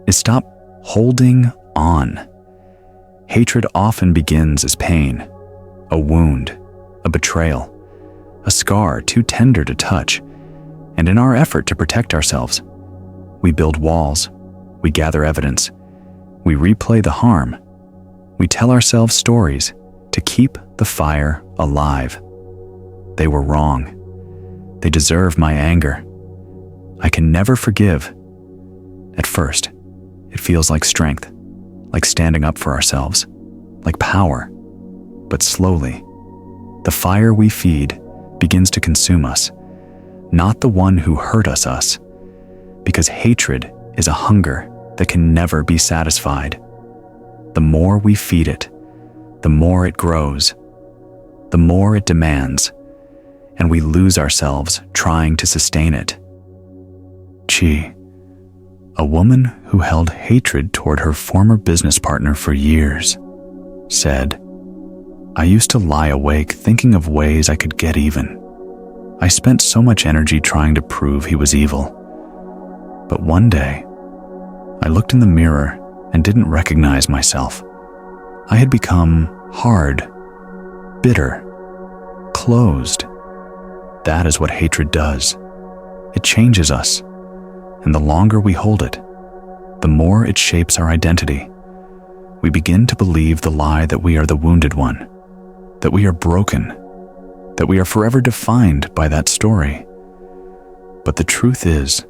is stop holding on. Hatred often begins as pain, a wound, a betrayal, a scar too tender to touch. And in our effort to protect ourselves, we build walls, we gather evidence, we replay the harm, we tell ourselves stories to keep the fire alive. They were wrong. They deserve my anger. I can never forgive. At first, it feels like strength, like standing up for ourselves, like power. But slowly, the fire we feed begins to consume us, not the one who hurt us, because hatred is a hunger that can never be satisfied. The more we feed it, the more it grows, the more it demands, and we lose ourselves trying to sustain it. Chi, a woman who held hatred toward her former business partner for years, said, "I used to lie awake thinking of ways I could get even. I spent so much energy trying to prove he was evil. But one day, I looked in the mirror and didn't recognize myself. I had become hard, bitter, closed. That is what hatred does. It changes us, and the longer we hold it, the more it shapes our identity. We begin to believe the lie that we are the wounded one, that we are broken, that we are forever defined by that story. But the truth is,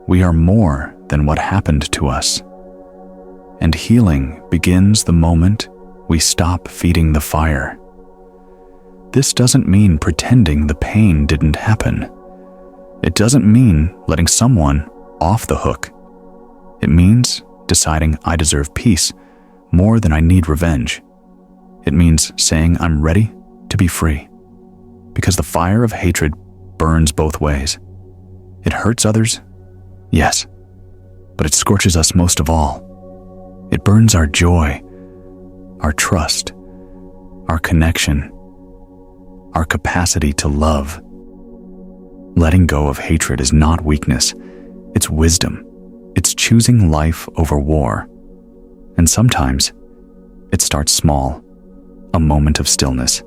we are more than what happened to us. And healing begins the moment we stop feeding the fire. This doesn't mean pretending the pain didn't happen. It doesn't mean letting someone off the hook. It means deciding I deserve peace more than I need revenge. It means saying I'm ready to be free. Because the fire of hatred burns both ways. It hurts others, yes, but it scorches us most of all. It burns our joy, our trust, our connection, our capacity to love. Letting go of hatred is not weakness, it's wisdom. It's choosing life over war. And sometimes it starts small, a moment of stillness,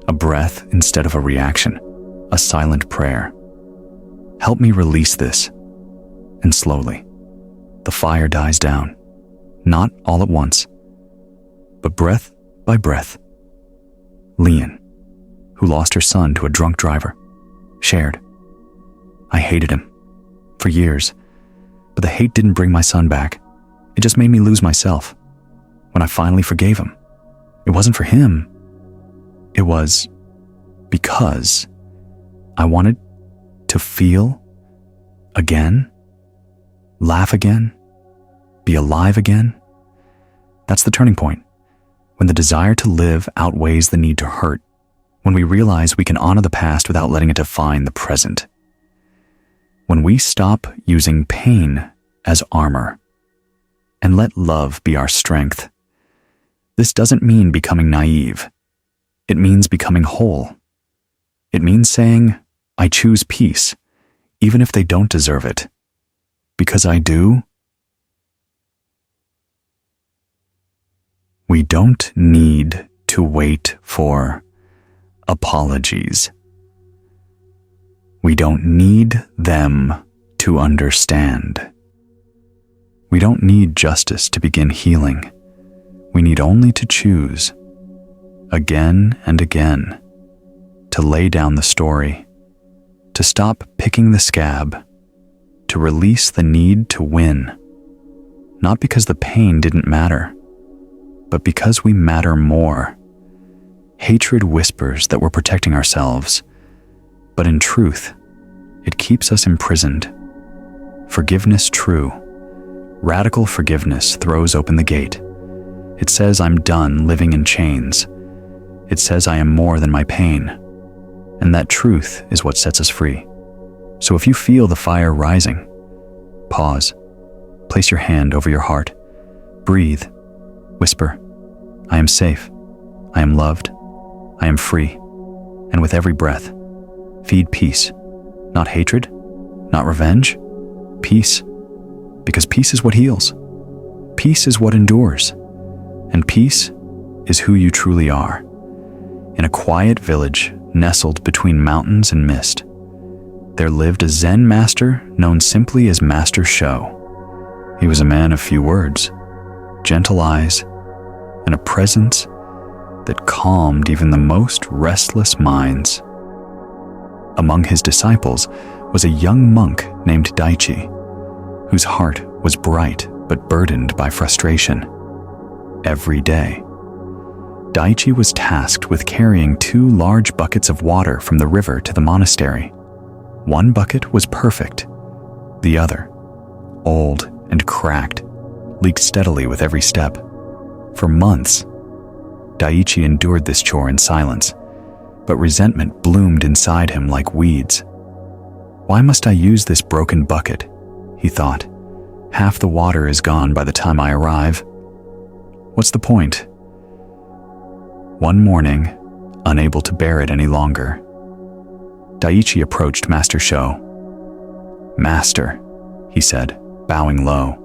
a breath instead of a reaction, a silent prayer. Help me release this. And slowly, the fire dies down, not all at once, but breath by breath. Leon, who lost her son to a drunk driver, shared, "I hated him for years, but the hate didn't bring my son back. It just made me lose myself. When I finally forgave him, it wasn't for him. It was because I wanted to feel again, laugh again, be alive again." That's the turning point. When the desire to live outweighs the need to hurt. When we realize we can honor the past without letting it define the present. When we stop using pain as armor and let love be our strength. This doesn't mean becoming naive. It means becoming whole. It means saying, I choose peace, even if they don't deserve it. Because I do. We don't need to wait for apologies. We don't need them to understand. We don't need justice to begin healing. We need only to choose, again and again, to lay down the story, to stop picking the scab, to release the need to win, not because the pain didn't matter, but because we matter more. Hatred whispers that we're protecting ourselves, but in truth, it keeps us imprisoned. Forgiveness true. Radical forgiveness throws open the gate. It says I'm done living in chains. It says I am more than my pain. And that truth is what sets us free. So if you feel the fire rising, pause. Place your hand over your heart. Breathe. Whisper, I am safe. I am loved. I am free. And with every breath, feed peace. Not hatred, not revenge. Peace. Because peace is what heals. Peace is what endures. And peace is who you truly are. In a quiet village nestled between mountains and mist, there lived a Zen master known simply as Master Sho. He was a man of few words, gentle eyes, and a presence that calmed even the most restless minds. Among his disciples was a young monk named Daichi, whose heart was bright but burdened by frustration. Every day, Daichi was tasked with carrying 2 large buckets of water from the river to the monastery. One bucket was perfect. The other, old and cracked, leaked steadily with every step. For months, Daiichi endured this chore in silence, but resentment bloomed inside him like weeds. Why must I use this broken bucket? He thought. Half the water is gone by the time I arrive. What's the point? One morning, unable to bear it any longer, Daiichi approached Master Sho. "Master," he said, bowing low,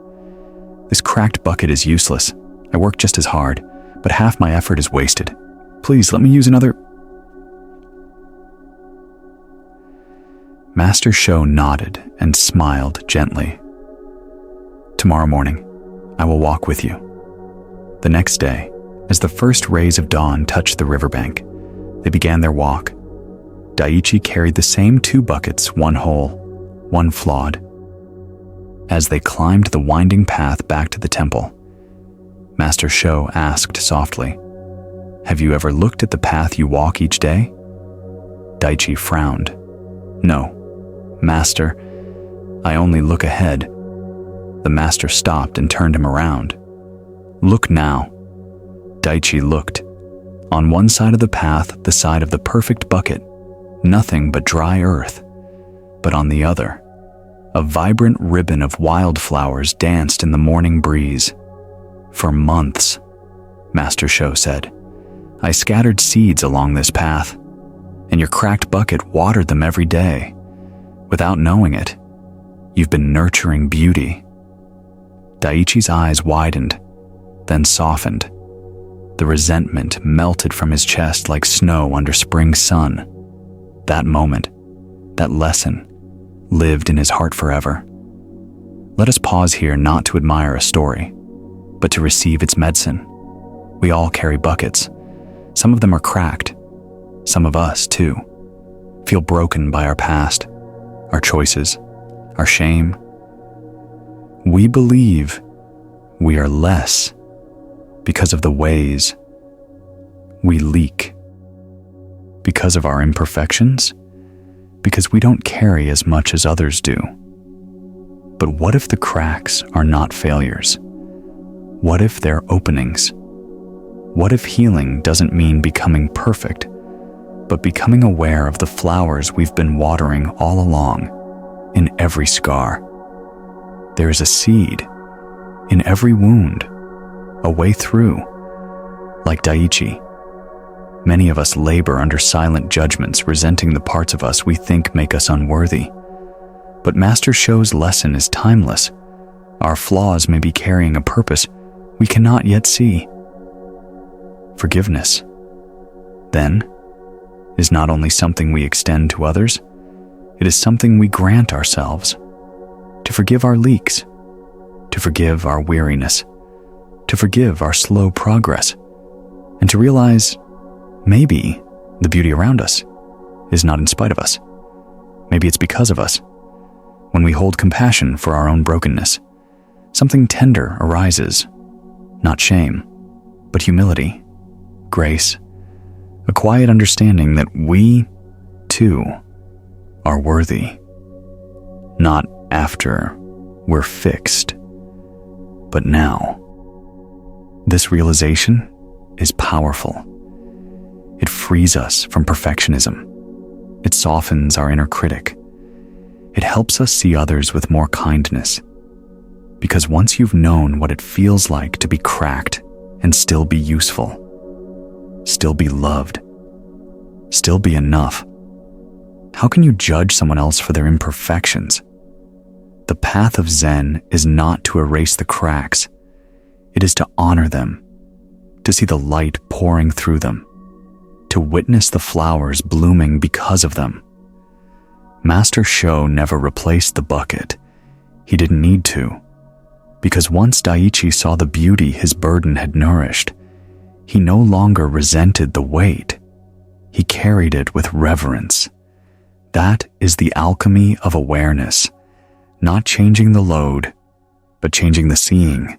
"this cracked bucket is useless. I work just as hard, but half my effort is wasted. Please let me use another." Master Sho nodded and smiled gently. "Tomorrow morning, I will walk with you." The next day, as the first rays of dawn touched the riverbank, they began their walk. Daiichi carried the same 2 buckets, one whole, one flawed. As they climbed the winding path back to the temple, Master Sho asked softly, "Have you ever looked at the path you walk each day?" Daiichi frowned. "No, Master, I only look ahead." The master stopped and turned him around. "Look now." Daiichi looked. On one side of the path, the side of the perfect bucket, nothing but dry earth. But on the other, a vibrant ribbon of wildflowers danced in the morning breeze. "For months," Master Sho said, "I scattered seeds along this path, and your cracked bucket watered them every day. Without knowing it, you've been nurturing beauty." Daiichi's eyes widened, then softened. The resentment melted from his chest like snow under spring sun. That moment, that lesson, lived in his heart forever. Let us pause here not to admire a story, but to receive its medicine. We all carry buckets. Some of them are cracked. Some of us, too, feel broken by our past, our choices, our shame. We believe we are less because of the ways we leak, because of our imperfections, because we don't carry as much as others do. But what if the cracks are not failures? What if they're openings? What if healing doesn't mean becoming perfect, but becoming aware of the flowers we've been watering all along, in every scar? There is a seed in every wound, a way through. Like Daiichi, many of us labor under silent judgments, resenting the parts of us we think make us unworthy. But Master Sho's lesson is timeless. Our flaws may be carrying a purpose we cannot yet see. Forgiveness, then, is not only something we extend to others, it is something we grant ourselves. To forgive our leaks, to forgive our weariness, to forgive our slow progress, and to realize maybe the beauty around us is not in spite of us. Maybe it's because of us. When we hold compassion for our own brokenness, something tender arises, not shame, but humility, grace, a quiet understanding that we, too, are worthy. Not after we're fixed, but now. This realization is powerful. It frees us from perfectionism. It softens our inner critic. It helps us see others with more kindness. Because once you've known what it feels like to be cracked and still be useful, still be loved, still be enough, how can you judge someone else for their imperfections? The path of Zen is not to erase the cracks. It is to honor them, to see the light pouring through them, to witness the flowers blooming because of them. Master Sho never replaced the bucket. He didn't need to, because once Daiichi saw the beauty his burden had nourished, he no longer resented the weight. He carried it with reverence. That is the alchemy of awareness, not changing the load, but changing the seeing.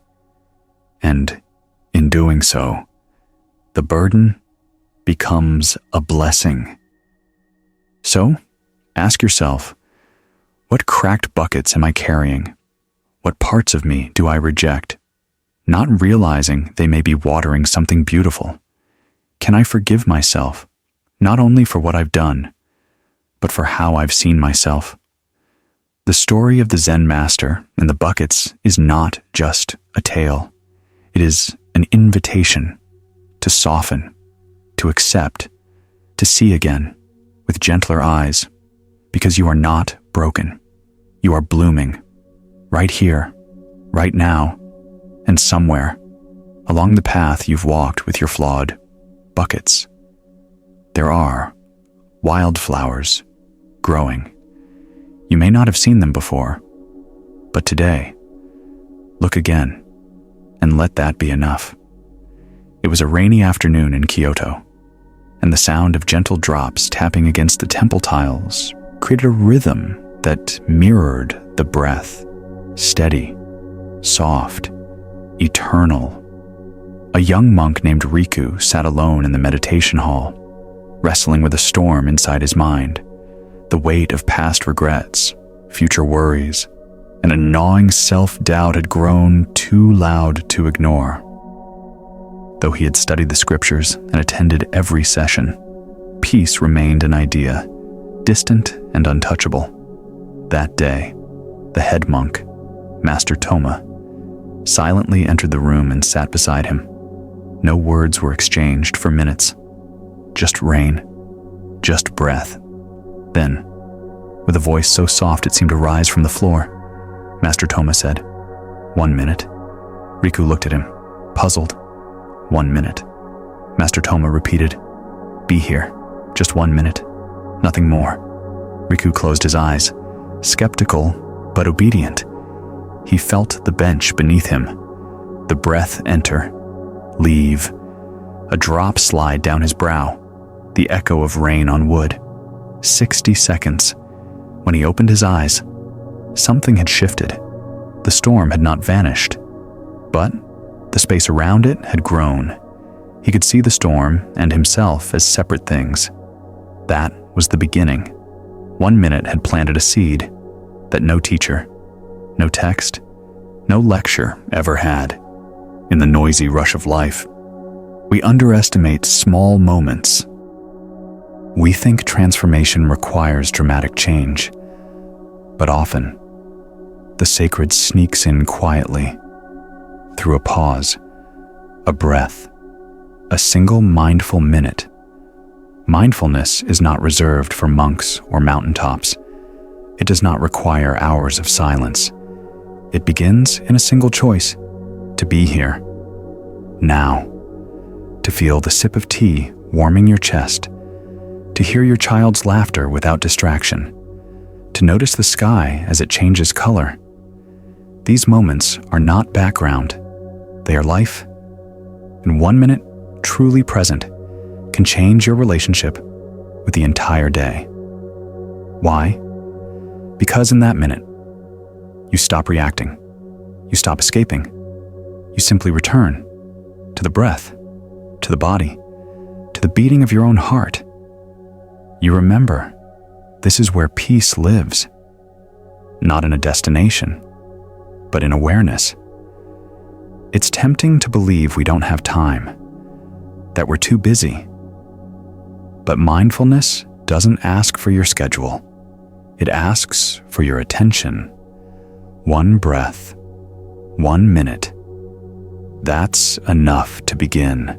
And in doing so, the burden becomes a blessing. So, ask yourself, what cracked buckets am I carrying? What parts of me do I reject? Not realizing they may be watering something beautiful, Can I forgive myself, not only for what I've done, but for how I've seen myself? The story of the Zen master and the buckets is not just a tale. It is an invitation to soften, to accept, to see again with gentler eyes, because you are not broken. You are blooming, right here, right now, and somewhere along the path you've walked with your flawed buckets. There are wildflowers growing. You may not have seen them before, but today, look again, and let that be enough. It was a rainy afternoon in Kyoto, and the sound of gentle drops tapping against the temple tiles created a rhythm that mirrored the breath, steady, soft, eternal. A young monk named Riku sat alone in the meditation hall, wrestling with a storm inside his mind. The weight of past regrets, future worries, and a gnawing self-doubt had grown too loud to ignore. Though he had studied the scriptures and attended every session, peace remained an idea, distant and untouchable. That day, the head monk, Master Toma, silently entered the room and sat beside him. No words were exchanged for minutes. Just rain, just breath. Then, with a voice so soft it seemed to rise from the floor, Master Toma said, "1 minute." Riku looked at him, puzzled. 1 minute. Master Toma repeated, "Be here. Just 1 minute. Nothing more." Riku closed his eyes, skeptical but obedient. He felt the bench beneath him, the breath enter, leave, a drop slide down his brow, the echo of rain on wood. 60 seconds. When he opened his eyes, something had shifted. The storm had not vanished, but the space around it had grown. He could see the storm and himself as separate things. That was the beginning. 1 minute had planted a seed that no teacher, no text, no lecture ever had. In the noisy rush of life, we underestimate small moments. We think transformation requires dramatic change, but often, the sacred sneaks in quietly, through a pause, a breath, a single mindful minute. Mindfulness is not reserved for monks or mountaintops. It does not require hours of silence. It begins in a single choice: to be here, now, to feel the sip of tea warming your chest, to hear your child's laughter without distraction, to notice the sky as it changes color. These moments are not background, they are life. And 1 minute, truly present, can change your relationship with the entire day. Why? Because in that minute, you stop reacting, you stop escaping, you simply return to the breath, to the body, to the beating of your own heart. You remember, this is where peace lives, not in a destination, but in awareness. It's tempting to believe we don't have time, that we're too busy. But mindfulness doesn't ask for your schedule. It asks for your attention. 1 breath, 1 minute. That's enough to begin.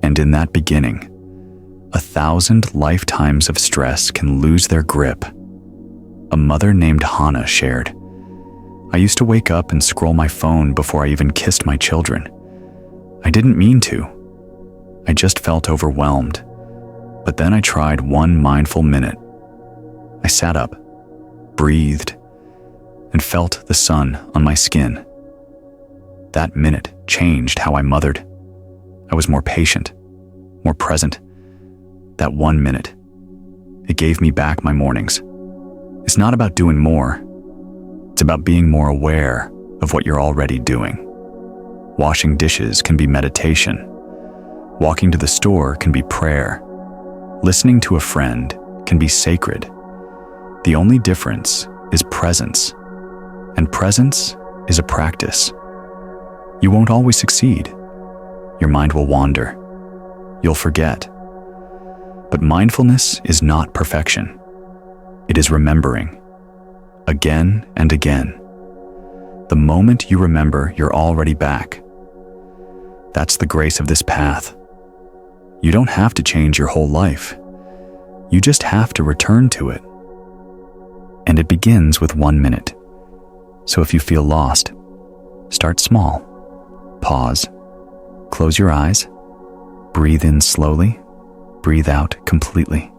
And in that beginning, 1,000 lifetimes of stress can lose their grip. A mother named Hannah shared, "I used to wake up and scroll my phone before I even kissed my children. I didn't mean to. I just felt overwhelmed. But then I tried 1 mindful minute. I sat up, breathed, and felt the sun on my skin. That minute changed how I mothered. I was more patient, more present. That 1 minute, it gave me back my mornings. It's not about doing more. It's about being more aware of what you're already doing. Washing dishes can be meditation. Walking to the store can be prayer. Listening to a friend can be sacred. The only difference is presence, and presence is a practice. You won't always succeed. Your mind will wander. you'll forget. But mindfulness is not perfection. It is remembering, again and again. The moment you remember, you're already back. That's the grace of this path. You don't have to change your whole life. You just have to return to it. And it begins with 1 minute. So if you feel lost, start small. Pause. Close your eyes. Breathe in slowly. Breathe out completely.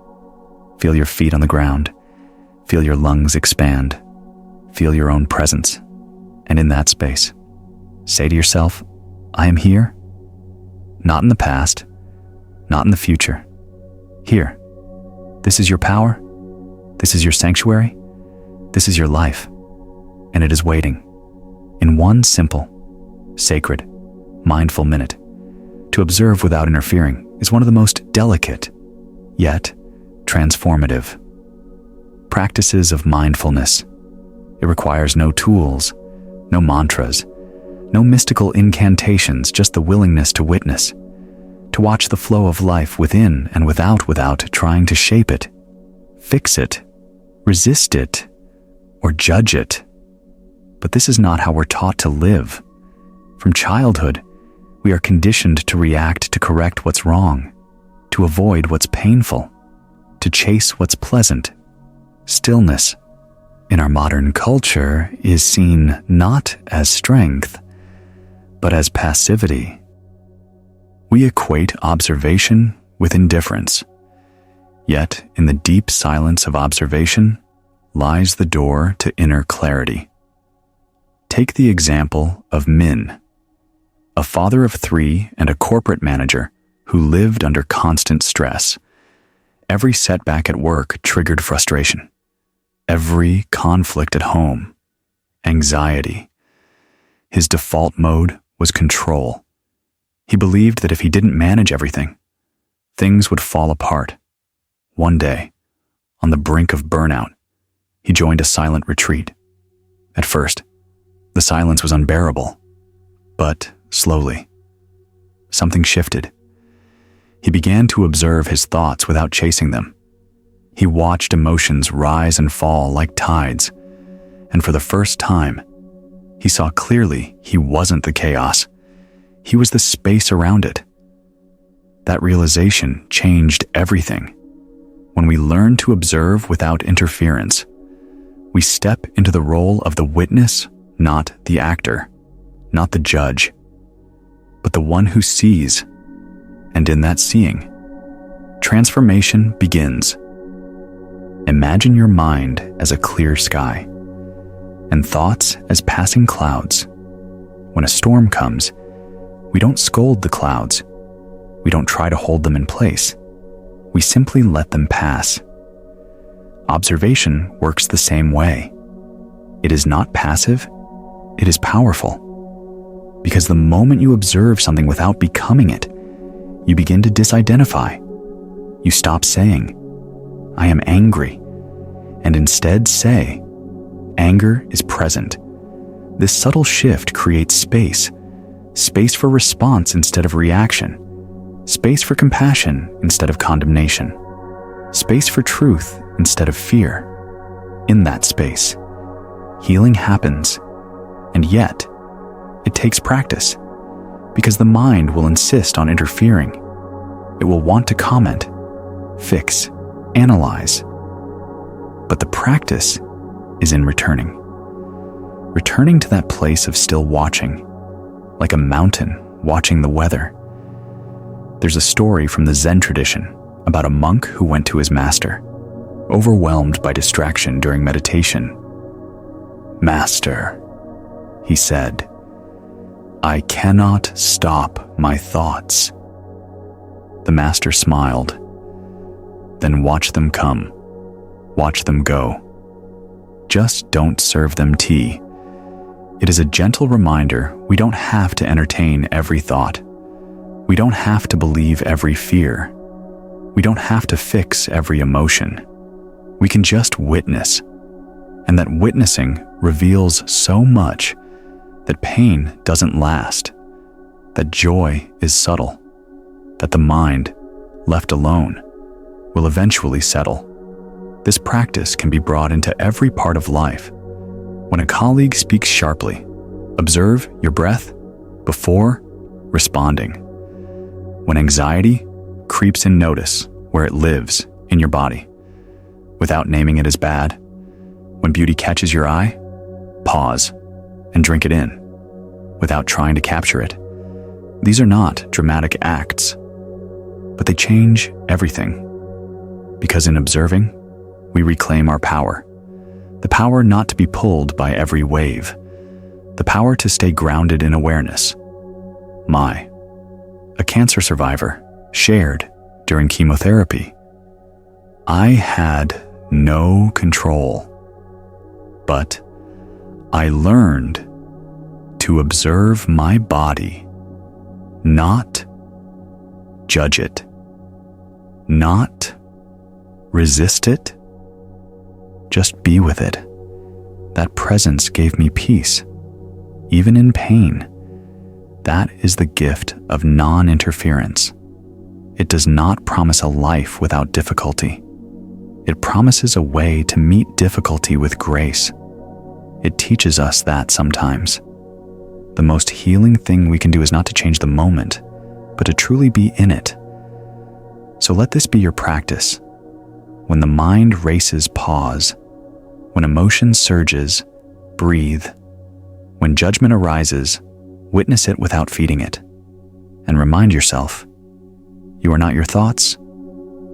Feel your feet on the ground. Feel your lungs expand. Feel your own presence. And in that space, say to yourself, I am here. Not in the past. Not in the future. Here. This is your power. This is your sanctuary. This is your life. And it is waiting. In one simple, sacred, mindful minute. To observe without interfering is one of the most delicate, yet transformative practices of mindfulness. It requires no tools, no mantras, no mystical incantations, just the willingness to witness, to watch the flow of life within and without trying to shape it, fix it, resist it, or judge it. But this is not how we're taught to live. From childhood, we are conditioned to react to correct what's wrong, to avoid what's painful, to chase what's pleasant. Stillness, in our modern culture, is seen not as strength, but as passivity. We equate observation with indifference. Yet, in the deep silence of observation lies the door to inner clarity. Take the example of Min, a father of 3 and a corporate manager who lived under constant stress. Every setback at work triggered frustration. Every conflict at home, anxiety. His default mode was control. He believed that if he didn't manage everything, things would fall apart. One day, on the brink of burnout, he joined a silent retreat. At first, the silence was unbearable, but slowly, something shifted. He began to observe his thoughts without chasing them. He watched emotions rise and fall like tides, and for the first time, he saw clearly he wasn't the chaos. He was the space around it. That realization changed everything. When we learn to observe without interference, we step into the role of the witness, not the actor, not the judge, but the one who sees. And in that seeing, transformation begins. Imagine your mind as a clear sky, and thoughts as passing clouds. When a storm comes, we don't scold the clouds. We don't try to hold them in place. We simply let them pass. Observation works the same way. It is not passive, it is powerful. Because the moment you observe something without becoming it, you begin to disidentify. You stop saying, I am angry, and instead say, anger is present. This subtle shift creates space for response instead of reaction, space for compassion instead of condemnation, space for truth instead of fear. In that space, healing happens, and yet, it takes practice, because the mind will insist on interfering. It will want to comment, fix, analyze. But the practice is in returning. Returning to that place of still watching, like a mountain watching the weather. There's a story from the Zen tradition about a monk who went to his master, overwhelmed by distraction during meditation. "Master," he said, "I cannot stop my thoughts." The master smiled. "Then watch them come. Watch them go. Just don't serve them tea." It is a gentle reminder we don't have to entertain every thought. We don't have to believe every fear. We don't have to fix every emotion. We can just witness. And that witnessing reveals so much, that pain doesn't last, that joy is subtle, that the mind, left alone, will eventually settle. This practice can be brought into every part of life. When a colleague speaks sharply, observe your breath before responding. When anxiety creeps in, notice where it lives in your body, without naming it as bad. When beauty catches your eye, pause and drink it in, without trying to capture it. These are not dramatic acts, but they change everything. Because in observing, we reclaim our power. The power not to be pulled by every wave. The power to stay grounded in awareness. A cancer survivor, shared during chemotherapy. I had no control, but I learned to observe my body, not judge it, not resist it, just be with it. That presence gave me peace, even in pain. That is the gift of non-interference. It does not promise a life without difficulty. It promises a way to meet difficulty with grace. It teaches us that sometimes the most healing thing we can do is not to change the moment, but to truly be in it. So let this be your practice. When the mind races, pause. When emotion surges, breathe. When judgment arises, witness it without feeding it. And remind yourself, you are not your thoughts.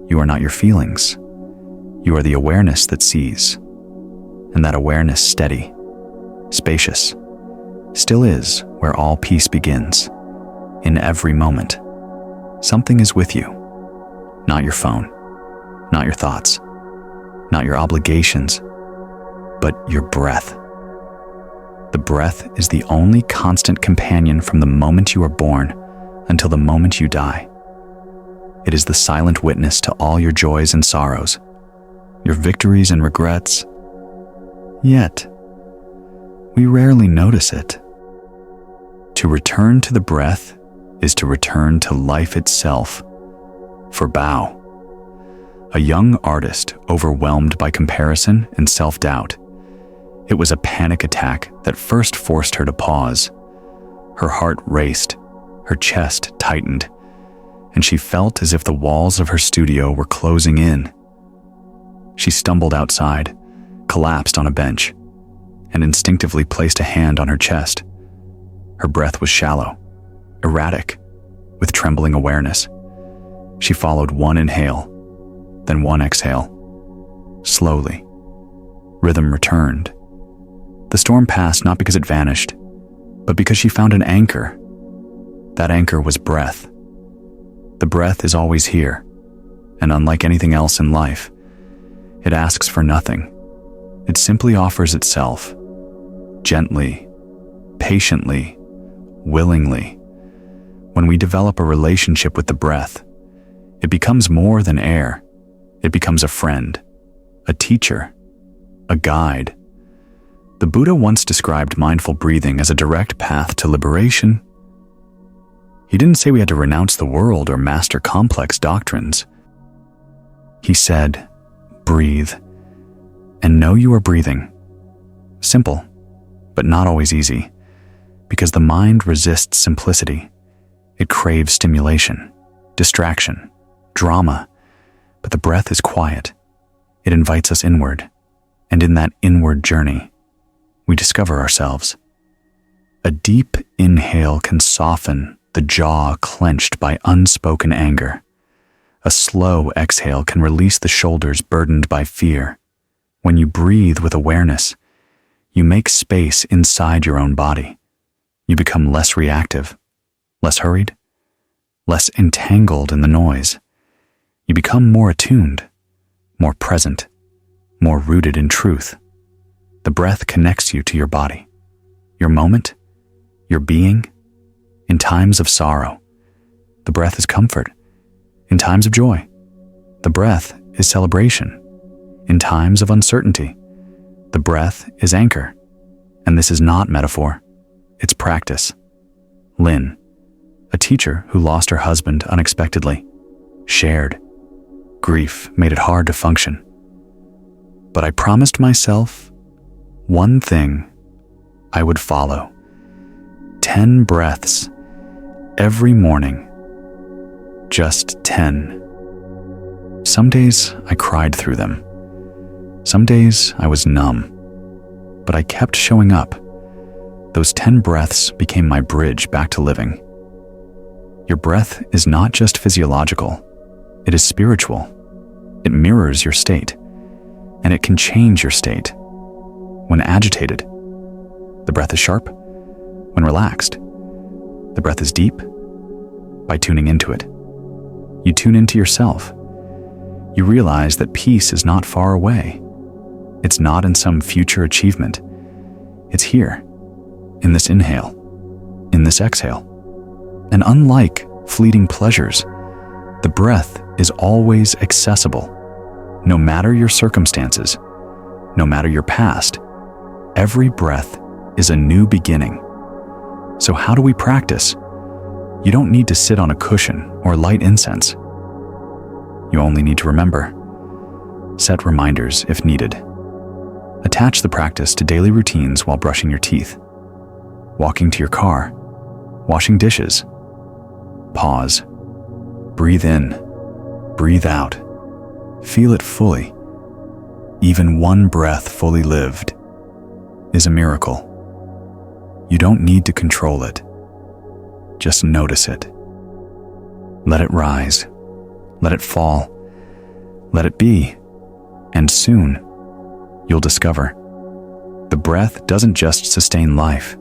You are not your feelings. You are the awareness that sees. And that awareness steady, spacious, still is where all peace begins. In every moment, something is with you. Not your phone, not your thoughts, not your obligations, but your breath. The breath is the only constant companion from the moment you are born until the moment you die. It is the silent witness to all your joys and sorrows, your victories and regrets. Yet, we rarely notice it. To return to the breath is to return to life itself. For Bao, a young artist overwhelmed by comparison and self-doubt, it was a panic attack that first forced her to pause. Her heart raced, her chest tightened, and she felt as if the walls of her studio were closing in. She stumbled outside, collapsed on a bench, and instinctively placed a hand on her chest. Her breath was shallow, erratic, with trembling awareness. She followed one inhale, then one exhale. Slowly, rhythm returned. The storm passed not because it vanished, but because she found an anchor. That anchor was breath. The breath is always here, and unlike anything else in life, it asks for nothing. It simply offers itself, gently, patiently, willingly. When we develop a relationship with the breath, it becomes more than air. It becomes a friend, a teacher, a guide. The Buddha once described mindful breathing as a direct path to liberation. He didn't say we had to renounce the world or master complex doctrines. He said, breathe, and know you are breathing. Simple, but not always easy, because the mind resists simplicity. It craves stimulation, distraction, drama, but the breath is quiet. It invites us inward, and in that inward journey, we discover ourselves. A deep inhale can soften the jaw clenched by unspoken anger. A slow exhale can release the shoulders burdened by fear. When you breathe with awareness, you make space inside your own body. You become less reactive, less hurried, less entangled in the noise. You become more attuned, more present, more rooted in truth. The breath connects you to your body, your moment, your being. In times of sorrow, the breath is comfort. In times of joy, the breath is celebration. In times of uncertainty, the breath is anchor. And this is not metaphor, it's practice. Lin, A teacher who lost her husband unexpectedly. Shared. Grief made it hard to function. But I promised myself one thing I would follow. 10 breaths every morning. Just 10. Some days I cried through them. Some days I was numb. But I kept showing up. Those 10 breaths became my bridge back to living. Your breath is not just physiological. It is spiritual. It mirrors your state. And it can change your state. When agitated, the breath is sharp. When relaxed, the breath is deep. By tuning into it, you tune into yourself. You realize that peace is not far away. It's not in some future achievement. It's here, in this inhale, in this exhale. And unlike fleeting pleasures, the breath is always accessible. No matter your circumstances, no matter your past, every breath is a new beginning. So how do we practice? You don't need to sit on a cushion or light incense. You only need to remember. Set reminders if needed. Attach the practice to daily routines while brushing your teeth, walking to your car, washing dishes. Pause. Breathe in. Breathe out. Feel it fully. Even one breath fully lived is a miracle. You don't need to control it. Just notice it. Let it rise. Let it fall. Let it be. And soon, you'll discover the breath doesn't just sustain life,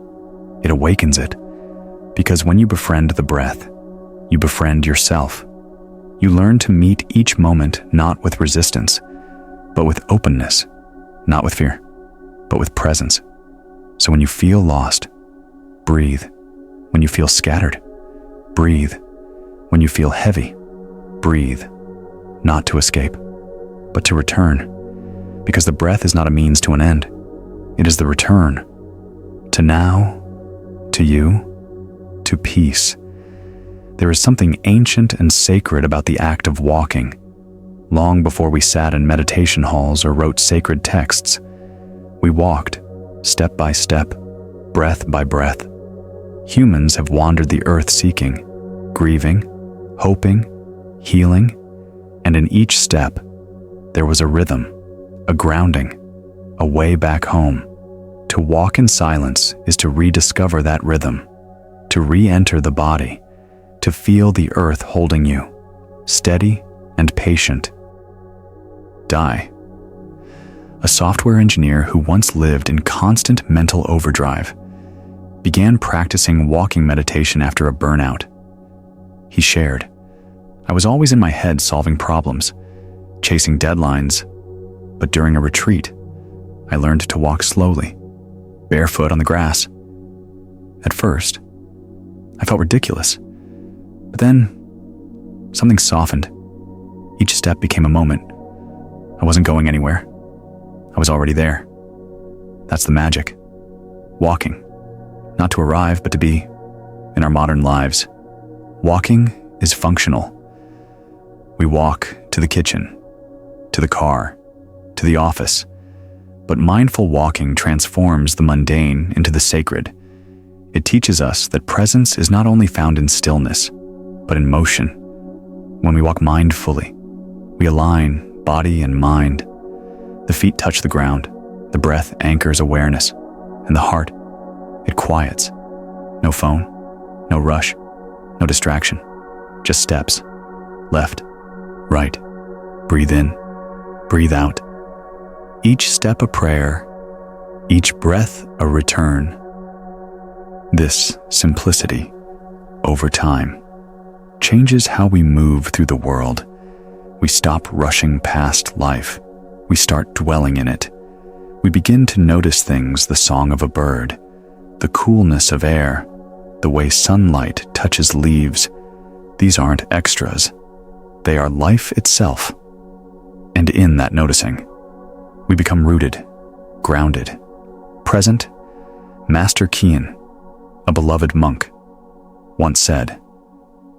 it awakens it. Because when you befriend the breath, you befriend yourself. You learn to meet each moment not with resistance, but with openness, not with fear, but with presence. So when you feel lost, breathe. When you feel scattered, breathe. When you feel heavy, breathe. Not to escape, but to return. Because the breath is not a means to an end. It is the return to now, to you, to peace. There is something ancient and sacred about the act of walking. Long before we sat in meditation halls or wrote sacred texts, we walked, step by step, breath by breath. Humans have wandered the earth seeking, grieving, hoping, healing, and in each step, there was a rhythm, a grounding, a way back home. To walk in silence is to rediscover that rhythm, to re-enter the body, to feel the earth holding you, steady and patient. Dai, a software engineer who once lived in constant mental overdrive, began practicing walking meditation after a burnout. He shared, "I was always in my head solving problems, chasing deadlines, but during a retreat, I learned to walk slowly, barefoot on the grass. At first, I felt ridiculous, but then something softened. Each step became a moment. I wasn't going anywhere. I was already there. That's the magic. Walking, not to arrive, but to be in our modern lives. Walking is functional. We walk to the kitchen, to the car, to the office. But mindful walking transforms the mundane into the sacred. It teaches us that presence is not only found in stillness, but in motion. When we walk mindfully, we align body and mind. The feet touch the ground, the breath anchors awareness, and the heart, it quiets. No phone, no rush, no distraction, just steps. Left, right, breathe in, breathe out. Each step a prayer, each breath a return. This simplicity, over time, changes how we move through the world. We stop rushing past life. We start dwelling in it. We begin to notice things: the song of a bird, the coolness of air, the way sunlight touches leaves. These aren't extras. They are life itself. And in that noticing, we become rooted, grounded, present. Master Kian, a beloved monk, once said,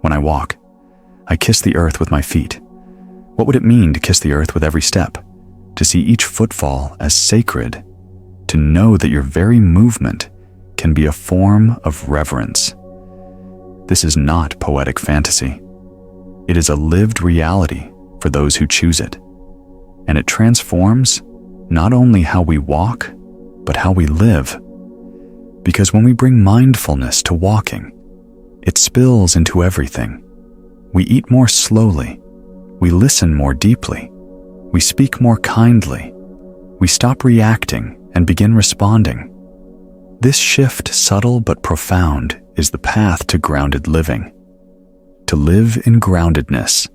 When I walk, I kiss the earth with my feet. What would it mean to kiss the earth with every step? To see each footfall as sacred, to know that your very movement can be a form of reverence. This is not poetic fantasy. It is a lived reality for those who choose it. And it transforms not only how we walk, but how we live. Because when we bring mindfulness to walking, it spills into everything. We eat more slowly. We listen more deeply. We speak more kindly. We stop reacting and begin responding. This shift, subtle but profound, is the path to grounded living. To live in groundedness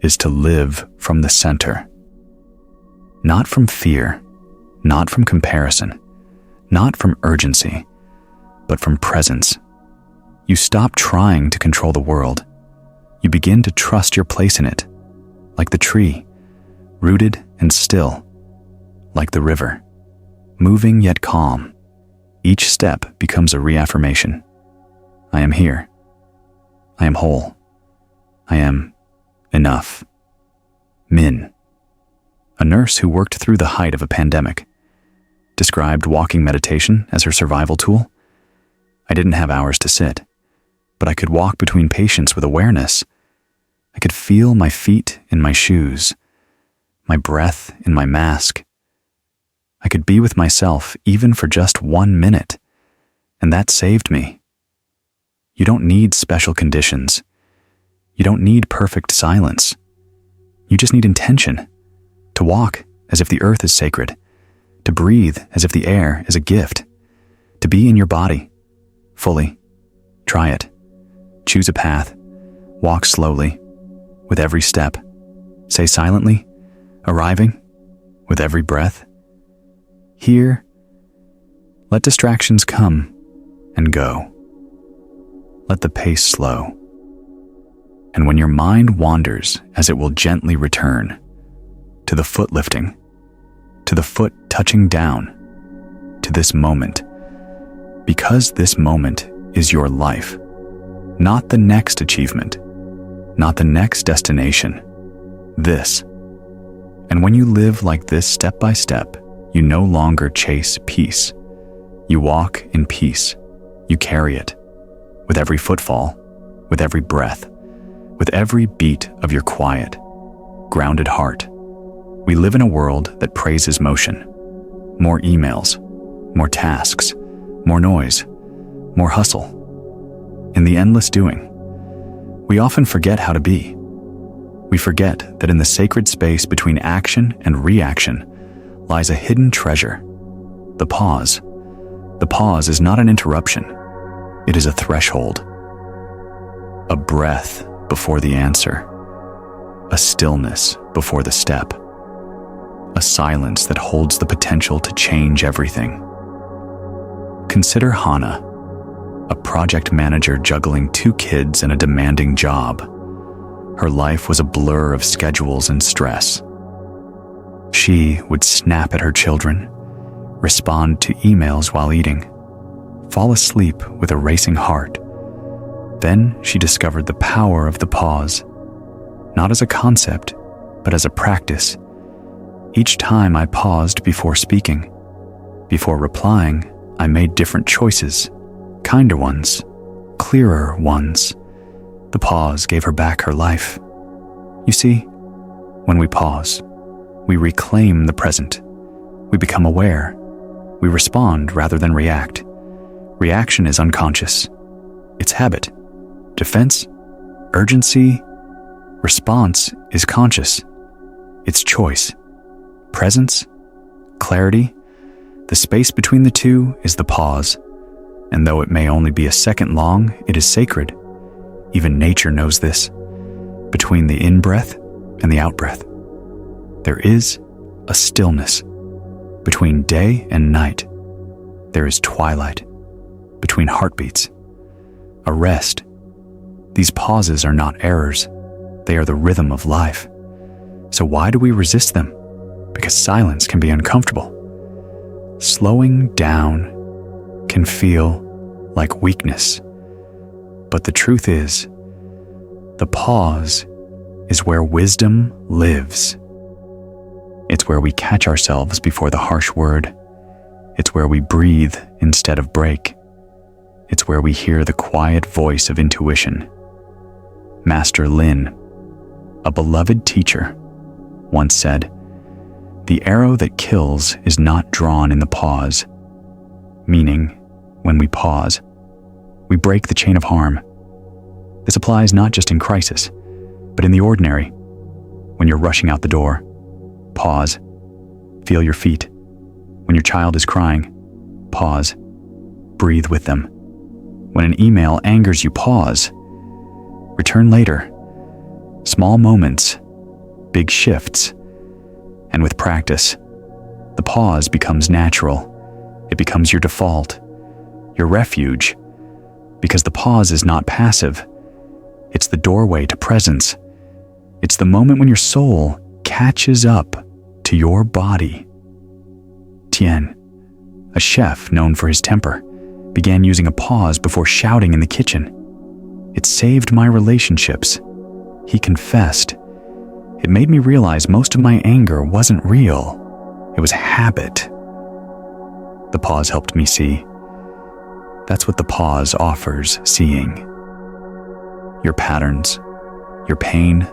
is to live from the center. Not from fear, not from comparison, not from urgency, but from presence. You stop trying to control the world. You begin to trust your place in it, like the tree, rooted and still, like the river, moving yet calm. Each step becomes a reaffirmation. I am here. I am whole. I am enough. Min, a nurse who worked through the height of a pandemic, described walking meditation as her survival tool. I didn't have hours to sit, but I could walk between patients with awareness. I could feel my feet in my shoes, my breath in my mask. I could be with myself even for just 1 minute, and that saved me. You don't need special conditions. You don't need perfect silence. You just need intention, to walk as if the earth is sacred, to breathe as if the air is a gift, to be in your body, fully. Try it. Choose a path. Walk slowly, with every step. Say silently, arriving, with every breath. Here, let distractions come and go. Let the pace slow. And when your mind wanders, as it will gently return, to the foot lifting, to the foot touching down, to this moment, because this moment is your life, not the next achievement, not the next destination, this. And when you live like this step by step, you no longer chase peace. You walk in peace. You carry it. With every footfall, with every breath, with every beat of your quiet, grounded heart. We live in a world that praises motion. More emails, more tasks, more noise, more hustle. In the endless doing, we often forget how to be. We forget that in the sacred space between action and reaction lies a hidden treasure, the pause. The pause is not an interruption. It is a threshold. A breath before the answer. A stillness before the step. A silence that holds the potential to change everything. Consider Hannah, a project manager juggling 2 kids and a demanding job. Her life was a blur of schedules and stress. She would snap at her children, respond to emails while eating, fall asleep with a racing heart. Then she discovered the power of the pause, not as a concept, but as a practice. Each time I paused before speaking, before replying, I made different choices, kinder ones, clearer ones. The pause gave her back her life. You see, when we pause, we reclaim the present. We become aware. We respond rather than react. Reaction is unconscious. It's habit. Defense, urgency, response is conscious. It's choice. Presence, clarity, the space between the two is the pause. And though it may only be a second long, it is sacred. Even nature knows this. Between the in-breath and the out-breath, there is a stillness. Between day and night, there is twilight. Between heartbeats, a rest. These pauses are not errors. They are the rhythm of life. So why do we resist them? Because silence can be uncomfortable. Slowing down can feel like weakness. But the truth is, The pause is where wisdom lives. It's where we catch ourselves before the harsh word. It's where we breathe instead of break. It's where we hear the quiet voice of intuition. Master Lin, a beloved teacher, once said, "The arrow that kills is not drawn in the pause," meaning, when we pause, we break the chain of harm. This applies not just in crisis, but in the ordinary. When you're rushing out the door, pause, feel your feet. When your child is crying, pause, breathe with them. When an email angers you, pause, return later. Small moments, big shifts, and with practice, the pause becomes natural. It becomes your default, your refuge, because the pause is not passive. It's the doorway to presence. It's the moment when your soul catches up to your body. Tien, a chef known for his temper, began using a pause before shouting in the kitchen. "It saved my relationships," he confessed. "It made me realize most of my anger wasn't real. It was habit." The pause helped me see. That's what the pause offers seeing. Your patterns, your pain,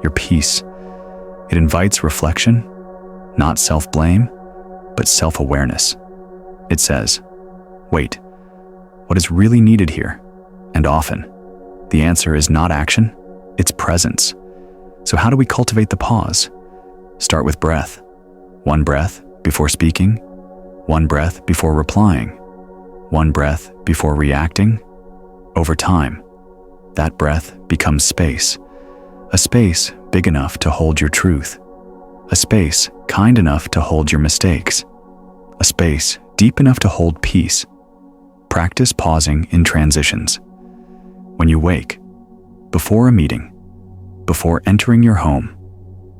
your peace. It invites reflection, not self-blame, but self-awareness. It says, wait, what is really needed here? And often, the answer is not action, it's presence. So how do we cultivate the pause? Start with breath. One breath before speaking, one breath before replying, one breath before reacting. Over time, that breath becomes space. A space big enough to hold your truth. A space kind enough to hold your mistakes. A space deep enough to hold peace. Practice pausing in transitions. When you wake, before a meeting, before entering your home,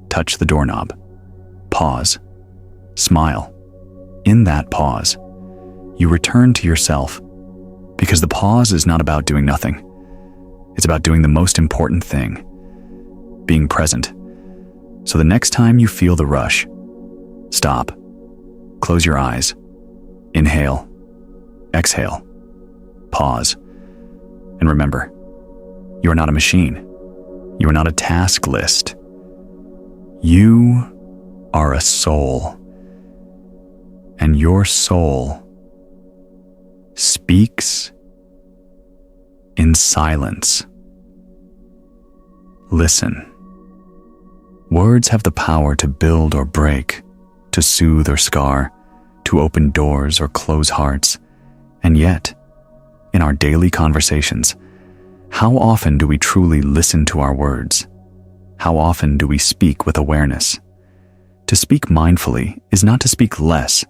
touch the doorknob. Pause. Smile. In that pause, you return to yourself, because the pause is not about doing nothing. It's about doing the most important thing, being present. So the next time you feel the rush, stop, close your eyes, inhale, exhale, pause, and remember, you are not a machine. You are not a task list. You are a soul. And your soul speaks in silence. Listen. Words have the power to build or break, to soothe or scar, to open doors or close hearts. And yet, in our daily conversations, how often do we truly listen to our words? How often do we speak with awareness? To speak mindfully is not to speak less,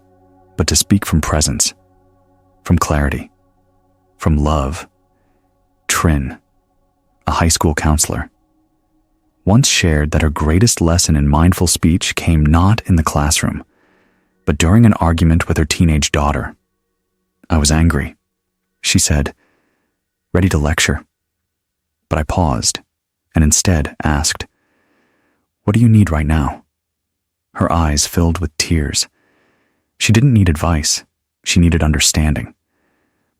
but to speak from presence, from clarity, from love. Trin, a high school counselor, once shared that her greatest lesson in mindful speech came not in the classroom, but during an argument with her teenage daughter. "I was angry," she said, ready to lecture. But I paused and instead asked, "What do you need right now?" Her eyes filled with tears. She didn't need advice. She needed understanding.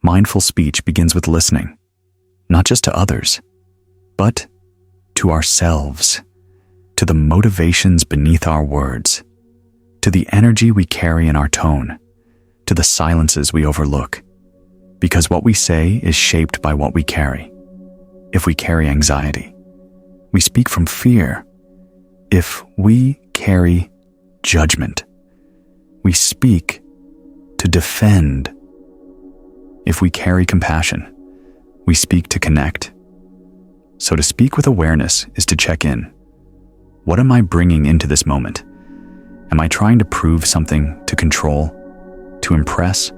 Mindful speech begins with listening, not just to others, but to ourselves, to the motivations beneath our words, to the energy we carry in our tone, to the silences we overlook. Because what we say is shaped by what we carry. If we carry anxiety, we speak from fear. If we carry judgment, we speak to defend. If we carry compassion, we speak to connect. So to speak with awareness is to check in. What am I bringing into this moment? Am I trying to prove something, to control, to impress?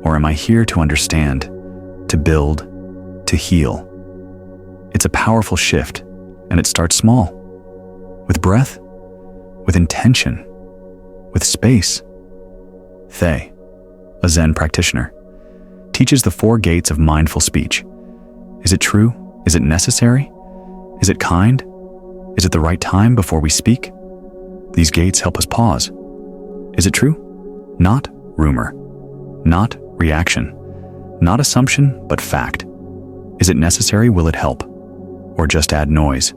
Or am I here to understand, to build, to heal? It's a powerful shift, and it starts small. With breath, with intention, with space. Thay, a Zen practitioner, teaches the 4 gates of mindful speech. Is it true? Is it necessary? Is it kind? Is it the right time before we speak? These gates help us pause. Is it true? Not rumor. Not reaction. Not assumption, but fact. Is it necessary? Will it help? Or just add noise?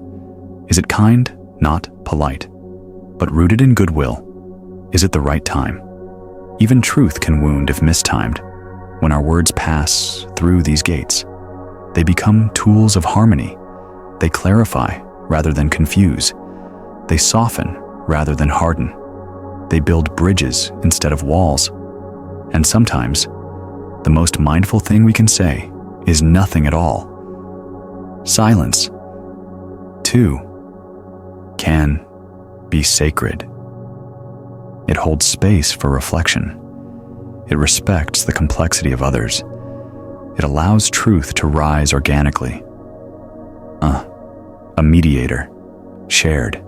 Is it kind? Not polite, but rooted in goodwill? Is it the right time? Even truth can wound if mistimed. When our words pass through these gates, they become tools of harmony. They clarify rather than confuse. They soften rather than harden. They build bridges instead of walls. And sometimes, the most mindful thing we can say is nothing at all. Silence, too, can be sacred. It holds space for reflection. It respects the complexity of others. It allows truth to rise organically. A mediator, shared,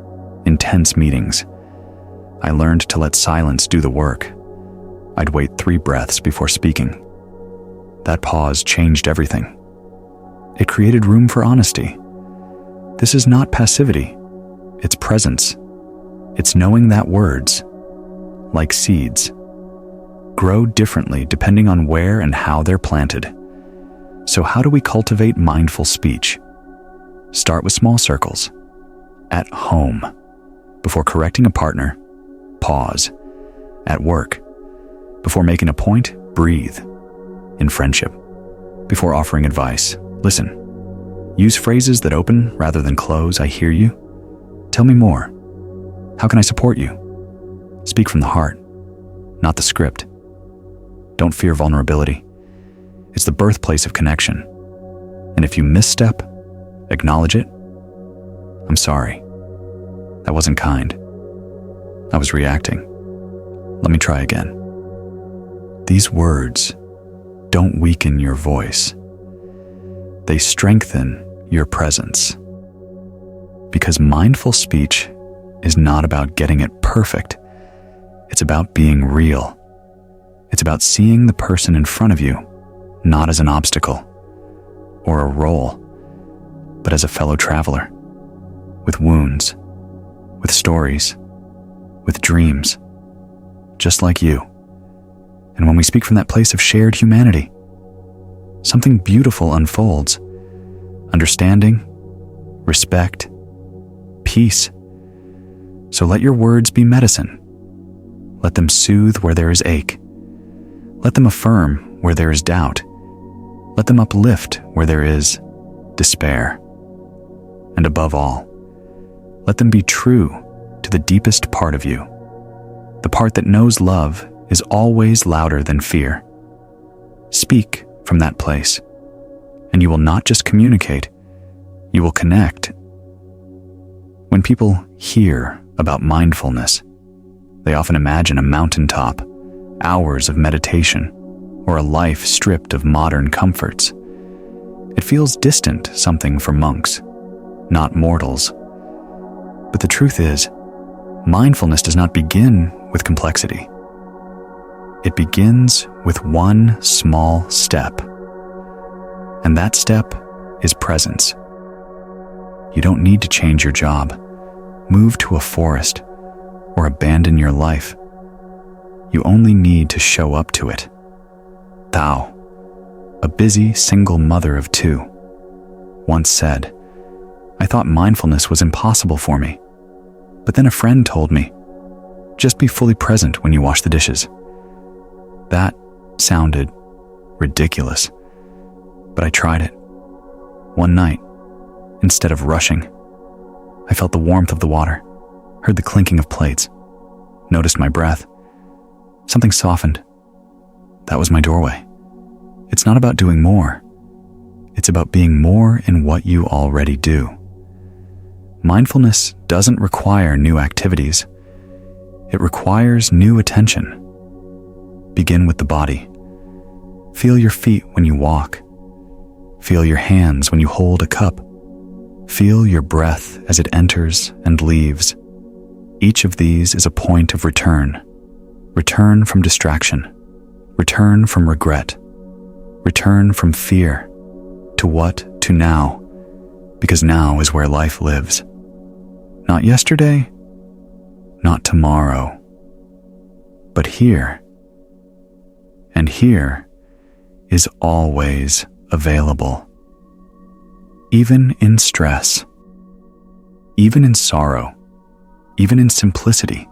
intense meetings. I learned to let silence do the work. I'd wait 3 breaths before speaking. That pause changed everything. It created room for honesty. This is not passivity. It's presence. It's knowing that words, like seeds, grow differently depending on where and how they're planted. So how do we cultivate mindful speech? Start with small circles. At home. Before correcting a partner, pause. At work. Before making a point, breathe. In friendship. Before offering advice, listen. Use phrases that open rather than close. I hear you. Tell me more. How can I support you? Speak from the heart, not the script. Don't fear vulnerability. It's the birthplace of connection. And if you misstep, acknowledge it. I'm sorry. That wasn't kind. I was reacting. Let me try again. These words don't weaken your voice. They strengthen your presence. Because mindful speech is not about getting it perfect. It's about being real. It's about seeing the person in front of you, not as an obstacle or a role, but as a fellow traveler, with wounds, with stories, with dreams, just like you. And when we speak from that place of shared humanity, something beautiful unfolds. Understanding, respect, peace. So let your words be medicine. Let them soothe where there is ache. Let them affirm where there is doubt. Let them uplift where there is despair. And above all, let them be true to the deepest part of you, the part that knows love is always louder than fear. Speak from that place, and you will not just communicate, you will connect. When people hear about mindfulness, they often imagine a mountaintop, hours of meditation, or a life stripped of modern comforts. It feels distant, something for monks, not mortals. But the truth is, mindfulness does not begin with complexity. It begins with one small step. And that step is presence. You don't need to change your job, move to a forest, or abandon your life. You only need to show up to it. Thao, a busy single mother of 2, once said, I thought mindfulness was impossible for me. But then a friend told me, just be fully present when you wash the dishes. That sounded ridiculous, but I tried it. One night, instead of rushing, I felt the warmth of the water, heard the clinking of plates, noticed my breath. Something softened. That was my doorway. It's not about doing more. It's about being more in what you already do. Mindfulness doesn't require new activities. It requires new attention. Begin with the body. Feel your feet when you walk. Feel your hands when you hold a cup. Feel your breath as it enters and leaves. Each of these is a point of return. Return from distraction. Return from regret. Return from fear. To what? To now. because now is where life lives. Not yesterday, not tomorrow, but here. And here is always available. Even in stress, even in sorrow, even in simplicity.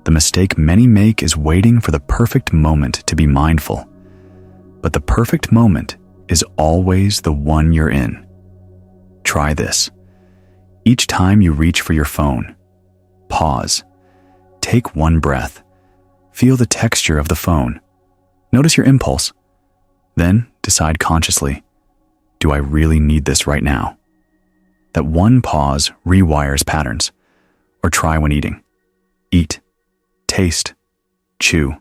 The mistake many make is waiting for the perfect moment to be mindful. But the perfect moment is always the one you're in. Try this. Each time you reach for your phone, pause. Take one breath. Feel the texture of the phone. Notice your impulse. Then decide consciously, do I really need this right now? That one pause rewires patterns. Or try when eating. Eat, taste, chew.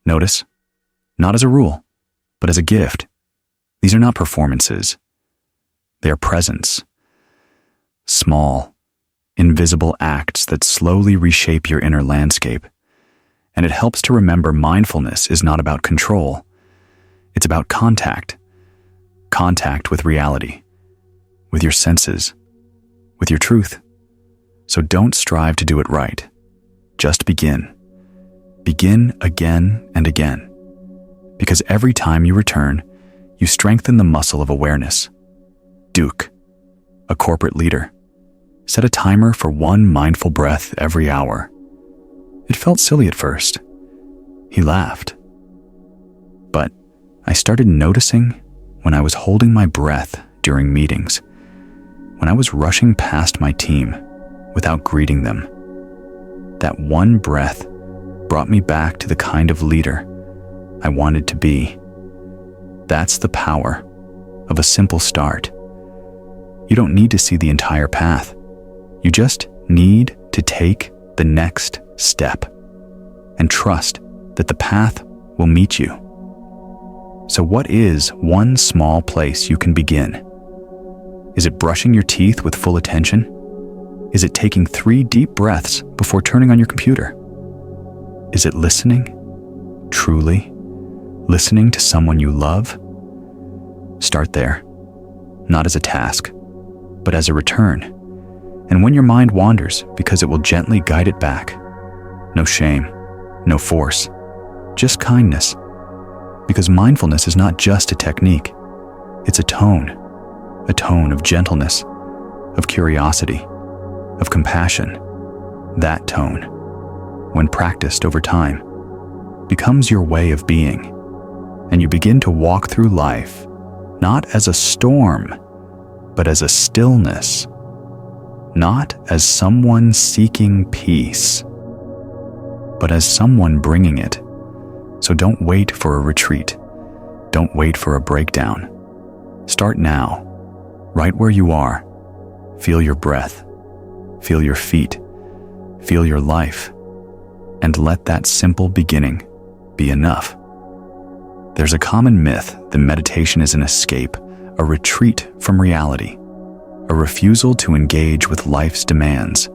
Notice, not as a rule, but as a gift. These are not performances. They are presence. Small, invisible acts that slowly reshape your inner landscape. And it helps to remember mindfulness is not about control. It's about contact. Contact with reality, with your senses, with your truth. So don't strive to do it right. Just begin. Begin again and again. Because every time you return, you strengthen the muscle of awareness. Duke, a corporate leader, set a timer for one mindful breath every hour. It felt silly at first. He laughed. But I started noticing when I was holding my breath during meetings, when I was rushing past my team without greeting them. That one breath brought me back to the kind of leader I wanted to be. That's the power of a simple start. You don't need to see the entire path. You just need to take the next step and trust that the path will meet you. So what is one small place you can begin? Is it brushing your teeth with full attention? Is it taking 3 deep breaths before turning on your computer? Is it listening? Truly listening to someone you love? Start there, not as a task, but as a return. And when your mind wanders, because it will gently guide it back. No shame, no force, just kindness. Because mindfulness is not just a technique, it's a tone of gentleness, of curiosity, of compassion. That tone, when practiced over time, becomes your way of being, and you begin to walk through life not as a storm, but as a stillness, not as someone seeking peace, but as someone bringing it. So don't wait for a retreat. Don't wait for a breakdown. Start now, right where you are. Feel your breath. Feel your feet. Feel your life. And let that simple beginning be enough. There's a common myth that meditation is an escape, a retreat from reality, a refusal to engage with life's demands.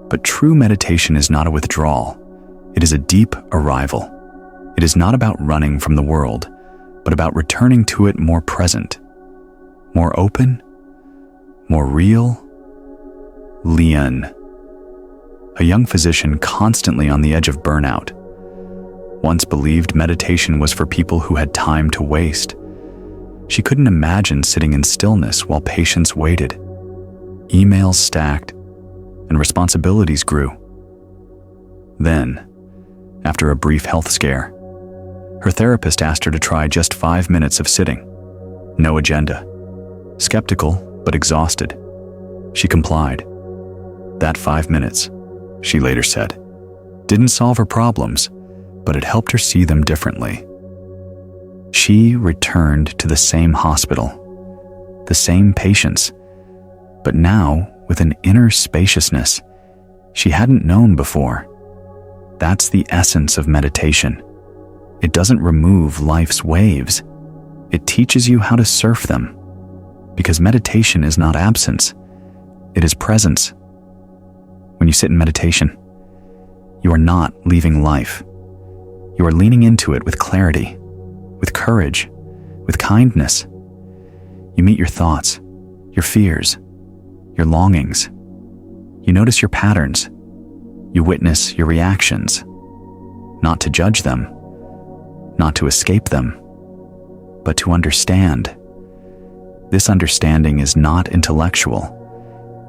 But true meditation is not a withdrawal. It is a deep arrival. It is not about running from the world, but about returning to it more present, more open, more real. Lian, a young physician constantly on the edge of burnout, once believed meditation was for people who had time to waste. She couldn't imagine sitting in stillness while patients waited. Emails stacked, and responsibilities grew. Then, after a brief health scare, her therapist asked her to try just 5 minutes of sitting. No agenda. Skeptical, but exhausted. She complied. That 5 minutes, she later said, didn't solve her problems, but it helped her see them differently. She returned to the same hospital, the same patients, but now with an inner spaciousness she hadn't known before. That's the essence of meditation. It doesn't remove life's waves. It teaches you how to surf them. Because meditation is not absence, it is presence. When you sit in meditation, you are not leaving life. You are leaning into it with clarity, with courage, with kindness. You meet your thoughts, your fears, your longings. You notice your patterns. You witness your reactions, not to judge them, not to escape them, but to understand. This understanding is not intellectual,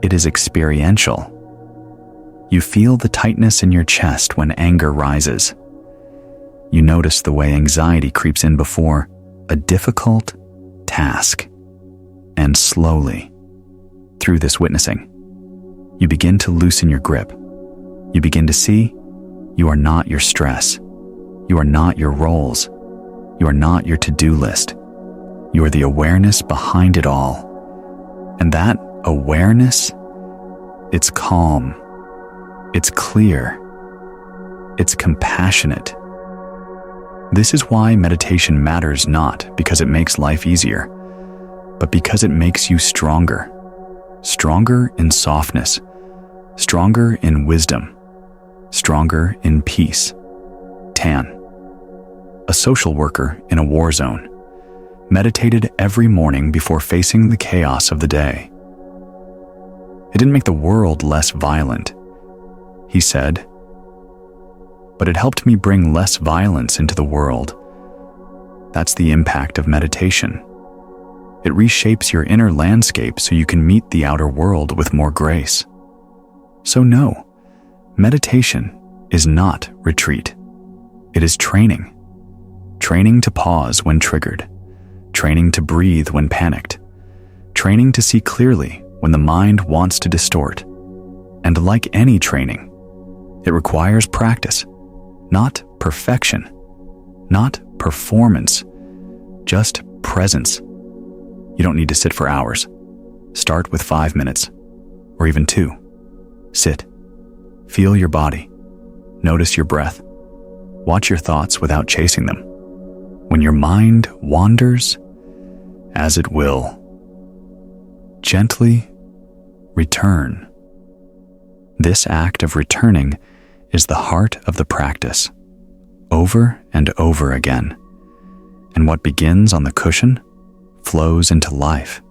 it is experiential. You feel the tightness in your chest when anger rises. You notice the way anxiety creeps in before a difficult task. And slowly, through this witnessing, you begin to loosen your grip. You begin to see you are not your stress. You are not your roles. You are not your to-do list. You are the awareness behind it all. And that awareness, it's calm. It's clear. It's compassionate. This is why meditation matters, not because it makes life easier, but because it makes you stronger. Stronger in softness, stronger in wisdom, stronger in peace. Tan, a social worker in a war zone, meditated every morning before facing the chaos of the day. It didn't make the world less violent, he said, but it helped me bring less violence into the world. That's the impact of meditation. It reshapes your inner landscape so you can meet the outer world with more grace. So no, meditation is not retreat. It is training. Training to pause when triggered. Training to breathe when panicked. Training to see clearly when the mind wants to distort. And like any training, it requires practice, not perfection, not performance, just presence. You don't need to sit for hours. Start with 5 minutes, or even 2. Sit. Feel your body. Notice your breath. Watch your thoughts without chasing them. When your mind wanders, as it will, gently return. This act of returning is the heart of the practice, over and over again. And what begins on the cushion flows into life.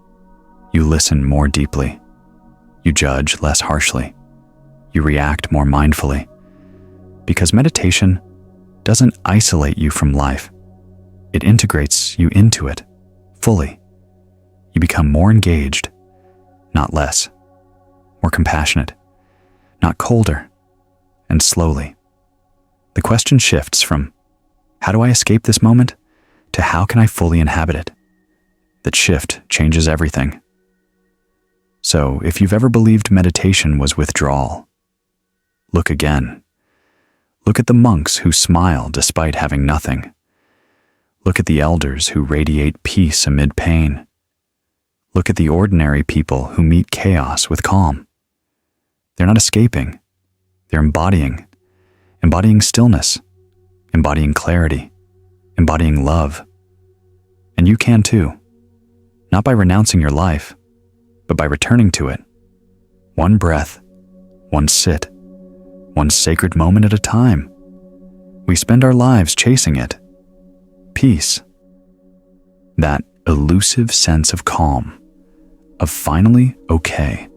You listen more deeply. You judge less harshly. You react more mindfully. Because meditation doesn't isolate you from life. It integrates you into it fully. You become more engaged, not less. More compassionate, not colder. And slowly, the question shifts from, how do I escape this moment, to how can I fully inhabit it? That shift changes everything. So, if you've ever believed meditation was withdrawal, look again. Look at the monks who smile despite having nothing. Look at the elders who radiate peace amid pain. Look at the ordinary people who meet chaos with calm. They're not escaping. They're embodying stillness, embodying clarity, embodying love. And you can too. Not by renouncing your life, but by returning to it. One breath, one sit, one sacred moment at a time. We spend our lives chasing it. Peace. That elusive sense of calm, of finally okay,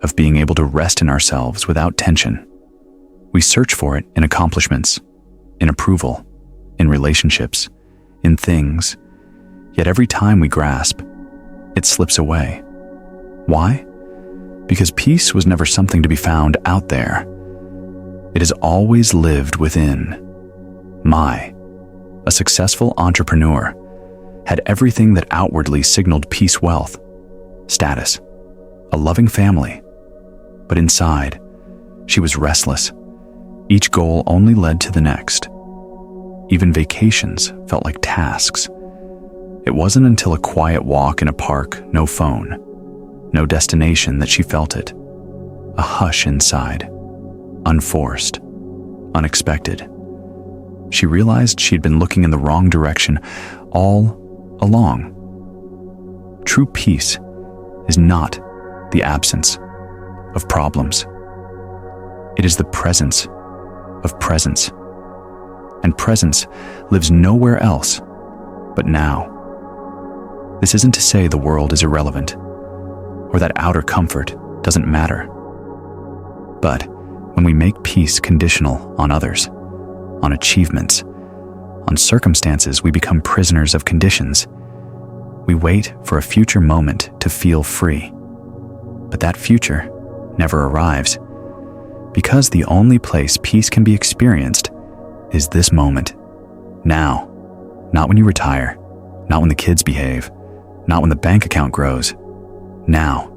of being able to rest in ourselves without tension. We search for it in accomplishments, in approval, in relationships, in things. Yet every time we grasp, it slips away. Why? Because peace was never something to be found out there. It has always lived within. A successful entrepreneur, had everything that outwardly signaled peace, wealth, status, a loving family. But inside, she was restless. Each goal only led to the next. Even vacations felt like tasks. It wasn't until a quiet walk in a park, no phone, no destination, that she felt it. A hush inside, unforced, unexpected. She realized she'd been looking in the wrong direction all along. True peace is not the absence of problems. It is the presence of presence. And presence lives nowhere else but now. This isn't to say the world is irrelevant. or that outer comfort doesn't matter. But when we make peace conditional on others, on achievements, on circumstances, we become prisoners of conditions. We wait for a future moment to feel free. But that future never arrives, because the only place peace can be experienced is this moment, now. Not when you retire, not when the kids behave, not when the bank account grows. Now.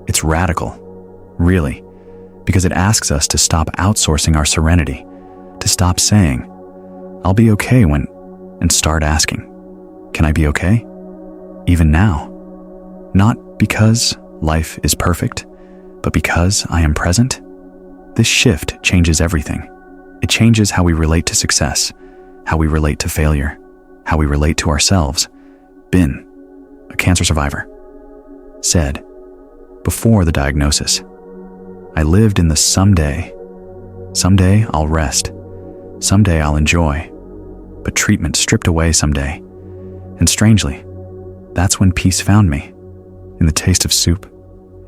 It's radical, really, because it asks us to stop outsourcing our serenity, to stop saying, "I'll be okay when," and start asking, "Can I be okay? Even now?" Not because life is perfect, but because I am present. This shift changes everything. It changes how we relate to success, how we relate to failure, how we relate to ourselves. Bin, a cancer survivor, said, before the diagnosis, "I lived in the someday I'll rest, someday I'll enjoy, but treatment stripped away someday. And strangely, that's when peace found me, in the taste of soup,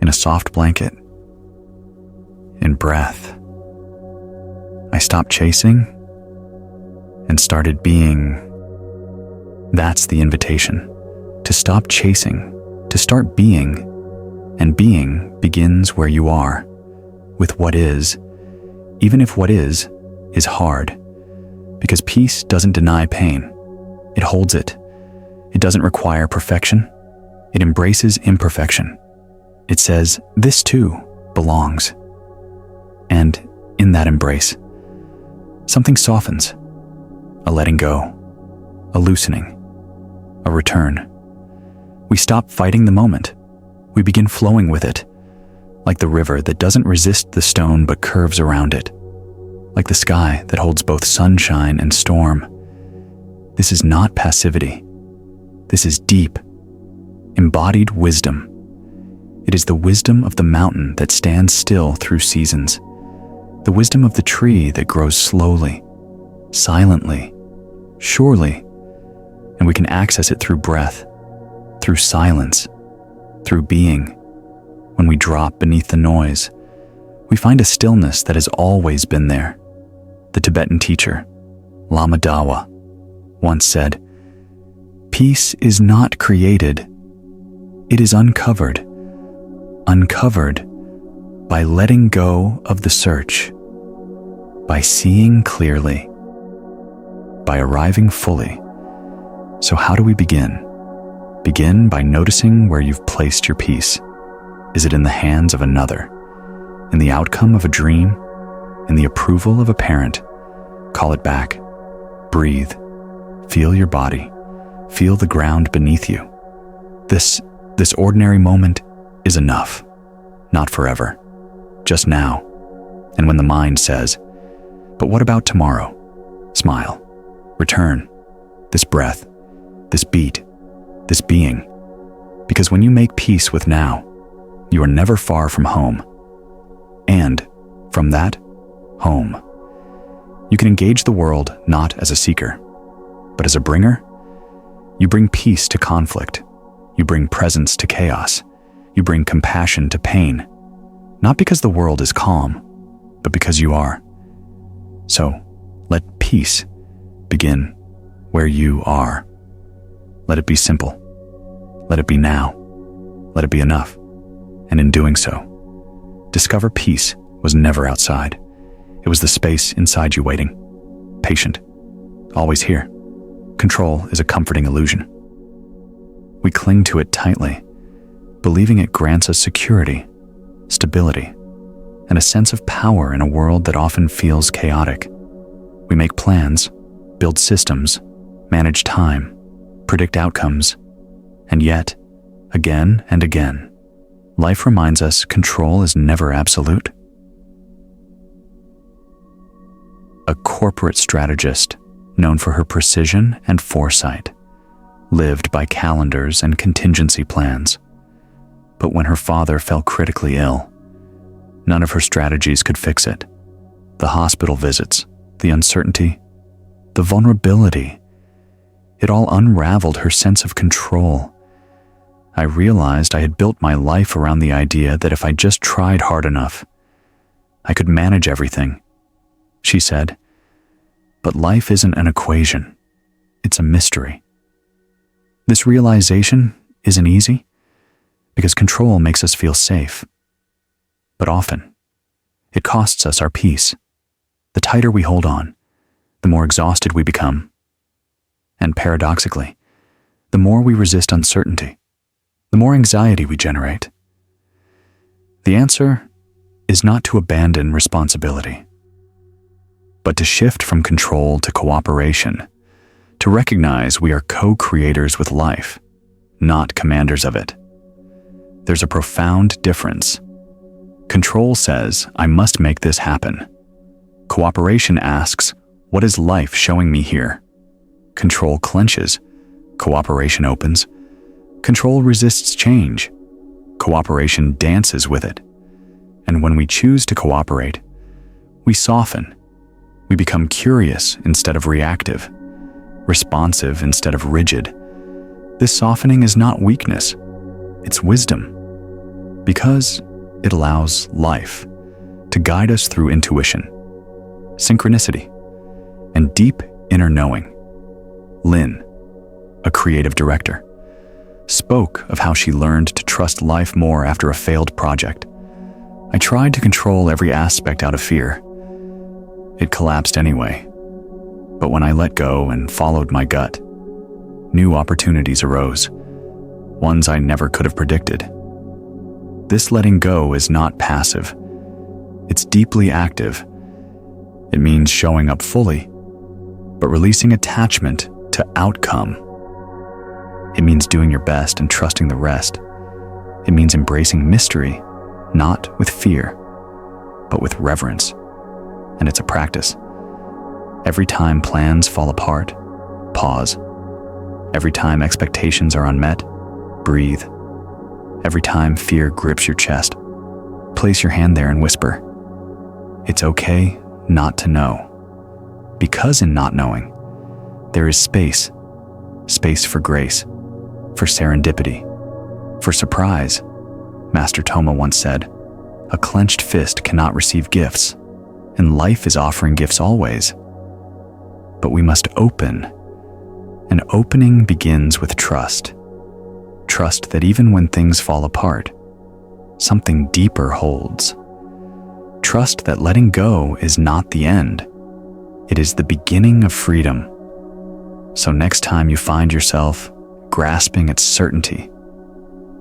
in a soft blanket, in breath. I stopped chasing and started being." That's the invitation, to stop chasing, to start being, and being begins where you are, with what is, even if what is hard, because peace doesn't deny pain, it holds it. It doesn't require perfection, it embraces imperfection. It says, this too belongs. And in that embrace, something softens, a letting go, a loosening, a return. We stop fighting the moment. We begin flowing with it, like the river that doesn't resist the stone but curves around it, like the sky that holds both sunshine and storm. This is not passivity. This is deep, embodied wisdom. It is the wisdom of the mountain that stands still through seasons, the wisdom of the tree that grows slowly, silently, surely, and we can access it through breath, through silence, through being. When we drop beneath the noise, we find a stillness that has always been there. The Tibetan teacher, Lama Dawa, once said, "Peace is not created, it is uncovered. Uncovered by letting go of the search, by seeing clearly, by arriving fully." So how do we begin? Begin by noticing where you've placed your peace. Is it in the hands of another? In the outcome of a dream? In the approval of a parent? Call it back. Breathe. Feel your body. Feel the ground beneath you. This ordinary moment is enough. Not forever. Just now. And when the mind says, "But what about tomorrow?" Smile. Return. This breath. This beat. This being. Because when you make peace with now, you are never far from home. And from that home, you can engage the world not as a seeker, but as a bringer. You bring peace to conflict. You bring presence to chaos. You bring compassion to pain. Not because the world is calm, but because you are. So let peace begin where you are. Let it be simple. Let it be now. Let it be enough. And in doing so, discover peace was never outside. It was the space inside you waiting, patient, always here. Control is a comforting illusion. We cling to it tightly, believing it grants us security, stability, and a sense of power in a world that often feels chaotic. We make plans, build systems, manage time, predict outcomes, and yet, again and again, life reminds us control is never absolute. A corporate strategist known for her precision and foresight lived by calendars and contingency plans. But when her father fell critically ill, none of her strategies could fix it. The hospital visits, the uncertainty, the vulnerability, it all unraveled her sense of control I realized I had built my life around the idea that if I just tried hard enough, I could manage everything. She said, "But life isn't an equation. It's a mystery." This realization isn't easy because control makes us feel safe. But often, it costs us our peace. The tighter we hold on, the more exhausted we become. And paradoxically, the more we resist uncertainty, the more anxiety we generate. The answer is not to abandon responsibility, but to shift from control to cooperation, to recognize we are co-creators with life, not commanders of it. There's a profound difference. Control says, "I must make this happen." Cooperation asks, "What is life showing me here?" Control clenches. Cooperation opens. Control resists change. Cooperation dances with it. And when we choose to cooperate, we soften. We become curious instead of reactive, responsive instead of rigid. This softening is not weakness, it's wisdom, because it allows life to guide us through intuition, synchronicity, and deep inner knowing. Lynn, a creative director, spoke of how she learned to trust life more after a failed project. "I tried to control every aspect out of fear. It collapsed anyway. But when I let go and followed my gut, new opportunities arose, ones I never could have predicted." This letting go is not passive. It's deeply active. It means showing up fully, but releasing attachment to outcome. It means doing your best and trusting the rest. It means embracing mystery, not with fear, but with reverence. And it's a practice. Every time plans fall apart, pause. Every time expectations are unmet, breathe. Every time fear grips your chest, place your hand there and whisper, "It's okay not to know." Because in not knowing, there is space. Space for grace, for serendipity, for surprise. Master Toma once said, "A clenched fist cannot receive gifts, and life is offering gifts always." But we must open. And opening begins with trust. Trust that even when things fall apart, something deeper holds. Trust that letting go is not the end. It is the beginning of freedom. So next time you find yourself grasping at certainty,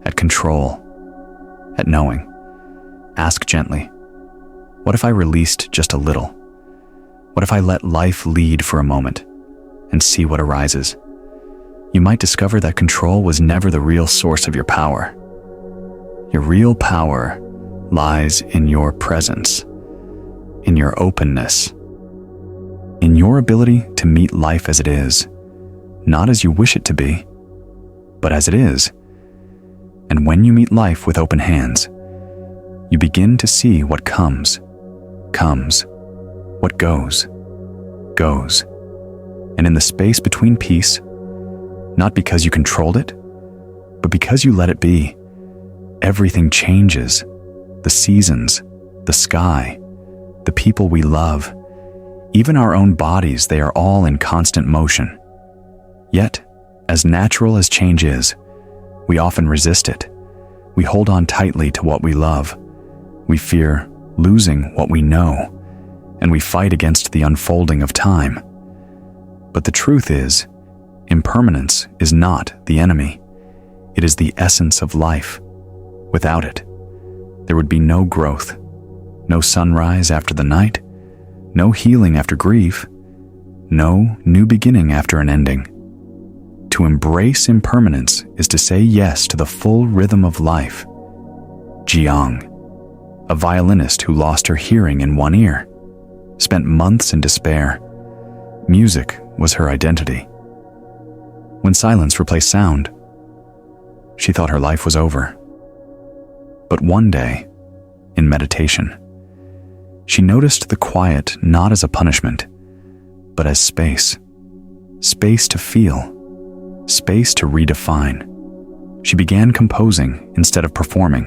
at control, at knowing, ask gently, what if I released just a little? What if I let life lead for a moment and see what arises? You might discover that control was never the real source of your power. Your real power lies in your presence, in your openness, in your ability to meet life as it is, not as you wish it to be, but as it is. And when you meet life with open hands, you begin to see what comes, what goes. And in the space between peace, not because you controlled it, but because you let it be, everything changes. The seasons, the sky, the people we love, even our own bodies, they are all in constant motion. Yet, as natural as change is, we often resist it. We hold on tightly to what we love. We fear losing what we know, and we fight against the unfolding of time. But the truth is, impermanence is not the enemy. It is the essence of life. Without it, there would be no growth, no sunrise after the night, no healing after grief, no new beginning after an ending. To embrace impermanence is to say yes to the full rhythm of life. Jiang, a violinist who lost her hearing in one ear, spent months in despair. Music was her identity. When silence replaced sound, she thought her life was over. But one day, in meditation, she noticed the quiet not as a punishment, but as space. Space to feel, space to redefine, She began composing instead of performing.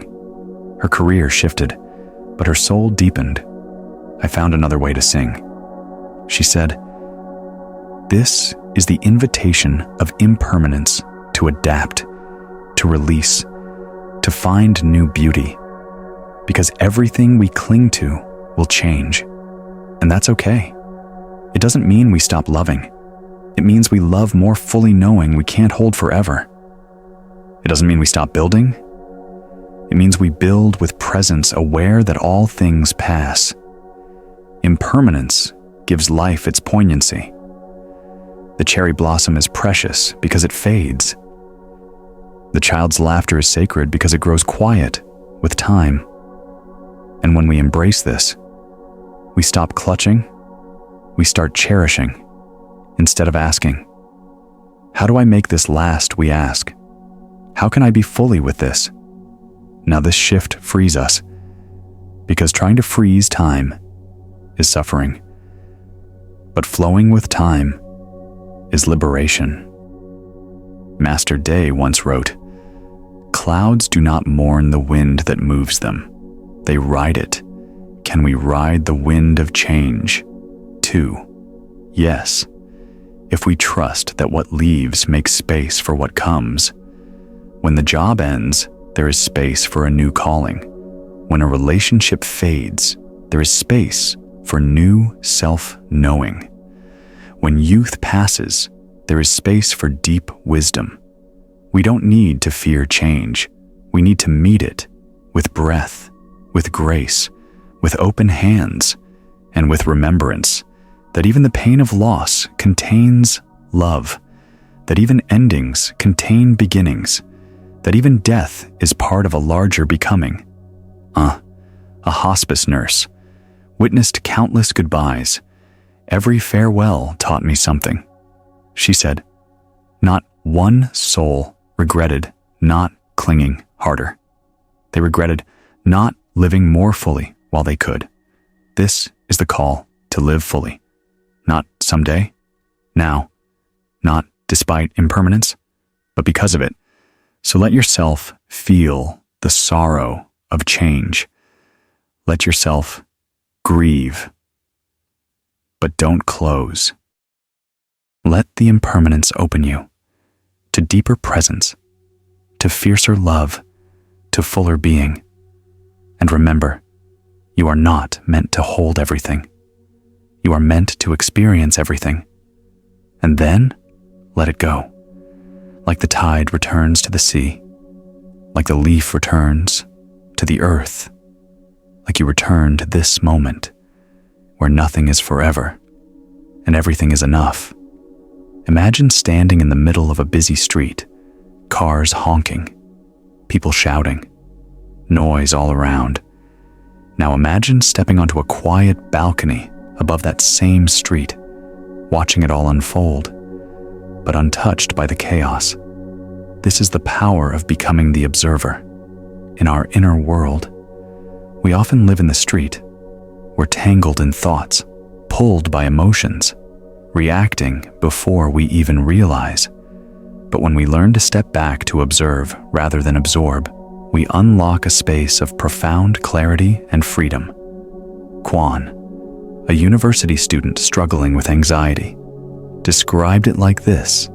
Her career shifted, but her soul deepened. I found another way to sing. She said, "This is the invitation of impermanence to adapt, to release, to find new beauty. Because everything we cling to will change. And that's okay. It doesn't mean we stop loving. It means we love more fully knowing we can't hold forever. It doesn't mean we stop building. It means we build with presence, aware that all things pass. Impermanence gives life its poignancy. The cherry blossom is precious because it fades. The child's laughter is sacred because it grows quiet with time. And when we embrace this, we stop clutching, we start cherishing, instead of asking. How do I make this last, we ask. How can I be fully with this? Now this shift frees us, because trying to freeze time is suffering. But flowing with time is liberation. Master Day once wrote, "Clouds do not mourn the wind that moves them. They ride it. Can we ride the wind of change, too? Yes, if we trust that what leaves makes space for what comes. When the job ends, there is space for a new calling. When a relationship fades, there is space for new self-knowing. When youth passes, there is space for deep wisdom. We don't need to fear change. We need to meet it with breath, with grace, with open hands, and with remembrance that even the pain of loss contains love, that even endings contain beginnings, that even death is part of a larger becoming. A hospice nurse witnessed countless goodbyes. Every farewell taught me something. She said, not one soul regretted not clinging harder. They regretted not living more fully while they could. This is the call to live fully. Not someday, now, not despite impermanence, but because of it. So let yourself feel the sorrow of change. Let yourself grieve, but don't close. Let the impermanence open you to deeper presence, to fiercer love, to fuller being. And remember, you are not meant to hold everything. You are meant to experience everything. And then let it go. Like the tide returns to the sea, like the leaf returns to the earth, like you return to this moment where nothing is forever and everything is enough. Imagine standing in the middle of a busy street, cars honking, people shouting, noise all around. Now imagine stepping onto a quiet balcony above that same street, watching it all unfold, but untouched by the chaos. This is the power of becoming the observer. In our inner world, we often live in the street. We're tangled in thoughts, pulled by emotions, reacting before we even realize. But when we learn to step back to observe rather than absorb, we unlock a space of profound clarity and freedom. Kwan, a university student struggling with anxiety, described it like this: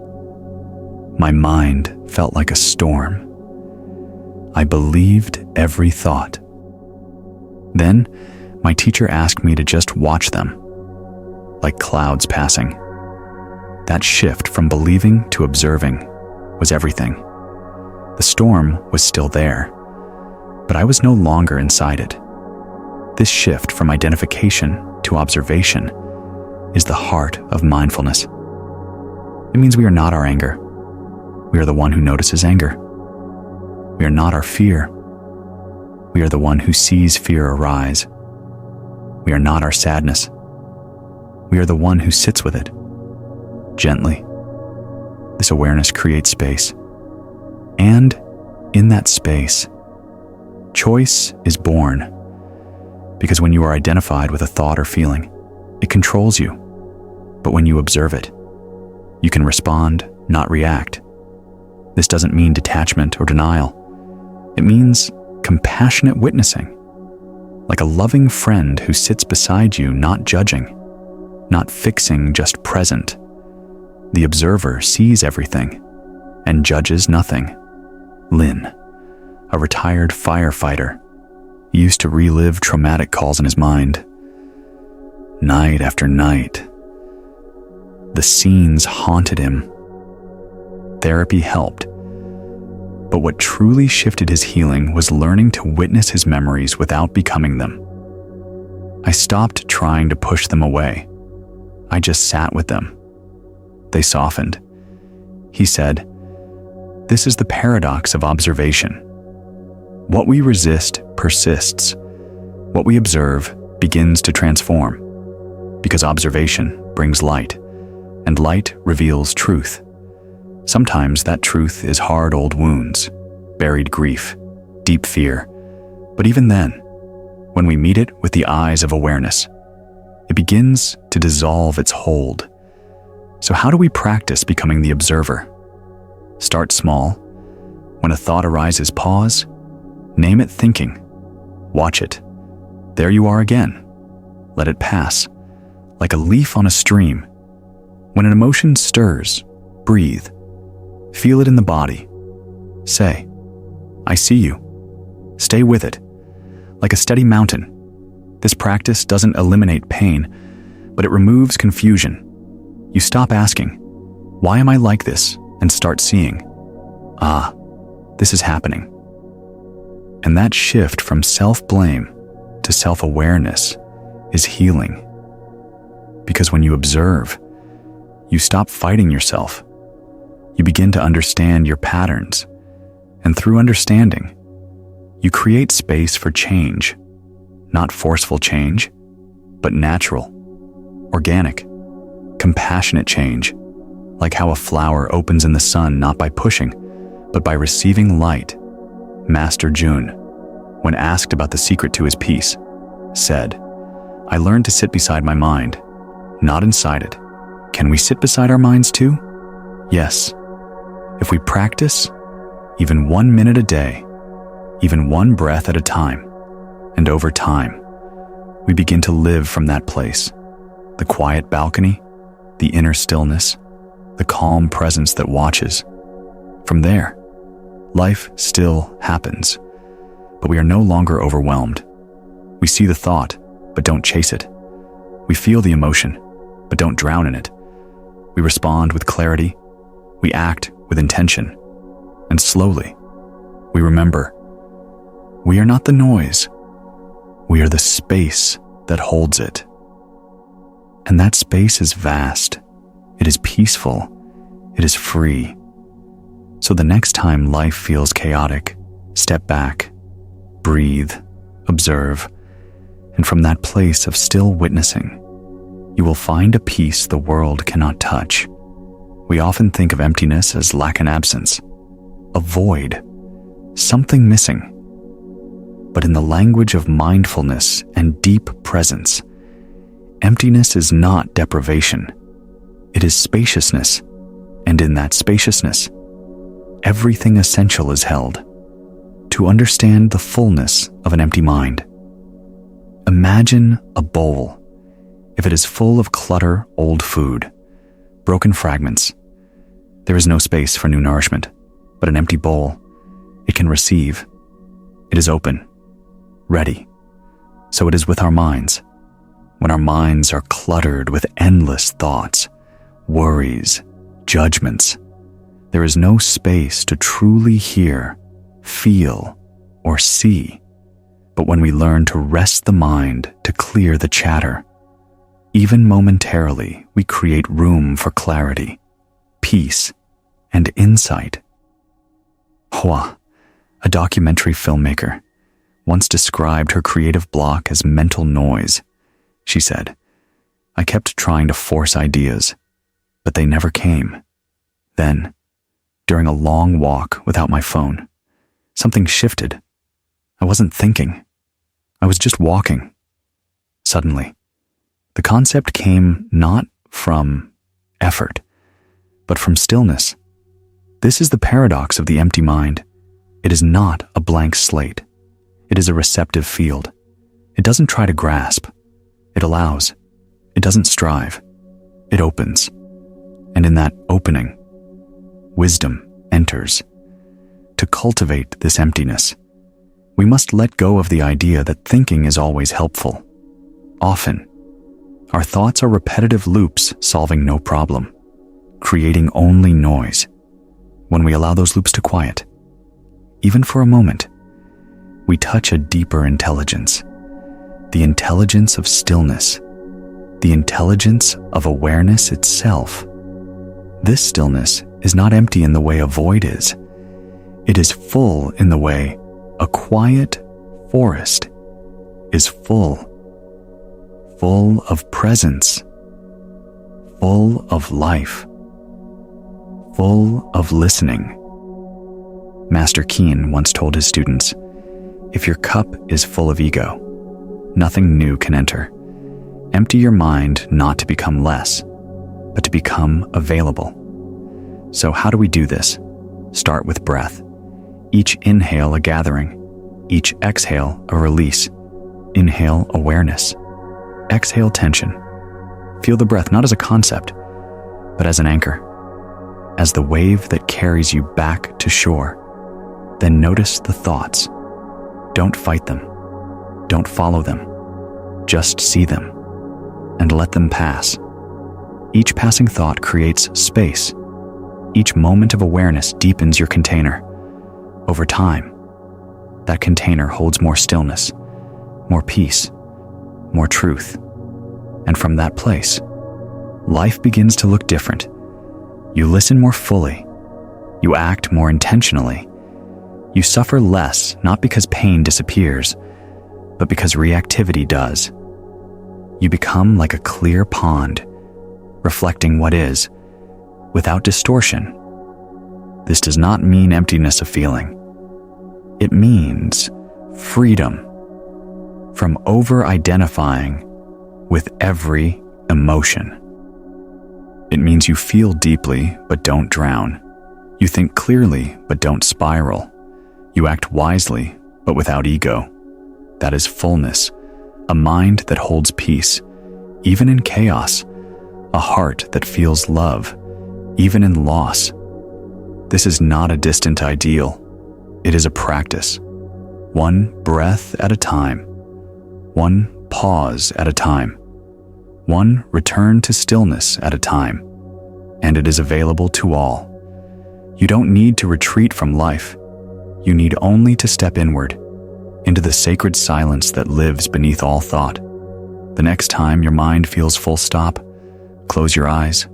"My mind felt like a storm. I believed every thought. Then, my teacher asked me to just watch them, like clouds passing. That shift from believing to observing was everything. The storm was still there, but I was no longer inside it. This shift from identification to observation is the heart of mindfulness. It means we are not our anger. We are the one who notices anger. We are not our fear. We are the one who sees fear arise. We are not our sadness. We are the one who sits with it, gently. This awareness creates space. And in that space, choice is born. Because when you are identified with a thought or feeling, it controls you. But when you observe it, you can respond, not react. This doesn't mean detachment or denial. It means compassionate witnessing, like a loving friend who sits beside you, not judging, not fixing, just present. The observer sees everything and judges nothing. Lin, a retired firefighter, used to relive traumatic calls in his mind. Night after night, the scenes haunted him. Therapy helped, but what truly shifted his healing was learning to witness his memories without becoming them. I stopped trying to push them away. I just sat with them. They softened. He said, "This is the paradox of observation. What we resist persists. What we observe begins to transform, because observation brings light, and light reveals truth. Sometimes that truth is hard old wounds, buried grief, deep fear. But even then, when we meet it with the eyes of awareness, it begins to dissolve its hold. So how do we practice becoming the observer? Start small. When a thought arises, pause. Name it thinking. Watch it. There you are again. Let it pass, like a leaf on a stream. When an emotion stirs, breathe. Feel it in the body. Say, "I see you." Stay with it, like a steady mountain. This practice doesn't eliminate pain, but it removes confusion. You stop asking, "Why am I like this?" and start seeing, "Ah, this is happening." And that shift from self-blame to self-awareness is healing. Because when you observe, you stop fighting yourself. You begin to understand your patterns, and through understanding, you create space for change. Not forceful change, but natural, organic, compassionate change, like how a flower opens in the sun not by pushing, but by receiving light. Master Jun, when asked about the secret to his peace, said, "I learned to sit beside my mind, not inside it." Can we sit beside our minds too? Yes. If we practice, even 1 minute a day, even one breath at a time, and over time, we begin to live from that place. The quiet balcony, the inner stillness, the calm presence that watches. From there, life still happens, but we are no longer overwhelmed. We see the thought, but don't chase it. We feel the emotion, but don't drown in it. We respond with clarity. We act with intention. And slowly, we remember, we are not the noise. We are the space that holds it. And that space is vast. It is peaceful. It is free. So the next time life feels chaotic, step back, breathe, observe, and from that place of still witnessing, you will find a peace the world cannot touch. We often think of emptiness as lack and absence, a void, something missing. But in the language of mindfulness and deep presence, emptiness is not deprivation. It is spaciousness, and in that spaciousness, everything essential is held. To understand the fullness of an empty mind, imagine a bowl. If it is full of clutter, old food, broken fragments, there is no space for new nourishment. But an empty bowl, it can receive. It is open, ready. So it is with our minds. When our minds are cluttered with endless thoughts, worries, judgments, there is no space to truly hear, feel, or see. But when we learn to rest the mind to clear the chatter, even momentarily, we create room for clarity, peace, and insight. Hua, a documentary filmmaker, once described her creative block as mental noise. She said, "I kept trying to force ideas, but they never came. Then, during a long walk without my phone, something shifted. I wasn't thinking. I was just walking. Suddenly, the concept came not from effort, but from stillness. This is the paradox of the empty mind. It is not a blank slate. It is a receptive field. It doesn't try to grasp. It allows. It doesn't strive. It opens. And in that opening, wisdom enters. To cultivate this emptiness, we must let go of the idea that thinking is always helpful. Often, our thoughts are repetitive loops solving no problem, creating only noise. When we allow those loops to quiet, even for a moment, we touch a deeper intelligence, the intelligence of stillness, the intelligence of awareness itself. This stillness is not empty in the way a void is. It is full in the way a quiet forest is full of presence, full of life, full of listening. Master Keen once told his students, if your cup is full of ego, nothing new can enter. Empty your mind not to become less, but to become available. So how do we do this? Start with breath. Each inhale a gathering, each exhale a release. Inhale awareness, exhale tension. Feel the breath not as a concept, but as an anchor, as the wave that carries you back to shore. Then notice the thoughts. Don't fight them. Don't follow them. Just see them and let them pass. Each passing thought creates space. Each moment of awareness deepens your container. Over time, that container holds more stillness, more peace, more truth. And from that place, life begins to look different. You listen more fully. You act more intentionally. You suffer less, not because pain disappears, but because reactivity does. You become like a clear pond, reflecting what is, without distortion. This does not mean emptiness of feeling. It means freedom from over-identifying with every emotion. It means you feel deeply, but don't drown. You think clearly, but don't spiral. You act wisely, but without ego. That is fullness, a mind that holds peace, even in chaos, a heart that feels love, even in loss. This is not a distant ideal. It is a practice. One breath at a time. One pause at a time. One return to stillness at a time. And it is available to all. You don't need to retreat from life. You need only to step inward, into the sacred silence that lives beneath all thought. The next time your mind feels full stop, close your eyes,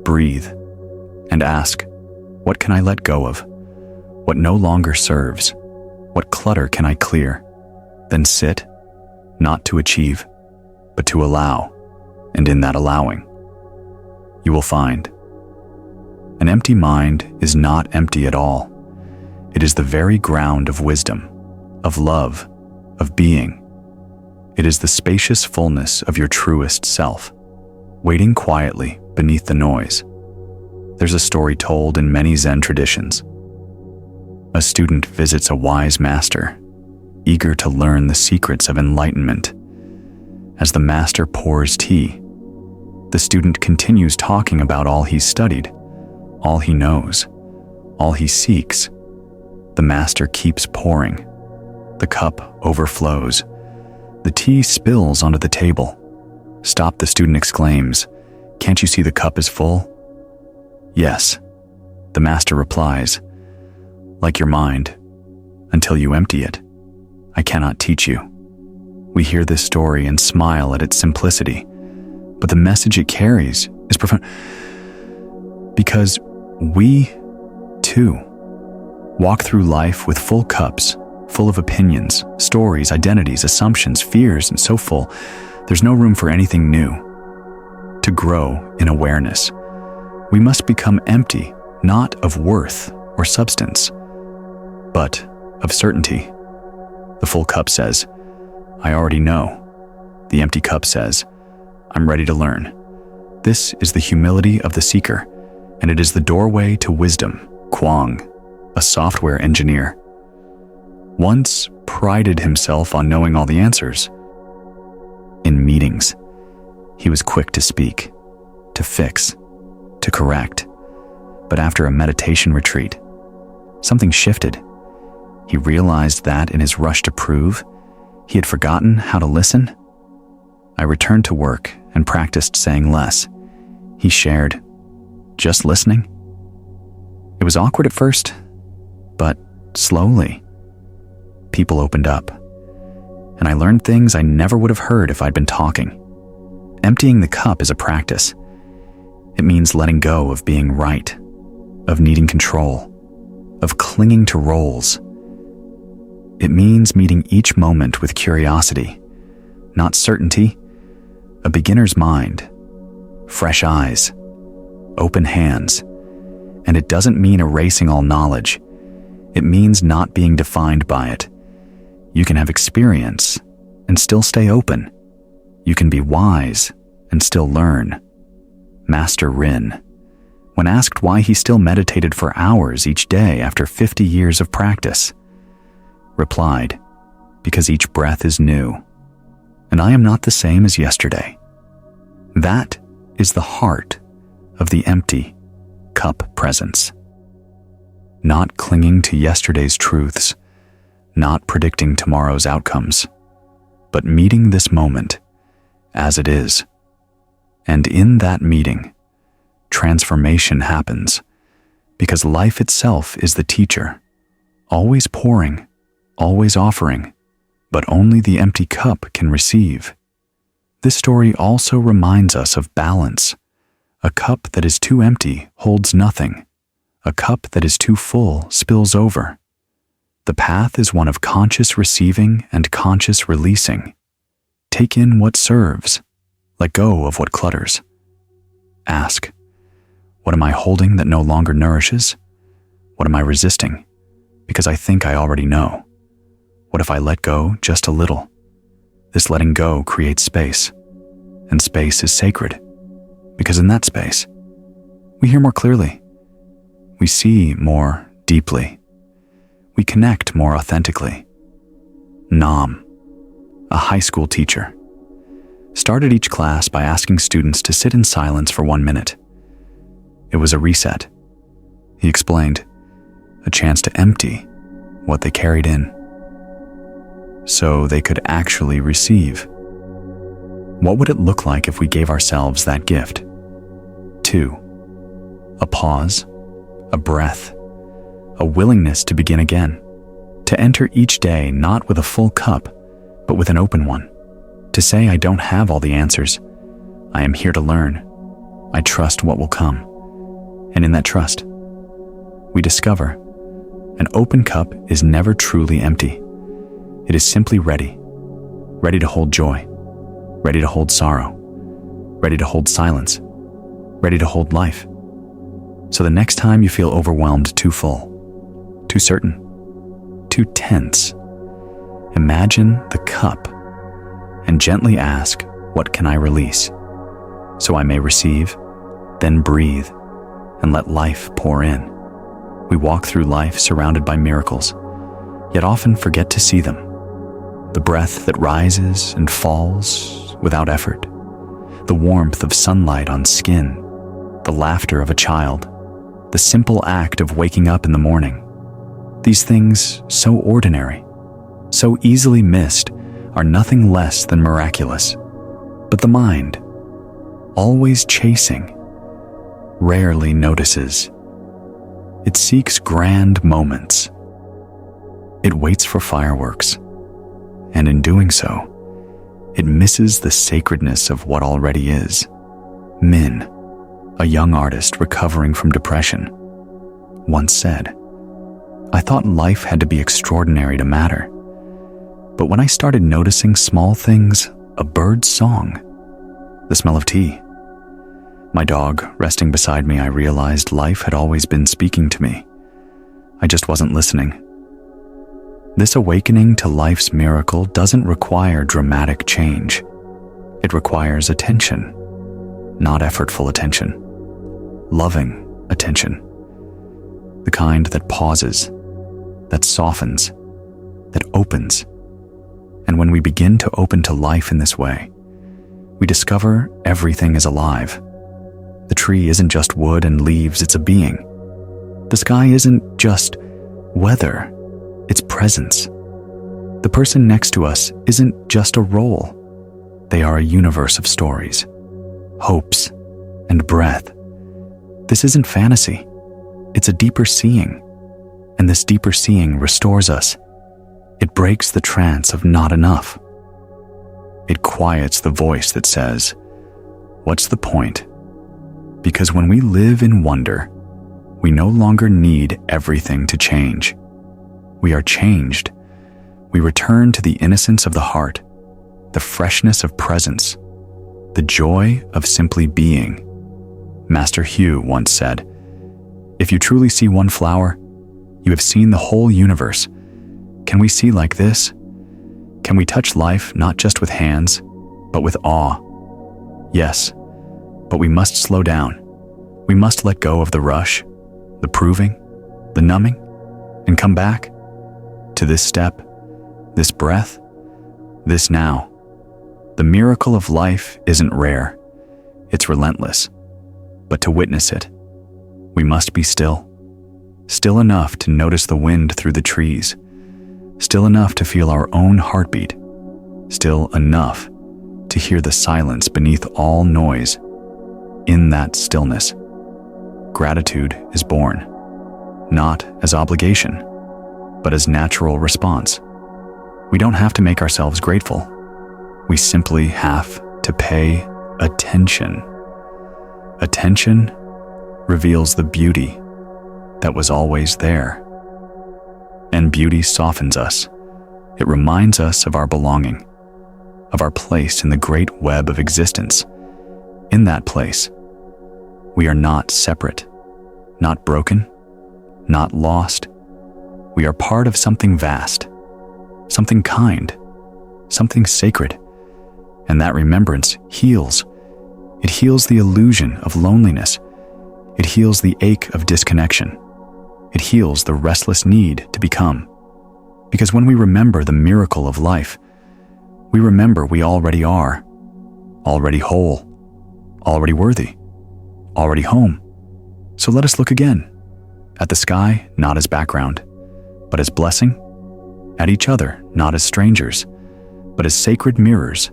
breathe, and ask, what can I let go of? What no longer serves? What clutter can I clear? Then sit, not to achieve, but to allow, and in that allowing, you will find an empty mind is not empty at all. It is the very ground of wisdom, of love, of being. It is the spacious fullness of your truest self, waiting quietly beneath the noise. There's a story told in many Zen traditions. A student visits a wise master, eager to learn the secrets of enlightenment. As the master pours tea, the student continues talking about all he's studied, all he knows, all he seeks. The master keeps pouring. The cup overflows. The tea spills onto the table. Stop, the student exclaims. Can't you see the cup is full? Yes, the master replies. Like your mind, until you empty it, I cannot teach you. We hear this story and smile at its simplicity, but the message it carries is profound. Because we, too, walk through life with full cups, full of opinions, stories, identities, assumptions, fears, and so full, there's no room for anything new. To grow in awareness, we must become empty, not of worth or substance, but of certainty. The full cup says, I already know. The empty cup says, I'm ready to learn. This is the humility of the seeker, and it is the doorway to wisdom, Kwong, a software engineer, once prided himself on knowing all the answers. In meetings, he was quick to speak, to fix, to correct. But after a meditation retreat, something shifted. He realized that in his rush to prove, he had forgotten how to listen. I returned to work and practiced saying less. He shared, just listening. It was awkward at first, but slowly, people opened up, and I learned things I never would have heard if I'd been talking. Emptying the cup is a practice. It means letting go of being right, of needing control, of clinging to roles. It means meeting each moment with curiosity, not certainty, a beginner's mind, fresh eyes, open hands. And it doesn't mean erasing all knowledge. It means not being defined by it. You can have experience and still stay open. You can be wise and still learn. Master Rin, when asked why he still meditated for hours each day after 50 years of practice, replied, because each breath is new, and I am not the same as yesterday. That is the heart of the empty cup presence. Not clinging to yesterday's truths, not predicting tomorrow's outcomes, but meeting this moment as it is. And in that meeting, transformation happens, because life itself is the teacher, always pouring, always offering, but only the empty cup can receive. This story also reminds us of balance. A cup that is too empty holds nothing. A cup that is too full spills over. The path is one of conscious receiving and conscious releasing. Take in what serves. Let go of what clutters. Ask, what am I holding that no longer nourishes? What am I resisting? Because I think I already know. What if I let go just a little? This letting go creates space, and space is sacred. Because in that space, we hear more clearly. We see more deeply. We connect more authentically. Nam, a high school teacher, started each class by asking students to sit in silence for 1 minute. It was a reset. He explained, a chance to empty what they carried in, so they could actually receive. What would it look like if we gave ourselves that gift? 2. A pause, a breath, a willingness to begin again, to enter each day not with a full cup, but with an open one, to say I don't have all the answers. I am here to learn. I trust what will come. And in that trust, we discover an open cup is never truly empty. It is simply ready, ready to hold joy, ready to hold sorrow, ready to hold silence, ready to hold life. So the next time you feel overwhelmed, too full, too certain, too tense, imagine the cup and gently ask, what can I release? So I may receive, then breathe, and let life pour in. We walk through life surrounded by miracles, yet often forget to see them. The breath that rises and falls without effort, the warmth of sunlight on skin, the laughter of a child, the simple act of waking up in the morning. These things, so ordinary, so easily missed, are nothing less than miraculous. But the mind, always chasing, rarely notices. It seeks grand moments. It waits for fireworks, and in doing so, it misses the sacredness of what already is. Min, a young artist recovering from depression, once said, I thought life had to be extraordinary to matter. But when I started noticing small things, a bird's song, the smell of tea, my dog resting beside me, I realized life had always been speaking to me. I just wasn't listening. This awakening to life's miracle doesn't require dramatic change. It requires attention, not effortful attention, loving attention. the kind that pauses, that softens, that opens. And when we begin to open to life in this way, we discover everything is alive. The tree isn't just wood and leaves, it's a being. The sky isn't just weather, it's presence. The person next to us isn't just a role. They are a universe of stories, hopes, and breath. This isn't fantasy. It's a deeper seeing. And this deeper seeing restores us. It breaks the trance of not enough. It quiets the voice that says, "What's the point?" Because when we live in wonder, we no longer need everything to change. We are changed. We return to the innocence of the heart, the freshness of presence, the joy of simply being. Master Hugh once said, "If you truly see one flower, you have seen the whole universe. Can we see like this? Can we touch life not just with hands, but with awe? Yes, but we must slow down. We must let go of the rush, the proving, the numbing, and come back to this step, this breath, this now. The miracle of life isn't rare, it's relentless. But to witness it, we must be still. Still enough to notice the wind through the trees. Still enough to feel our own heartbeat. Still enough to hear the silence beneath all noise. In that stillness, gratitude is born, not as obligation, but as natural response. We don't have to make ourselves grateful. We simply have to pay attention. Attention reveals the beauty that was always there. And beauty softens us. It reminds us of our belonging, of our place in the great web of existence. In that place, we are not separate, not broken, not lost. We are part of something vast, something kind, something sacred. And that remembrance heals. It heals the illusion of loneliness. It heals the ache of disconnection. It heals the restless need to become. Because when we remember the miracle of life, we remember we already are, already whole, already worthy, already home. So let us look again at the sky, not as background, but as blessing, at each other, not as strangers, but as sacred mirrors,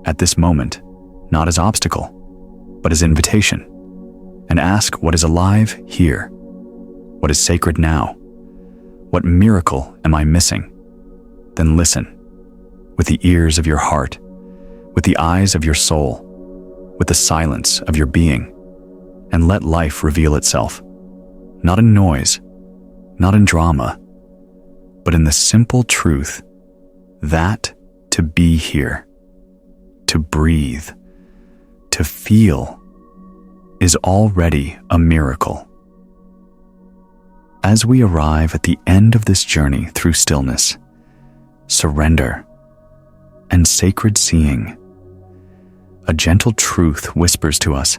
at this moment, not as obstacle, but as invitation, and ask what is alive here, what is sacred now, what miracle am I missing? Then listen, with the ears of your heart, with the eyes of your soul, with the silence of your being, and let life reveal itself, not in noise, not in drama, but in the simple truth that to be here, to breathe, to feel, is already a miracle. As we arrive at the end of this journey through stillness, surrender, and sacred seeing, a gentle truth whispers to us,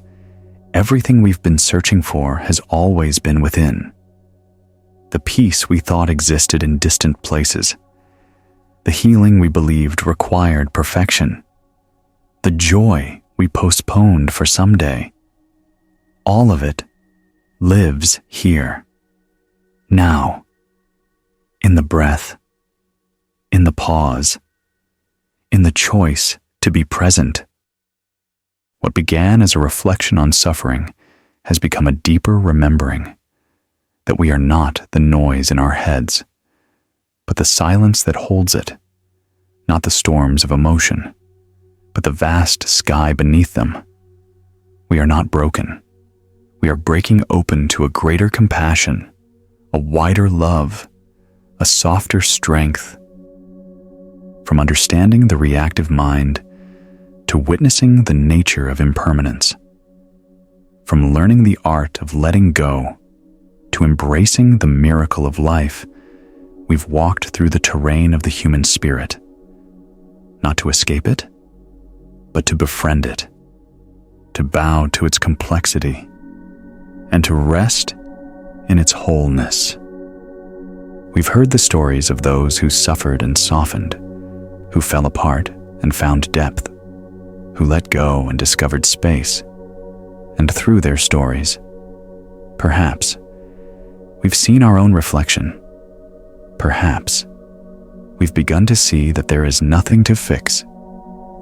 everything we've been searching for has always been within. The peace we thought existed in distant places, the healing we believed required perfection, the joy we postponed for someday, all of it lives here, now, in the breath, in the pause, in the choice to be present. What began as a reflection on suffering has become a deeper remembering that we are not the noise in our heads, but the silence that holds it, not the storms of emotion, but the vast sky beneath them. We are not broken. We are breaking open to a greater compassion, a wider love, a softer strength. From understanding the reactive mind to witnessing the nature of impermanence, from learning the art of letting go to embracing the miracle of life, we've walked through the terrain of the human spirit, not to escape it, but to befriend it, to bow to its complexity, and to rest in its wholeness. We've heard the stories of those who suffered and softened, who fell apart and found depth, who let go and discovered space. And through their stories, perhaps, we've seen our own reflection. Perhaps, we've begun to see that there is nothing to fix,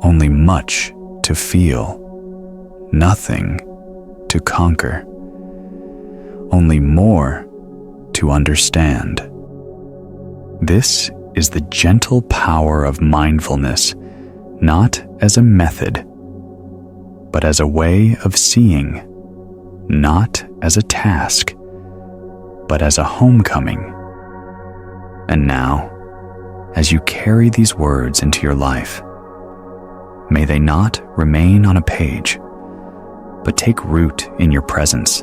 only much to feel, nothing to conquer, only more to understand. This is the gentle power of mindfulness, not as a method, but as a way of seeing, not as a task, but as a homecoming. And now, as you carry these words into your life, may they not remain on a page, but take root in your presence.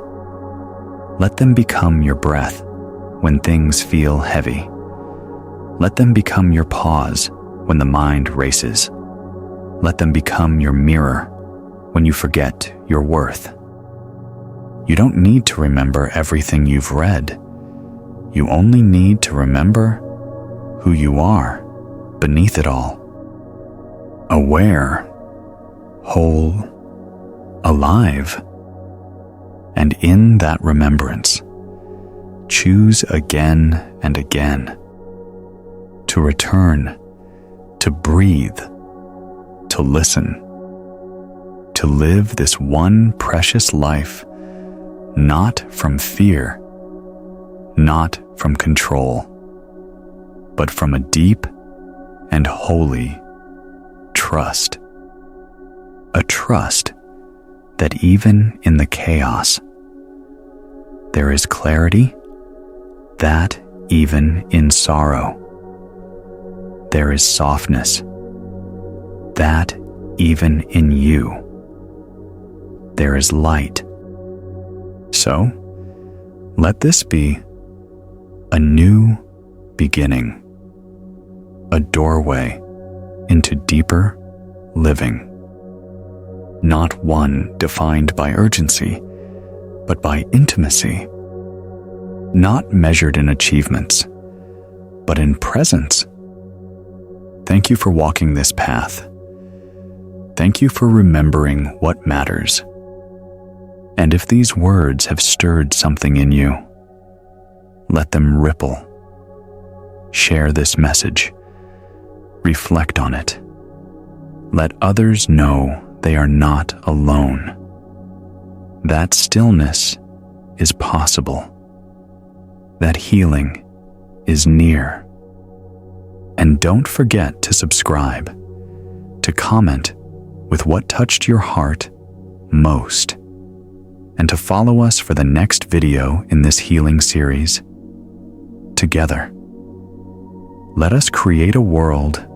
Let them become your breath when things feel heavy. Let them become your pause when the mind races. Let them become your mirror when you forget your worth. You don't need to remember everything you've read. You only need to remember who you are beneath it all. Aware, whole, alive. And in that remembrance, choose again and again to return, to breathe, to listen, to live this one precious life, not from fear, not from control, but from a deep and holy trust. A trust that even in the chaos, there is clarity, that even in sorrow, there is softness, that even in you, there is light. So, let this be a new beginning, a doorway into deeper living, not one defined by urgency, but by intimacy, not measured in achievements, but in presence. Thank you for walking this path. Thank you for remembering what matters. And if these words have stirred something in you, let them ripple. Share this message. Reflect on it. Let others know they are not alone. That stillness is possible. That healing is near. And don't forget to subscribe, to comment with what touched your heart most, and to follow us for the next video in this healing series. Together, let us create a world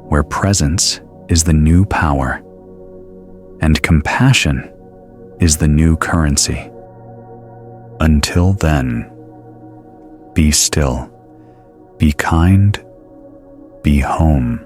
where presence is the new power, and compassion is the new currency. Until then, be still, be kind, be home.